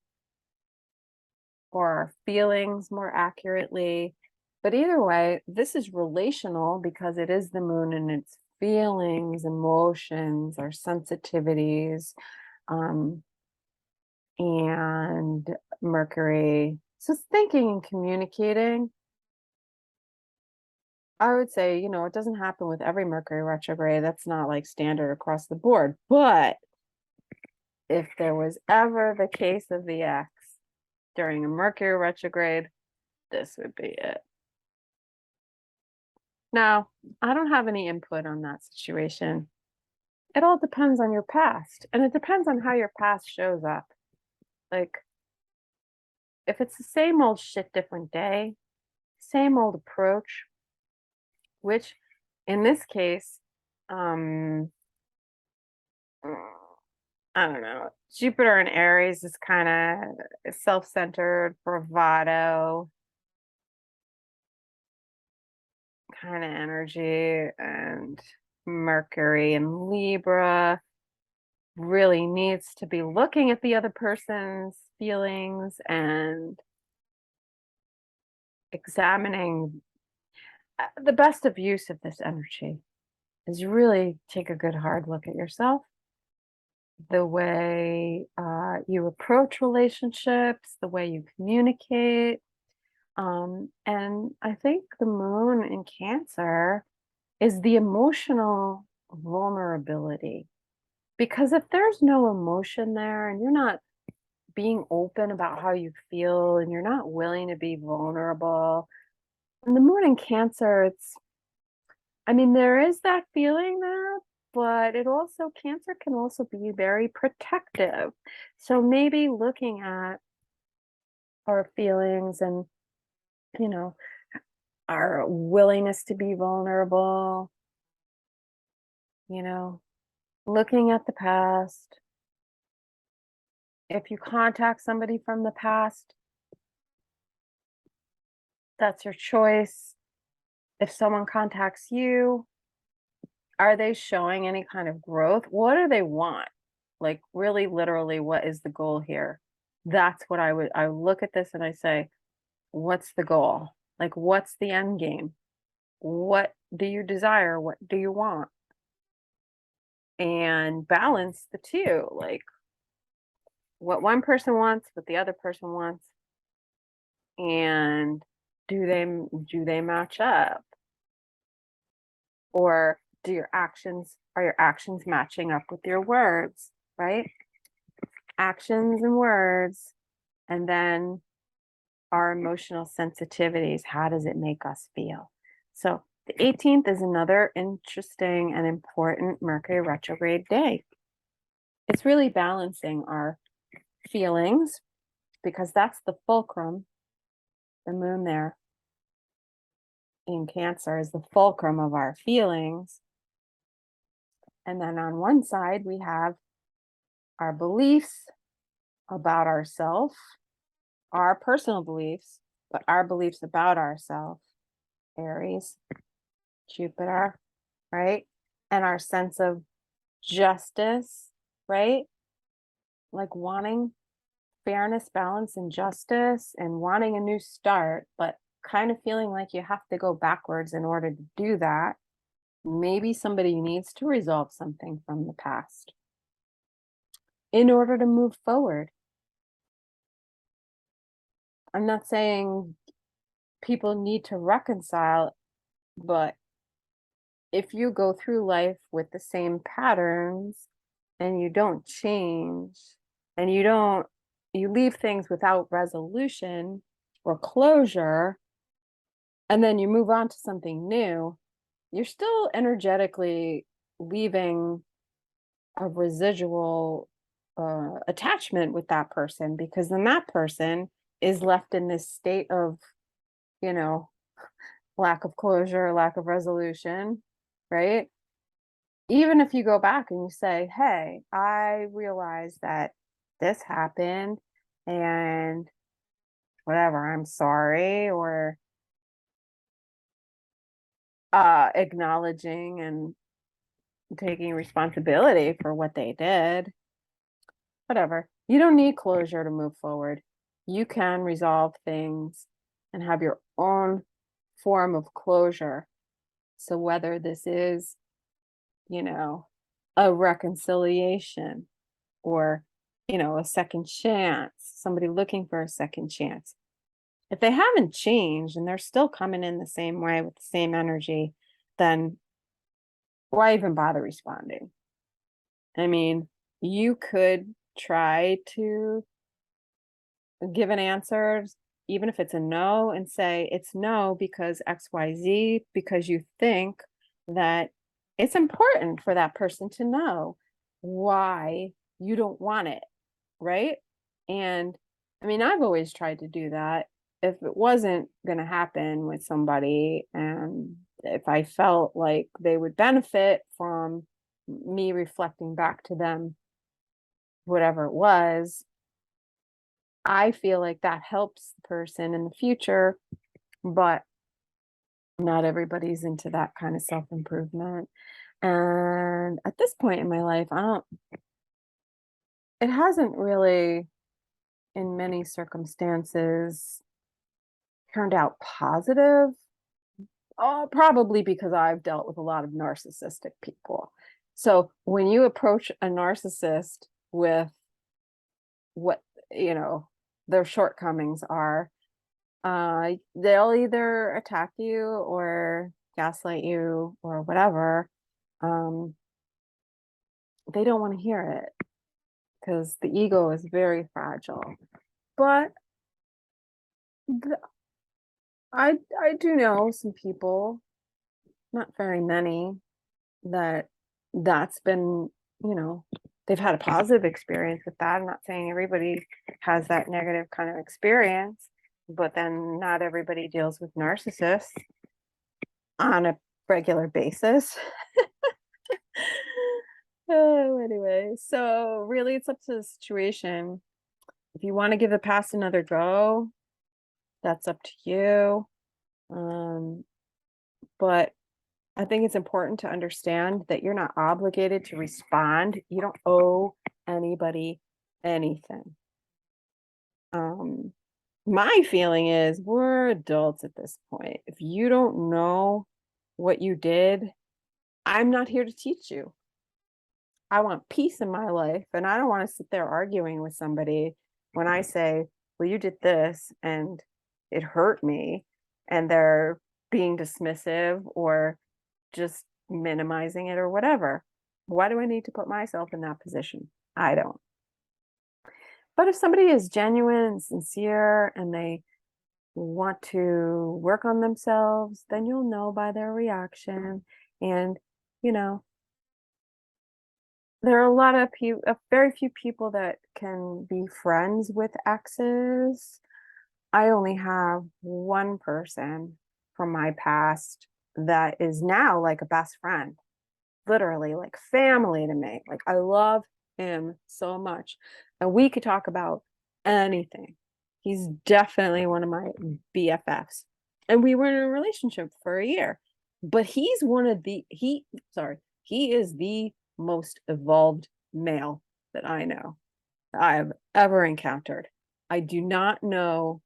or our feelings more accurately. But either way, this is relational because it is the moon and it's feelings, emotions, our sensitivities, and Mercury. So it's thinking and communicating. I would say, it doesn't happen with every Mercury retrograde. That's not like standard across the board. But if there was ever the case of the X during a Mercury retrograde, this would be it. Now, I don't have any input on that situation. It all depends on your past, and it depends on how your past shows up. Like, if it's the same old shit, different day, same old approach, which in this case, I don't know. Jupiter in Aries is kind of self-centered, bravado kind of energy, and Mercury in Libra really needs to be looking at the other person's feelings and examining. The best of use of this energy is really take a good hard look at yourself, the way you approach relationships, the way you communicate. And I think the moon in Cancer is the emotional vulnerability. Because if there's no emotion there and you're not being open about how you feel and you're not willing to be vulnerable, and the moon in Cancer, there is that feeling there, but Cancer can also be very protective. So maybe looking at our feelings and, our willingness to be vulnerable, looking at the past. If you contact somebody from the past, that's your choice. If someone contacts you, are they showing any kind of growth? What do they want? Like, really, literally, what is the goal here? That's what I look at this and I say, what's the goal? Like, what's the end game? What do you desire? What do you want? And balance the two, like what one person wants, what the other person wants, and do they match up? Or are your actions matching up with your words, right? Actions and words, and then our emotional sensitivities, how does it make us feel? So the 18th is another interesting and important Mercury retrograde day. It's really balancing our feelings because that's the fulcrum. The moon there in Cancer is the fulcrum of our feelings. And then on one side, we have our beliefs about ourselves, our personal beliefs, but our beliefs about ourselves, Aries, Jupiter, right? And our sense of justice, right? Like wanting fairness, balance, and justice, and wanting a new start, but kind of feeling like you have to go backwards in order to do that. Maybe somebody needs to resolve something from the past in order to move forward. I'm not saying people need to reconcile, but if you go through life with the same patterns and you don't change and you leave things without resolution or closure, and then you move on to something new, you're still energetically leaving a residual attachment with that person, because then that person is left in this state of, you know, lack of closure, lack of resolution, right? Even if you go back and you say, hey, I realize that this happened and whatever, I'm sorry, or acknowledging and taking responsibility for what they did, whatever. You don't need closure to move forward. You can resolve things and have your own form of closure. So whether this is, you know, a reconciliation or, you know, a second chance, somebody looking for a second chance. If they haven't changed and they're still coming in the same way with the same energy, then why even bother responding? I mean, you could try to give an answer, even if it's a no, and say it's no because XYZ, because you think that it's important for that person to know why you don't want it, right? And I mean, I've always tried to do that. If it wasn't going to happen with somebody, and if I felt like they would benefit from me reflecting back to them, whatever it was, I feel like that helps the person in the future, but not everybody's into that kind of self-improvement. And at this point in my life, it hasn't really, in many circumstances, turned out positive. Probably because I've dealt with a lot of narcissistic people. So when you approach a narcissist with what, you know, their shortcomings are, they'll either attack you or gaslight you or whatever. Um, they don't want to hear it because the ego is very fragile. But th- I do know some people, not very many, that that's been, you know, they've had a positive experience with that. I'm not saying everybody has that negative kind of experience, but then not everybody deals with narcissists on a regular basis. Oh, anyway, so really it's up to the situation. If you want to give the past another go, that's up to you. But I think it's important to understand that you're not obligated to respond. You don't owe anybody anything. My feeling is we're adults at this point. If you don't know what you did, I'm not here to teach you. I want peace in my life, and I don't want to sit there arguing with somebody when I say, well, you did this and it hurt me, and they're being dismissive or just minimizing it or whatever. Why do I need to put myself in that position? I don't. But if somebody is genuine and sincere and they want to work on themselves, then you'll know by their reaction. And, you know, there are a lot of people, very few people that can be friends with exes. I only have one person from my past that is now like a best friend, literally like family to me. Like I love him so much. And we could talk about anything. He's definitely one of my BFFs. And we were in a relationship for a year. But he's one of the he is the most evolved male that I know, that I have ever encountered. I do not know.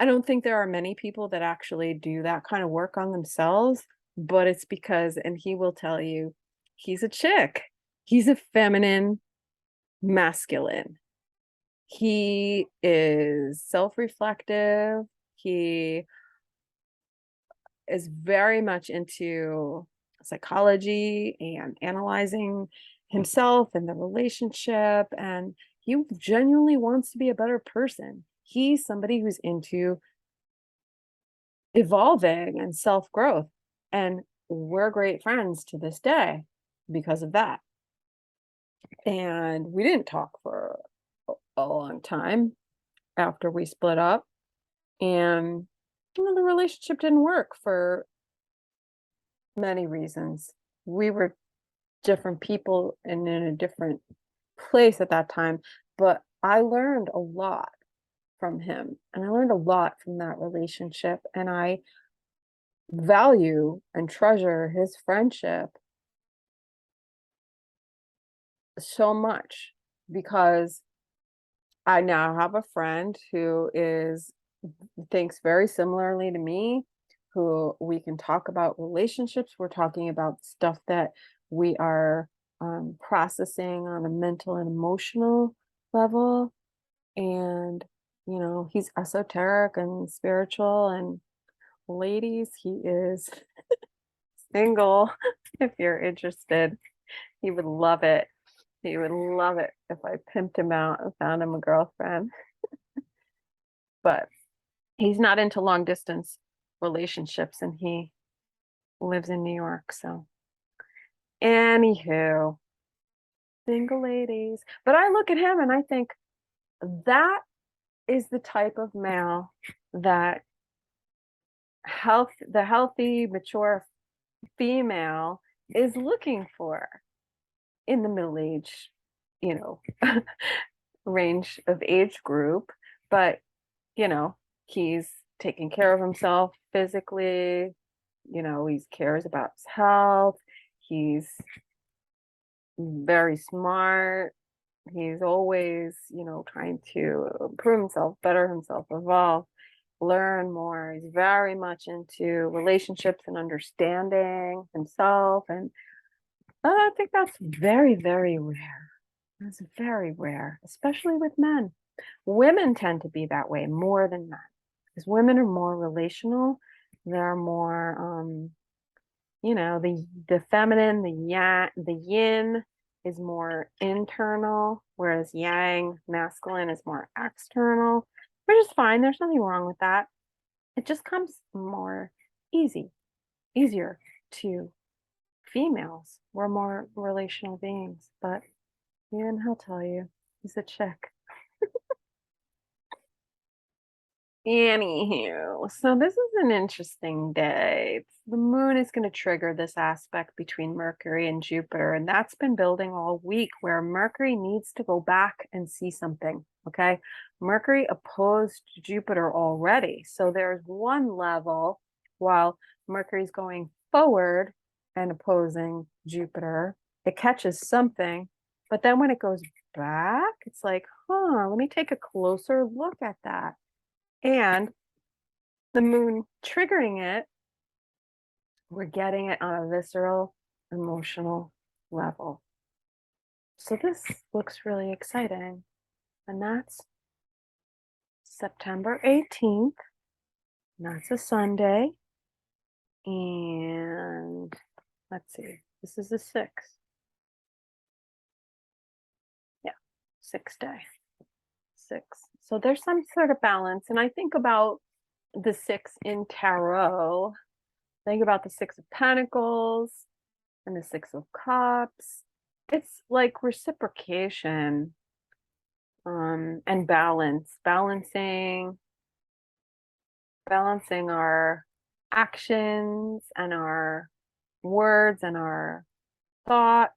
I don't think there are many people that actually do that kind of work on themselves, but it's because, and he will tell you, he's a chick. He's a feminine masculine. He is self-reflective. He is very much into psychology and analyzing himself and the relationship. And he genuinely wants to be a better person. He's somebody who's into evolving and self-growth. And we're great friends to this day because of that. And we didn't talk for a long time after we split up. And the relationship didn't work for many reasons. We were different people and in a different place at that time, but I learned a lot from him, and I learned a lot from that relationship, and I value and treasure his friendship so much because I now have a friend who is thinks very similarly to me, who we can talk about relationships. We're talking about stuff that we are processing on a mental and emotional level. And, he's esoteric and spiritual. And ladies, he is single. If you're interested, he would love it. He would love it if I pimped him out and found him a girlfriend. But he's not into long distance relationships and he lives in New York. So, anywho, single ladies. But I look at him and I think that is the type of male that the healthy, mature female is looking for in the middle age, you know, range of age group. But, he's taking care of himself physically, he cares about his health. He's very smart. He's always, trying to improve himself, better himself, evolve, learn more. He's very much into relationships and understanding himself. And I think that's very, very rare. That's very rare, especially with men. Women tend to be that way more than men because women are more relational. They're more, the feminine, the yin is more internal, whereas yang, masculine, is more external, which is fine. There's nothing wrong with that. It just comes more easier to females. We're more relational beings, but even he'll tell you he's a chick. Anywho, so this is an interesting day. The moon is going to trigger this aspect between Mercury and Jupiter, and that's been building all week where Mercury needs to go back and see something. Okay. Mercury opposed Jupiter already. So there's one level while Mercury's going forward and opposing Jupiter, it catches something. But then when it goes back, it's like, let me take a closer look at that. And the moon triggering it, we're getting it on a visceral, emotional level. So this looks really exciting. And that's September 18th. And that's a Sunday. And let's see, this is the 6th. Yeah, 6th day. 6. So there's some sort of balance. And I think about the 6 in tarot. Think about the 6 of Pentacles and the 6 of Cups. It's like reciprocation and balancing our actions and our words and our thoughts,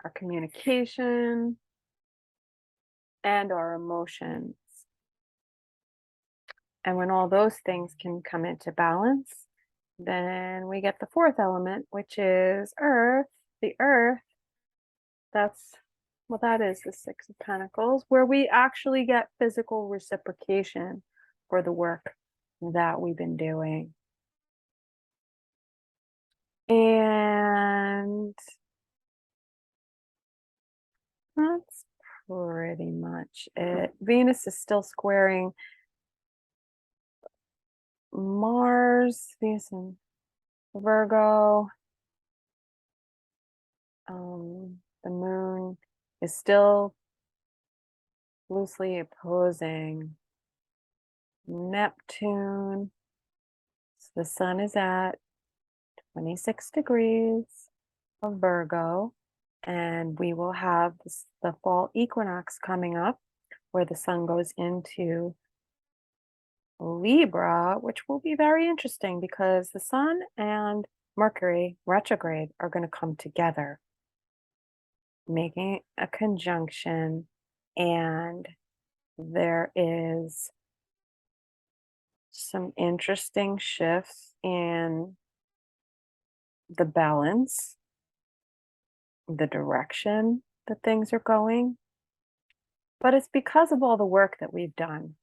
our communication, and our emotions. And when all those things can come into balance, then we get the 4th element, which is Earth. The Earth, that is the 6 of Pentacles, where we actually get physical reciprocation for the work that we've been doing. And that's pretty much it. Venus is still squaring Mars, Venus in Virgo. The moon is still loosely opposing Neptune. So the sun is at 26 degrees of Virgo, And we will have the fall equinox coming up where the sun goes into Libra, which will be very interesting because the sun and Mercury retrograde are going to come together, making a conjunction. And there is some interesting shifts in the balance, the direction that things are going. But it's because of all the work that we've done,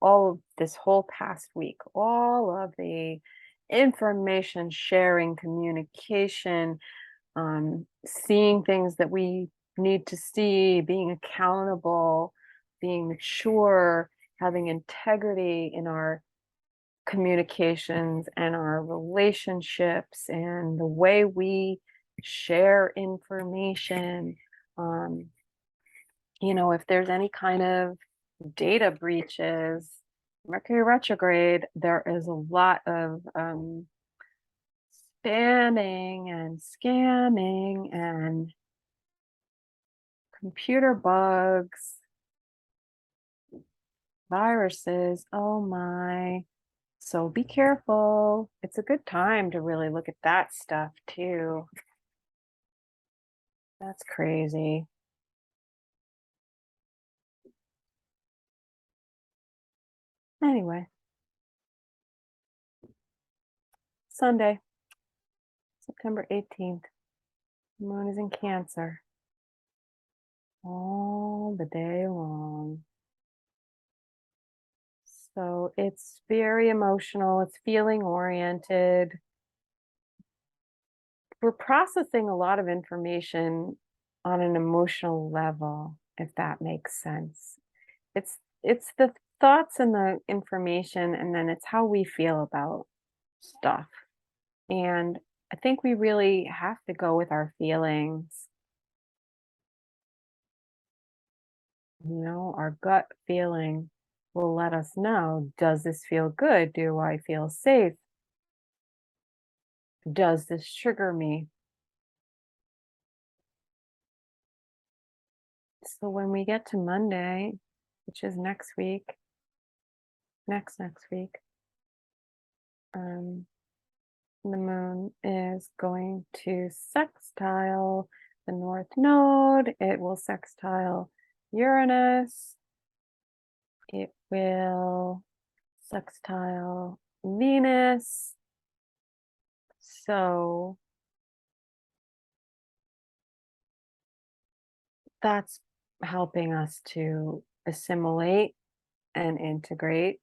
all of this whole past week, all of the information sharing, communication, seeing things that we need to see, being accountable, being mature, having integrity in our communications and our relationships and the way we share information. Um, if there's any kind of data breaches, Mercury retrograde, there is a lot of spamming and scamming and computer bugs, viruses. Oh my. So be careful. It's a good time to really look at that stuff too. That's crazy. Anyway, Sunday, September 18th. Moon is in Cancer all the day long. So it's very emotional, it's feeling oriented. We're processing a lot of information on an emotional level, if that makes sense. It's the thoughts and the information, and then it's how we feel about stuff. And I think we really have to go with our feelings. Our gut feeling will let us know, does this feel good? Do I feel safe? Does this trigger me? So when we get to Monday, which is next week, next week, the moon is going to sextile the North Node. It will sextile Uranus. It will sextile Venus. So that's helping us to assimilate and integrate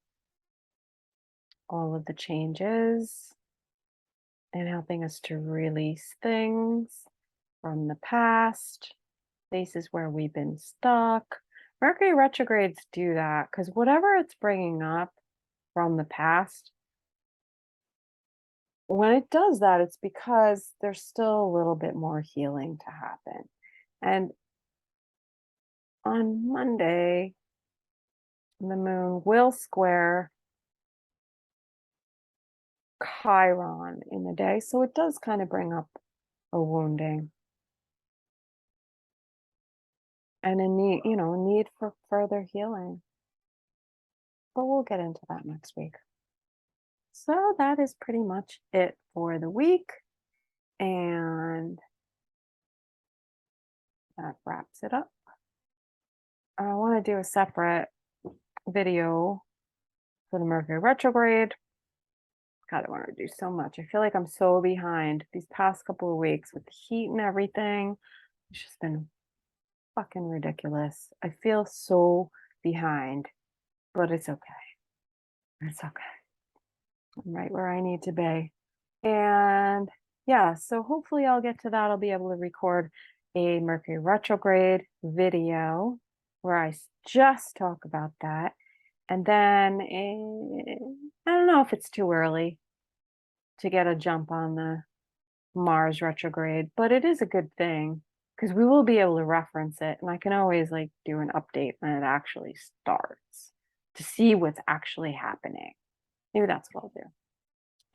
all of the changes and helping us to release things from the past, places where we've been stuck. Mercury retrogrades do that because whatever it's bringing up from the past, when it does that, it's because there's still a little bit more healing to happen. And on Monday, the moon will square Chiron in the day. So it does kind of bring up a wounding and a need for further healing. But we'll get into that next week. So that is pretty much it for the week. And that wraps it up. I want to do a separate video for the Mercury retrograde. God, I want to do so much. I feel like I'm so behind these past couple of weeks with the heat and everything. It's just been fucking ridiculous. I feel so behind, but it's okay. It's okay. I'm right where I need to be. And yeah, so hopefully I'll get to that. I'll be able to record a Mercury retrograde video where I just talk about that. And then I don't know if it's too early to get a jump on the Mars retrograde, but it is a good thing because we will be able to reference it. And I can always do an update when it actually starts to see what's actually happening. Maybe that's what I'll do.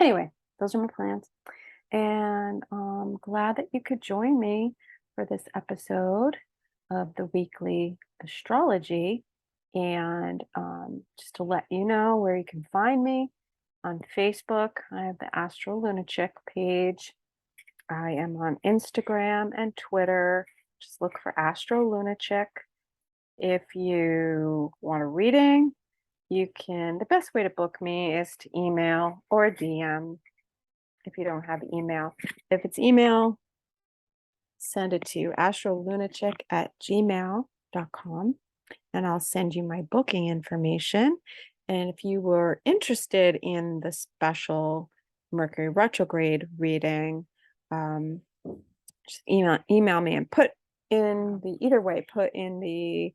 Anyway, those are my plans. And I'm glad that you could join me for this episode of the weekly astrology. And just to let you know where you can find me on Facebook, I have the Astrolunachick page. I am on Instagram and Twitter. Just look for Astrolunachick. If you want a reading, the best way to book me is to email or DM if you don't have email. If it's email, send it to astrolunachick@gmail.com and I'll send you my booking information. And if you were interested in the special Mercury retrograde reading, just email me and put in the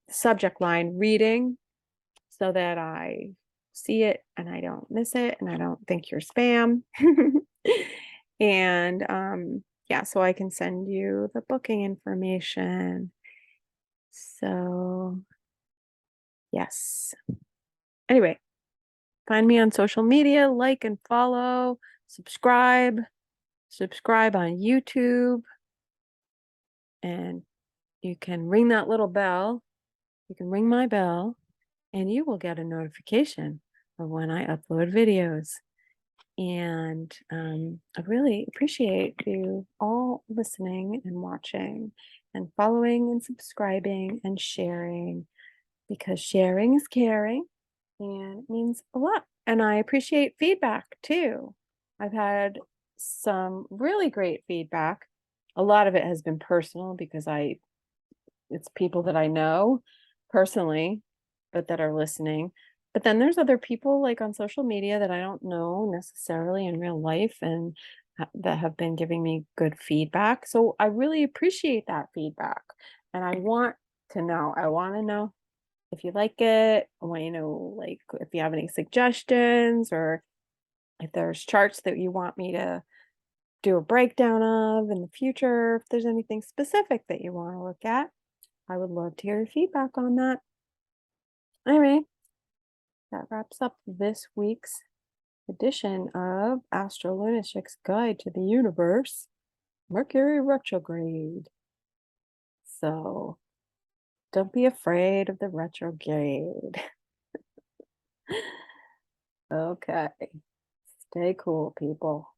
subject line reading so that I see it and I don't miss it and I don't think you're spam. And yeah, so I can send you the booking information. So yes. Anyway, find me on social media, like and follow, subscribe on YouTube, and you can ring that little bell. You can ring my bell and you will get a notification of when I upload videos. And I really appreciate you all listening and watching and following and subscribing and sharing, because sharing is caring and it means a lot. And I appreciate feedback too. I've had some really great feedback. A lot of it has been personal because it's people that I know personally, but that are listening. But then there's other people like on social media that I don't know necessarily in real life and that have been giving me good feedback. So I really appreciate that feedback. And I want to know if you like it. I want you to know, like, if you have any suggestions or if there's charts that you want me to do a breakdown of in the future, if there's anything specific that you want to look at. I would love to hear your feedback on that. Anyway, that wraps up this week's edition of Astrolunachick's Guide to the Universe, Mercury retrograde. So don't be afraid of the retrograde. Okay. Stay cool, people.